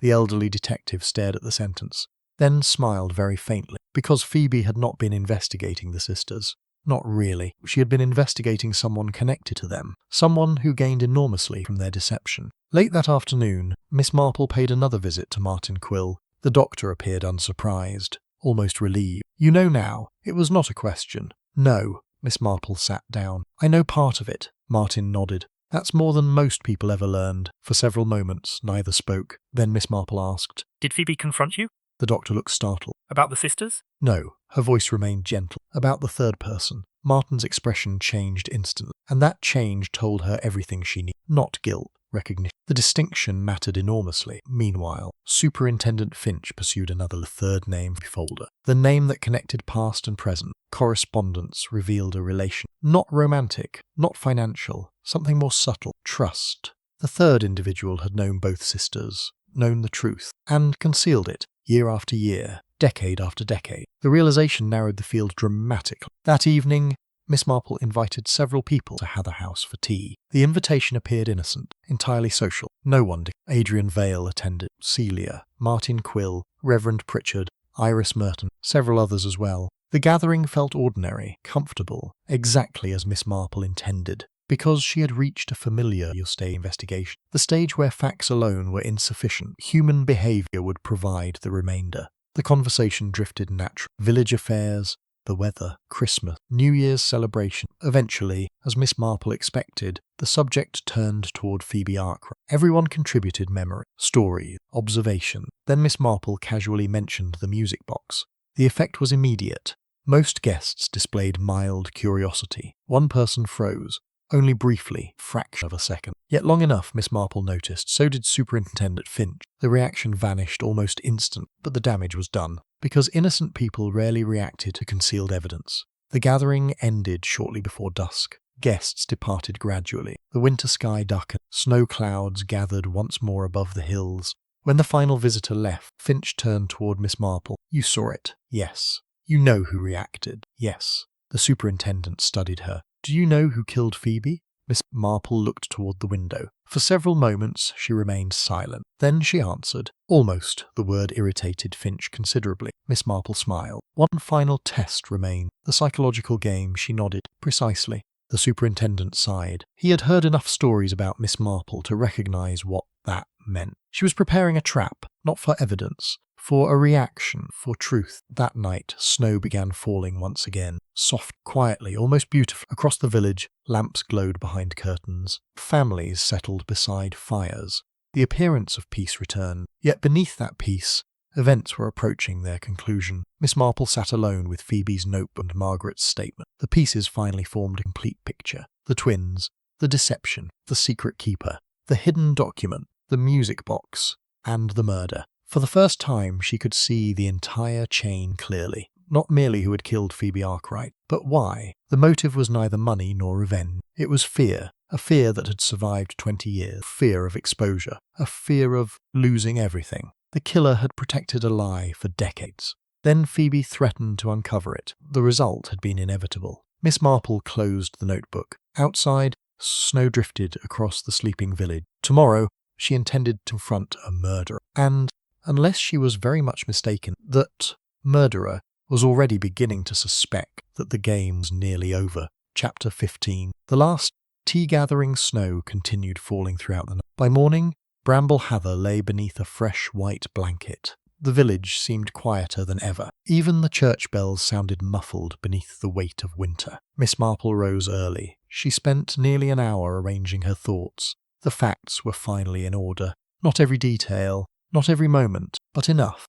The elderly detective stared at the sentence, then smiled very faintly. Because Phoebe had not been investigating the sisters. Not really. She had been investigating someone connected to them, someone who gained enormously from their deception. Late that afternoon, Miss Marple paid another visit to Martin Quill. The doctor appeared unsurprised, almost relieved. You know now. It was not a question. No. Miss Marple sat down. I know part of it. Martin nodded. That's more than most people ever learned. For several moments, neither spoke. Then Miss Marple asked, Did Phoebe confront you? The doctor looked startled. About the sisters? No. Her voice remained gentle. About the third person. Martin's expression changed instantly, and that change told her everything she needed. Not guilt, recognition. The distinction mattered enormously. Meanwhile, Superintendent Finch pursued another third name folder. The name that connected past and present. Correspondence revealed a relation. Not romantic, not financial, something more subtle. Trust. The third individual had known both sisters, known the truth, and concealed it, year after year, decade after decade. The realization narrowed the field dramatically. That evening, Miss Marple invited several people to Heather House for tea. The invitation appeared innocent, entirely social. No one did. Adrian Vale attended, Celia, Martin Quill, Reverend Pritchard, Iris Merton, several others as well. The gathering felt ordinary, comfortable, exactly as Miss Marple intended, because she had reached a familiar stage investigation, the stage where facts alone were insufficient. Human behaviour would provide the remainder. The conversation drifted naturally. Village affairs, the weather, Christmas, New Year's celebration. Eventually, as Miss Marple expected, the subject turned toward Phoebe Arkwright. Everyone contributed memory, story, observation. Then Miss Marple casually mentioned the music box. The effect was immediate. Most guests displayed mild curiosity. One person froze, only briefly, fraction of a second. Yet long enough, Miss Marple noticed, so did Superintendent Finch. The reaction vanished almost instant, but the damage was done, because innocent people rarely reacted to concealed evidence. The gathering ended shortly before dusk. Guests departed gradually. The winter sky darkened. Snow clouds gathered once more above the hills. When the final visitor left, Finch turned toward Miss Marple. "You saw it?" "Yes." "You know who reacted?" "Yes." The superintendent studied her. "Do you know who killed Phoebe?" Miss Marple looked toward the window. For several moments she remained silent. Then she answered. "Almost." The word irritated Finch considerably. Miss Marple smiled. One final test remained. The psychological game. She nodded. "Precisely." The superintendent sighed. He had heard enough stories about Miss Marple to recognize what that meant. She was preparing a trap, not for evidence, for a reaction, for truth. That night, snow began falling once again, soft, quietly, almost beautifully. Across the village, lamps glowed behind curtains. Families settled beside fires. The appearance of peace returned. Yet beneath that peace, events were approaching their conclusion. Miss Marple sat alone with Phoebe's notebook and Margaret's statement. The pieces finally formed a complete picture. The twins, the deception, the secret keeper, the hidden document, the music box, and the murder. For the first time, she could see the entire chain clearly. Not merely who had killed Phoebe Arkwright, but why. The motive was neither money nor revenge. It was fear, a fear that had survived 20 years, fear of exposure, a fear of losing everything. The killer had protected a lie for decades. Then Phoebe threatened to uncover it. The result had been inevitable. Miss Marple closed the notebook. Outside, snow drifted across the sleeping village. Tomorrow, she intended to confront a murderer. And, unless she was very much mistaken, that murderer was already beginning to suspect that the game was nearly over. Chapter 15. The last tea-gathering snow continued falling throughout the night. By morning, Bramble Heather lay beneath a fresh white blanket. The village seemed quieter than ever. Even the church bells sounded muffled beneath the weight of winter. Miss Marple rose early. She spent nearly an hour arranging her thoughts. The facts were finally in order. Not every detail, not every moment, but enough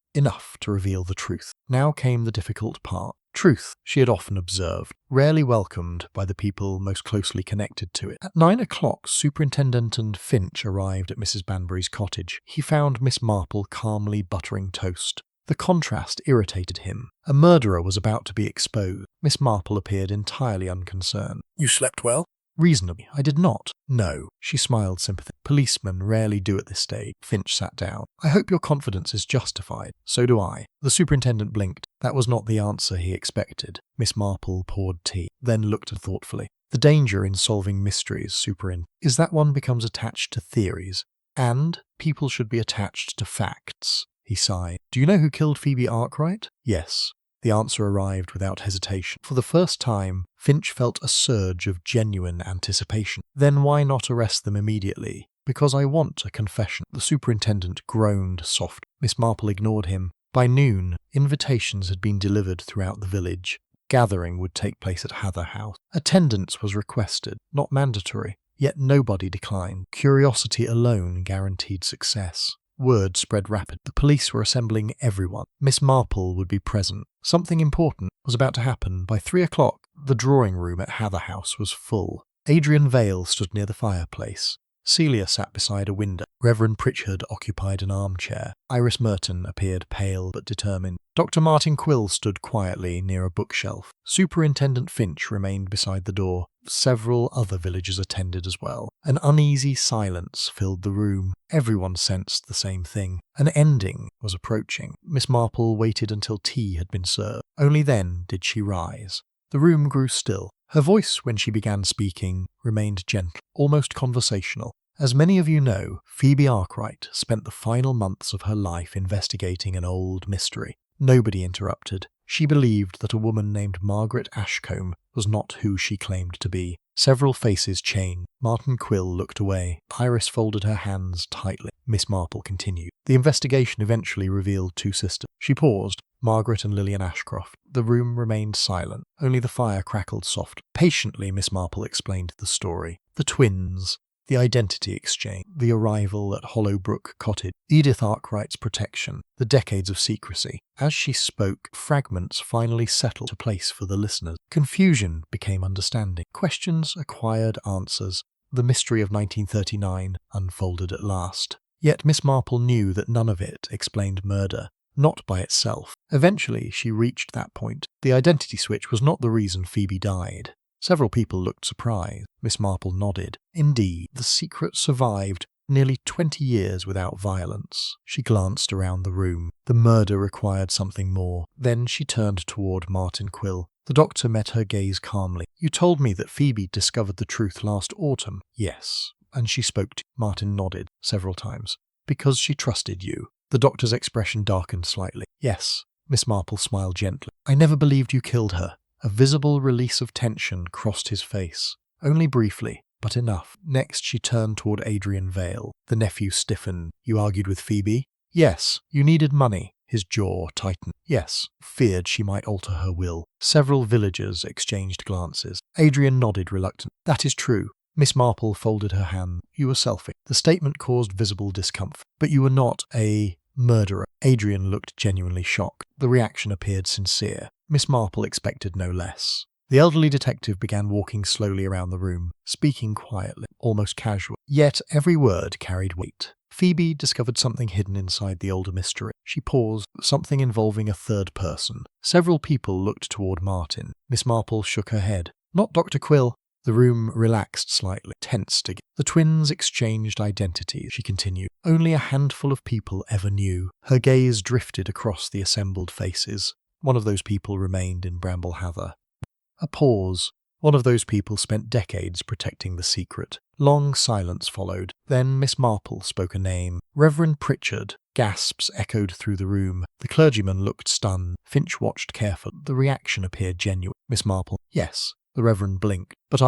to reveal the truth. Now came the difficult part. Truth, she had often observed, rarely welcomed by the people most closely connected to it. At 9 o'clock, Superintendent Finch arrived at Mrs. Banbury's cottage. He found Miss Marple calmly buttering toast. The contrast irritated him. A murderer was about to be exposed. Miss Marple appeared entirely unconcerned. You slept well? Reasonably. I did not. No. She smiled sympathetically. Policemen rarely do at this stage. Finch sat down. I hope your confidence is justified. So do I. The superintendent blinked. That was not the answer he expected. Miss Marple poured tea, then looked at her thoughtfully. The danger in solving mysteries, Superintendent, is that one becomes attached to theories. And people should be attached to facts. He sighed. Do you know who killed Phoebe Arkwright? Yes. The answer arrived without hesitation. For the first time, Finch felt a surge of genuine anticipation. Then why not arrest them immediately? Because I want a confession. The superintendent groaned softly. Miss Marple ignored him. By noon, invitations had been delivered throughout the village. Gathering would take place at Heather House. Attendance was requested, not mandatory. Yet nobody declined. Curiosity alone guaranteed success. Word spread rapidly. The police were assembling everyone. Miss Marple would be present. Something important was about to happen. By 3 o'clock, the drawing room at Heather House was full. Adrian Vale stood near the fireplace. Celia sat beside a window. Reverend Pritchard occupied an armchair. Iris Merton appeared pale but determined. Dr. Martin Quill stood quietly near a bookshelf. Superintendent Finch remained beside the door. Several other villagers attended as well. An uneasy silence filled the room. Everyone sensed the same thing. An ending was approaching. Miss Marple waited until tea had been served. Only then did she rise. The room grew still. Her voice, when she began speaking, remained gentle, almost conversational. As many of you know, Phoebe Arkwright spent the final months of her life investigating an old mystery. Nobody interrupted. She believed that a woman named Margaret Ashcombe was not who she claimed to be. Several faces changed. Martin Quill looked away. Iris folded her hands tightly. Miss Marple continued. The investigation eventually revealed two sisters. She paused. Margaret and Lillian Ashcroft. The room remained silent. Only the fire crackled softly. Patiently, Miss Marple explained the story. The twins. The identity exchange, the arrival at Hollowbrook Cottage, Edith Arkwright's protection, the decades of secrecy. As she spoke, fragments finally settled to place for the listeners. Confusion became understanding. Questions acquired answers. The mystery of 1939 unfolded at last. Yet Miss Marple knew that none of it explained murder, not by itself. Eventually, she reached that point. The identity switch was not the reason Phoebe died. Several people looked surprised. Miss Marple nodded. Indeed, the secret survived nearly 20 years without violence. She glanced around the room. The murder required something more. Then she turned toward Martin Quill. The doctor met her gaze calmly. You told me that Phoebe discovered the truth last autumn. Yes. And she spoke to you. Martin nodded several times. Because she trusted you. The doctor's expression darkened slightly. Yes. Miss Marple smiled gently. I never believed you killed her. A visible release of tension crossed his face. Only briefly, but enough. Next she turned toward Adrian Vale. The nephew stiffened. You argued with Phoebe? Yes. You needed money. His jaw tightened. Yes. Feared she might alter her will. Several villagers exchanged glances. Adrian nodded reluctantly. That is true. Miss Marple folded her hand. You were selfish. The statement caused visible discomfort. But you were not a murderer. Adrian looked genuinely shocked. The reaction appeared sincere. Miss Marple expected no less. The elderly detective began walking slowly around the room, speaking quietly, almost casually. Yet every word carried weight. Phoebe discovered something hidden inside the older mystery. She paused, something involving a third person. Several people looked toward Martin. Miss Marple shook her head. Not Dr. Quill. The room relaxed slightly, tensed again. The twins exchanged identities, she continued. Only a handful of people ever knew. Her gaze drifted across the assembled faces. One of those people remained in Bramble Heather. A pause. One of those people spent decades protecting the secret. Long silence followed. Then Miss Marple spoke a name. Reverend Pritchard. Gasps echoed through the room. The clergyman looked stunned. Finch watched carefully. The reaction appeared genuine. Miss Marple. Yes. The Reverend blinked. But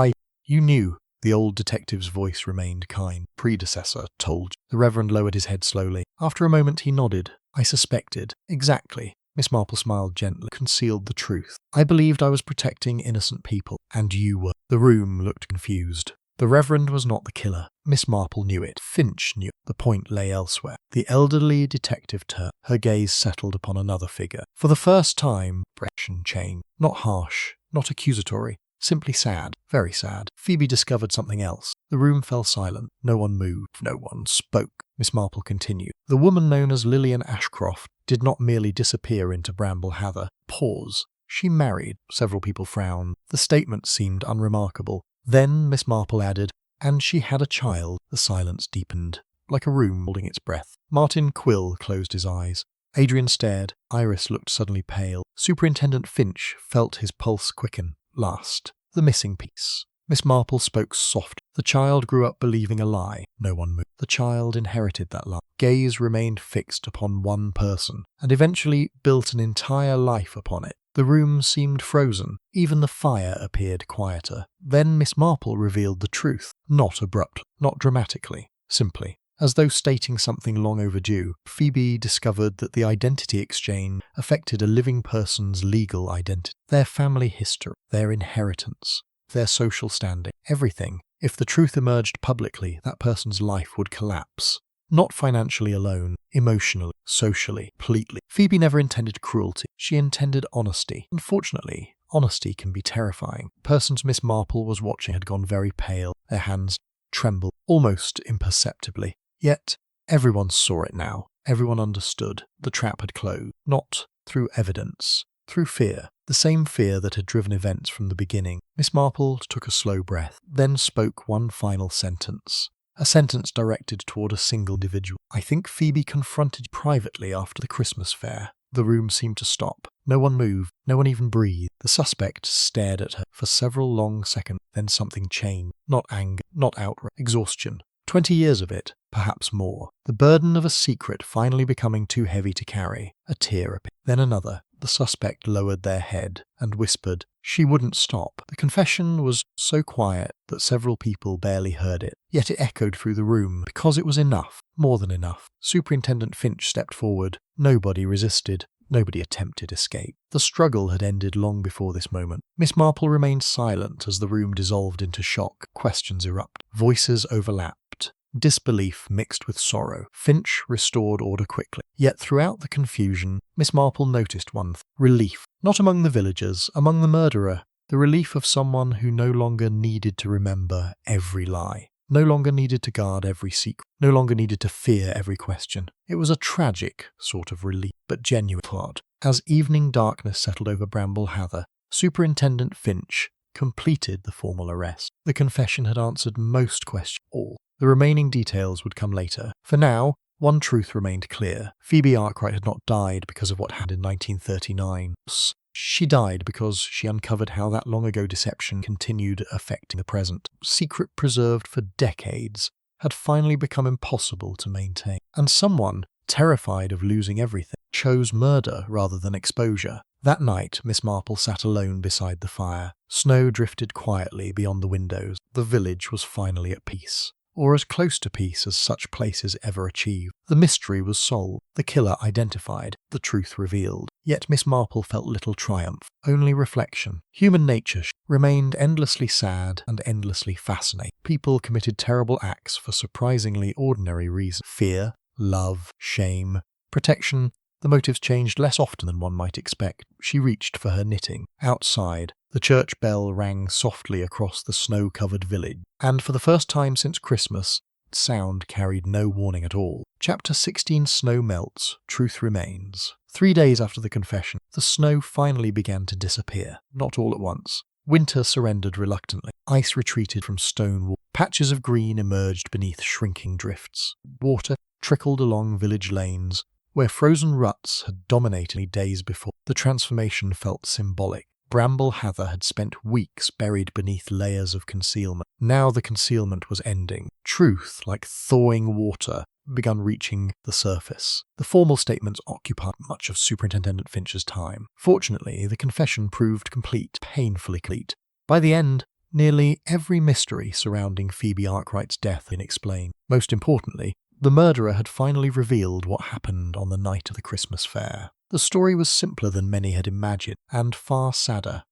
You knew. The old detective's voice remained kind. Predecessor told you. The Reverend lowered his head slowly. After a moment he nodded. I suspected. Exactly. Miss Marple smiled gently, concealed the truth. I believed I was protecting innocent people, and you were. The room looked confused. The Reverend was not the killer. Miss Marple knew it. Finch knew. The point lay elsewhere. The elderly detective turned. Her gaze settled upon another figure. For the first time, expression changed. Not harsh, not accusatory. Simply sad, very sad. Phoebe discovered something else. The room fell silent. No one moved. No one spoke. Miss Marple continued. The woman known as Lillian Ashcroft did not merely disappear into Bramble Heather. Pause. She married. Several people frowned. The statement seemed unremarkable. Then Miss Marple added, and she had a child. The silence deepened, like a room holding its breath. Martin Quill closed his eyes. Adrian stared. Iris looked suddenly pale. Superintendent Finch felt his pulse quicken. Last, the missing piece. Miss Marple spoke softly. The child grew up believing a lie. No one moved. The child inherited that lie. Gaze remained fixed upon one person, and eventually built an entire life upon it. The room seemed frozen. Even the fire appeared quieter. Then Miss Marple revealed the truth. Not abruptly, not dramatically. Simply. As though stating something long overdue, Phoebe discovered that the identity exchange affected a living person's legal identity, their family history, their inheritance, their social standing, everything. If the truth emerged publicly, that person's life would collapse. Not financially alone, emotionally, socially, completely. Phoebe never intended cruelty. She intended honesty. Unfortunately, honesty can be terrifying. Persons Miss Marple was watching had gone very pale. Their hands trembled, almost imperceptibly. Yet, everyone saw it now. Everyone understood. The trap had closed. Not through evidence. Through fear. The same fear that had driven events from the beginning. Miss Marple took a slow breath, then spoke one final sentence. A sentence directed toward a single individual. I think Phoebe confronted you privately after the Christmas fair. The room seemed to stop. No one moved. No one even breathed. The suspect stared at her for several long seconds. Then something changed. Not anger, not outrage, exhaustion. 20 years of it, perhaps more. The burden of a secret finally becoming too heavy to carry. A tear appeared. Then another. The suspect lowered their head and whispered, "She wouldn't stop." The confession was so quiet that several people barely heard it, yet it echoed through the room because it was enough, more than enough. Superintendent Finch stepped forward. Nobody resisted. Nobody attempted escape. The struggle had ended long before this moment. Miss Marple remained silent as the room dissolved into shock. Questions erupted. Voices overlapped. Disbelief mixed with sorrow. Finch restored order quickly. Yet throughout the confusion, Miss Marple noticed one thing: relief. Not among the villagers, among the murderer. The relief of someone who no longer needed to remember every lie. No longer needed to guard every secret. No longer needed to fear every question. It was a tragic sort of relief, but genuine part. As evening darkness settled over Bramble Heather, Superintendent Finch completed the formal arrest. The confession had answered most questions. All. The remaining details would come later. For now, one truth remained clear. Phoebe Arkwright had not died because of what happened in 1939. She died because she uncovered how that long-ago deception continued affecting the present. Secret preserved for decades had finally become impossible to maintain. And someone, terrified of losing everything, chose murder rather than exposure. That night, Miss Marple sat alone beside the fire. Snow drifted quietly beyond the windows. The village was finally at peace. Or as close to peace as such places ever achieve. The mystery was solved, the killer identified, the truth revealed. Yet Miss Marple felt little triumph, only reflection. Human nature remained endlessly sad and endlessly fascinating. People committed terrible acts for surprisingly ordinary reasons. Fear, love, shame, protection. The motives changed less often than one might expect. She reached for her knitting. Outside, the church bell rang softly across the snow-covered village, and for the first time since Christmas, sound carried no warning at all. Chapter 16 Snow Melts, Truth Remains. 3 days after the confession, the snow finally began to disappear, not all at once. Winter surrendered reluctantly. Ice retreated from stone walls. Patches of green emerged beneath shrinking drifts. Water trickled along village lanes, where frozen ruts had dominated days before. The transformation felt symbolic. Bramble Heather had spent weeks buried beneath layers of concealment. Now the concealment was ending. Truth, like thawing water, began reaching the surface. The formal statements occupied much of Superintendent Finch's time. Fortunately, the confession proved complete, painfully complete. By the end, nearly every mystery surrounding Phoebe Arkwright's death had been explained. Most importantly, the murderer had finally revealed what happened on the night of the Christmas fair. The story was simpler than many had imagined, and far sadder.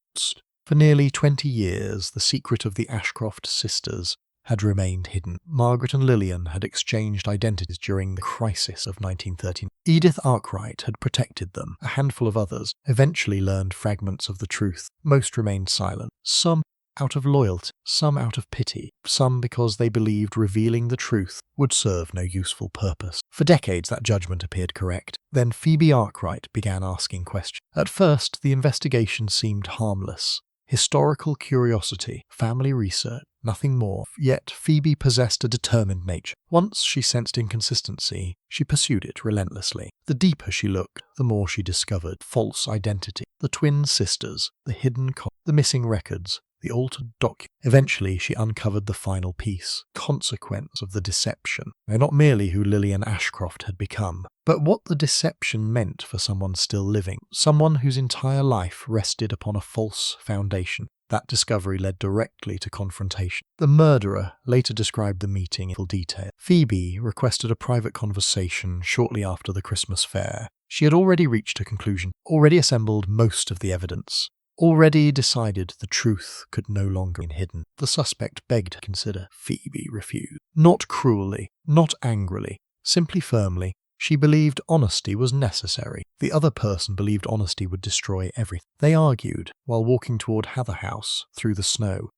For nearly 20 years, the secret of the Ashcroft sisters had remained hidden. Margaret and Lillian had exchanged identities during the crisis of 1913. Edith Arkwright had protected them. A handful of others eventually learned fragments of the truth. Most remained silent. Some out of loyalty, some out of pity, some because they believed revealing the truth would serve no useful purpose. For decades that judgment appeared correct. Then Phoebe Arkwright began asking questions. At first, the investigation seemed harmless. Historical curiosity, family research, nothing more. Yet Phoebe possessed a determined nature. Once she sensed inconsistency, she pursued it relentlessly. The deeper she looked, the more she discovered. False identity, the twin sisters, the hidden the missing records, the altered document. Eventually, she uncovered the final piece, consequence of the deception. Now, not merely who Lillian Ashcroft had become, but what the deception meant for someone still living, someone whose entire life rested upon a false foundation. That discovery led directly to confrontation. The murderer later described the meeting in full detail. Phoebe requested a private conversation shortly after the Christmas fair. She had already reached a conclusion, already assembled most of the evidence. Already decided the truth could no longer be hidden. The suspect begged to consider. Phoebe refused. Not cruelly, not angrily, simply firmly. She believed honesty was necessary. The other person believed honesty would destroy everything. They argued while walking toward Heather House through the snow.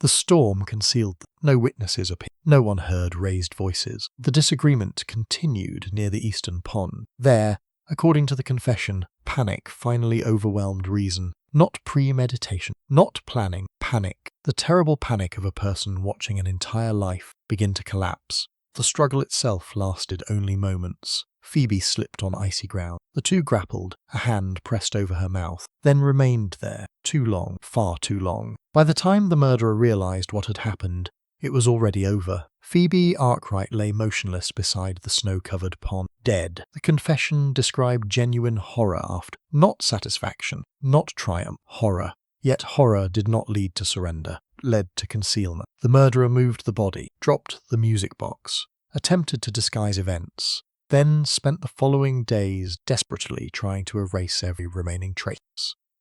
The storm concealed them. No witnesses appeared. No one heard raised voices. The disagreement continued near the eastern pond. There, according to the confession, panic finally overwhelmed reason. Not premeditation, not planning, panic. The terrible panic of a person watching an entire life begin to collapse. The struggle itself lasted only moments. Phoebe slipped on icy ground. The two grappled, a hand pressed over her mouth, then remained there, too long, far too long. By the time the murderer realized what had happened, It was already over. Phoebe Arkwright lay motionless beside the snow-covered pond, dead. The confession described genuine horror after, not satisfaction, not triumph, horror. Yet horror did not lead to surrender, led to concealment. The murderer moved the body, dropped the music box, attempted to disguise events, then spent the following days desperately trying to erase every remaining trace.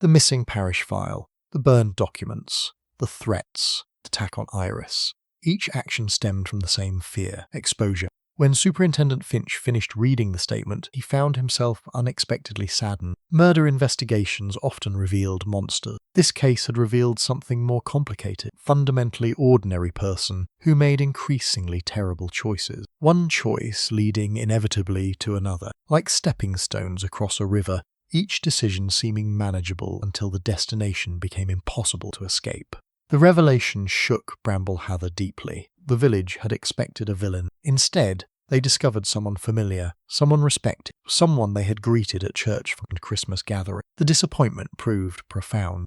The missing parish file, the burned documents, the threats, the attack on Iris. Each action stemmed from the same fear, exposure. When Superintendent Finch finished reading the statement, he found himself unexpectedly saddened. Murder investigations often revealed monsters. This case had revealed something more complicated, fundamentally ordinary person who made increasingly terrible choices. One choice leading inevitably to another, like stepping stones across a river, each decision seeming manageable until the destination became impossible to escape. The revelation shook Bramble Heather deeply. The village had expected a villain. Instead, they discovered someone familiar, someone respected, someone they had greeted at church and Christmas gathering. The disappointment proved profound.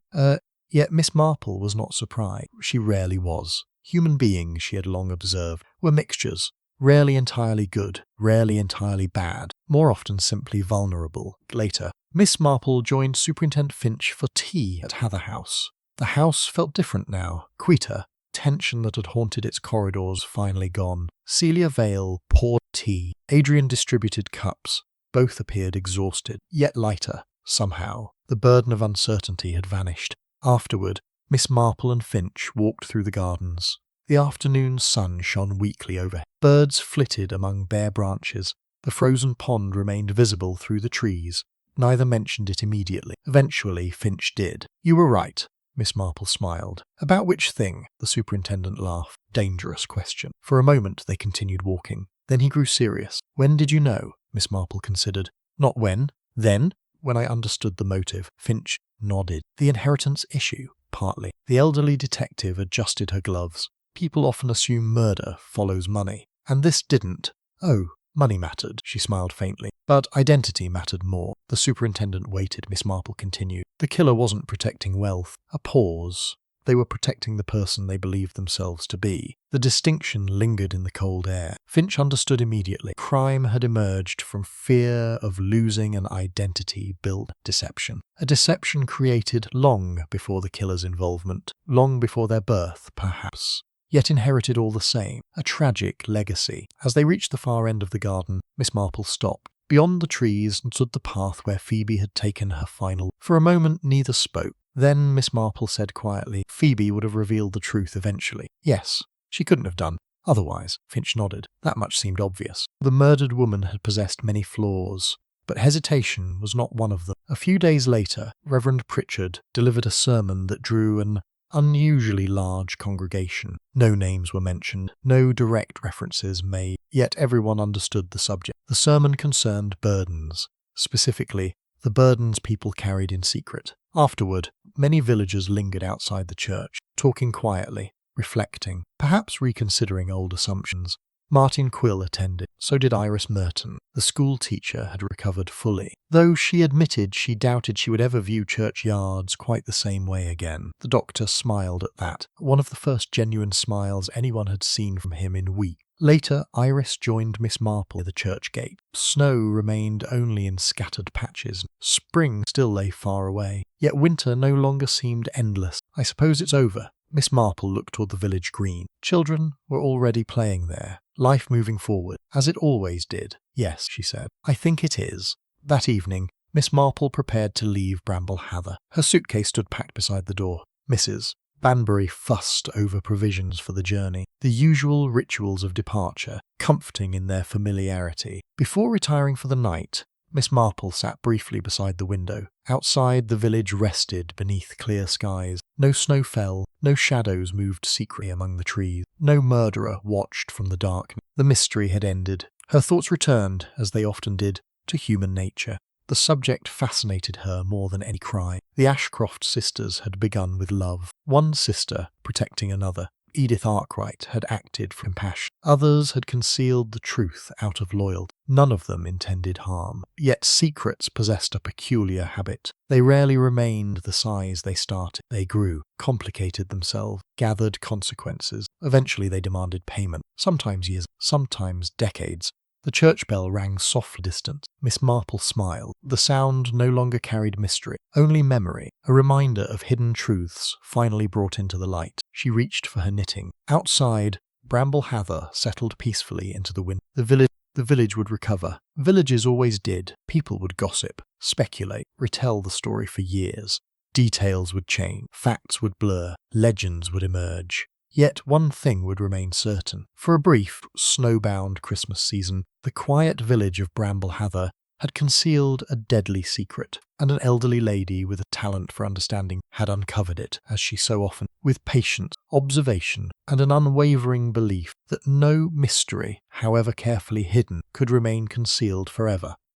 Yet Miss Marple was not surprised. She rarely was. Human beings, she had long observed, were mixtures. Rarely entirely good, rarely entirely bad, more often simply vulnerable. Later, Miss Marple joined Superintendent Finch for tea at Hather House. The house felt different now, quieter. Tension that had haunted its corridors finally gone. Celia Vale poured tea. Adrian distributed cups. Both appeared exhausted, yet lighter, somehow. The burden of uncertainty had vanished. Afterward, Miss Marple and Finch walked through the gardens. The afternoon sun shone weakly overhead. Birds flitted among bare branches. The frozen pond remained visible through the trees. Neither mentioned it immediately. Eventually, Finch did. "You were right," Miss Marple smiled. "About which thing?" The superintendent laughed. Dangerous question. For a moment they continued walking. Then he grew serious. "When did you know?" Miss Marple considered. "Not when. Then, when I understood the motive." Finch nodded. "The inheritance issue?" "Partly." The elderly detective adjusted her gloves. "People often assume murder follows money. And this didn't." "Oh, money mattered," she smiled faintly. "But identity mattered more." The superintendent waited. Miss Marple continued. "The killer wasn't protecting wealth." A pause. They were protecting the person they believed themselves to be. The distinction lingered in the cold air. Finch understood immediately. Crime had emerged from fear of losing an identity-built deception. A deception created long before the killer's involvement, long before their birth, perhaps. Yet inherited all the same, a tragic legacy. As they reached the far end of the garden, Miss Marple stopped. Beyond the trees stood the path where Phoebe had taken her final. For a moment neither spoke. Then Miss Marple said quietly, "Phoebe would have revealed the truth eventually." "Yes, she couldn't have done otherwise." Finch nodded. That much seemed obvious. The murdered woman had possessed many flaws, but hesitation was not one of them. A few days later, Reverend Pritchard delivered a sermon that drew an unusually large congregation. No names were mentioned, no direct references made, yet everyone understood the subject. The sermon concerned burdens, specifically the burdens people carried in secret. Afterward, many villagers lingered outside the church, talking quietly, reflecting, perhaps reconsidering old assumptions. Martin Quill attended. So did Iris Merton. The school teacher had recovered fully, though she admitted she doubted she would ever view churchyards quite the same way again. The doctor smiled at that, one of the first genuine smiles anyone had seen from him in weeks. Later, Iris joined Miss Marple at the church gate. Snow remained only in scattered patches. Spring still lay far away, yet winter no longer seemed endless. "I suppose it's over." Miss Marple looked toward the village green. Children were already playing there, life moving forward, as it always did. "Yes," she said, "I think it is." That evening, Miss Marple prepared to leave Bramble Heather. Her suitcase stood packed beside the door. Mrs. Banbury fussed over provisions for the journey, the usual rituals of departure, comforting in their familiarity. Before retiring for the night, Miss Marple sat briefly beside the window. Outside, the village rested beneath clear skies. No snow fell, no shadows moved secretly among the trees. No murderer watched from the darkness. The mystery had ended. Her thoughts returned, as they often did, to human nature. The subject fascinated her more than any crime. The Ashcroft sisters had begun with love, one sister protecting another. Edith Arkwright had acted from compassion. Others had concealed the truth out of loyalty. None of them intended harm. Yet secrets possessed a peculiar habit. They rarely remained the size they started. They grew, complicated themselves, gathered consequences. Eventually they demanded payment, sometimes years, sometimes decades. The church bell rang softly distant. Miss Marple smiled. The sound no longer carried mystery, only memory, a reminder of hidden truths finally brought into the light. She reached for her knitting. Outside, Bramble Heather settled peacefully into the wind. The village would recover. Villages always did. People would gossip, speculate, retell the story for years. Details would change, facts would blur, legends would emerge. Yet one thing would remain certain. For a brief, snowbound Christmas season, the quiet village of Bramble Heather had concealed a deadly secret, and an elderly lady with a talent for understanding had uncovered it, as she so often, with patience, observation, and an unwavering belief that no mystery, however carefully hidden, could remain concealed forever.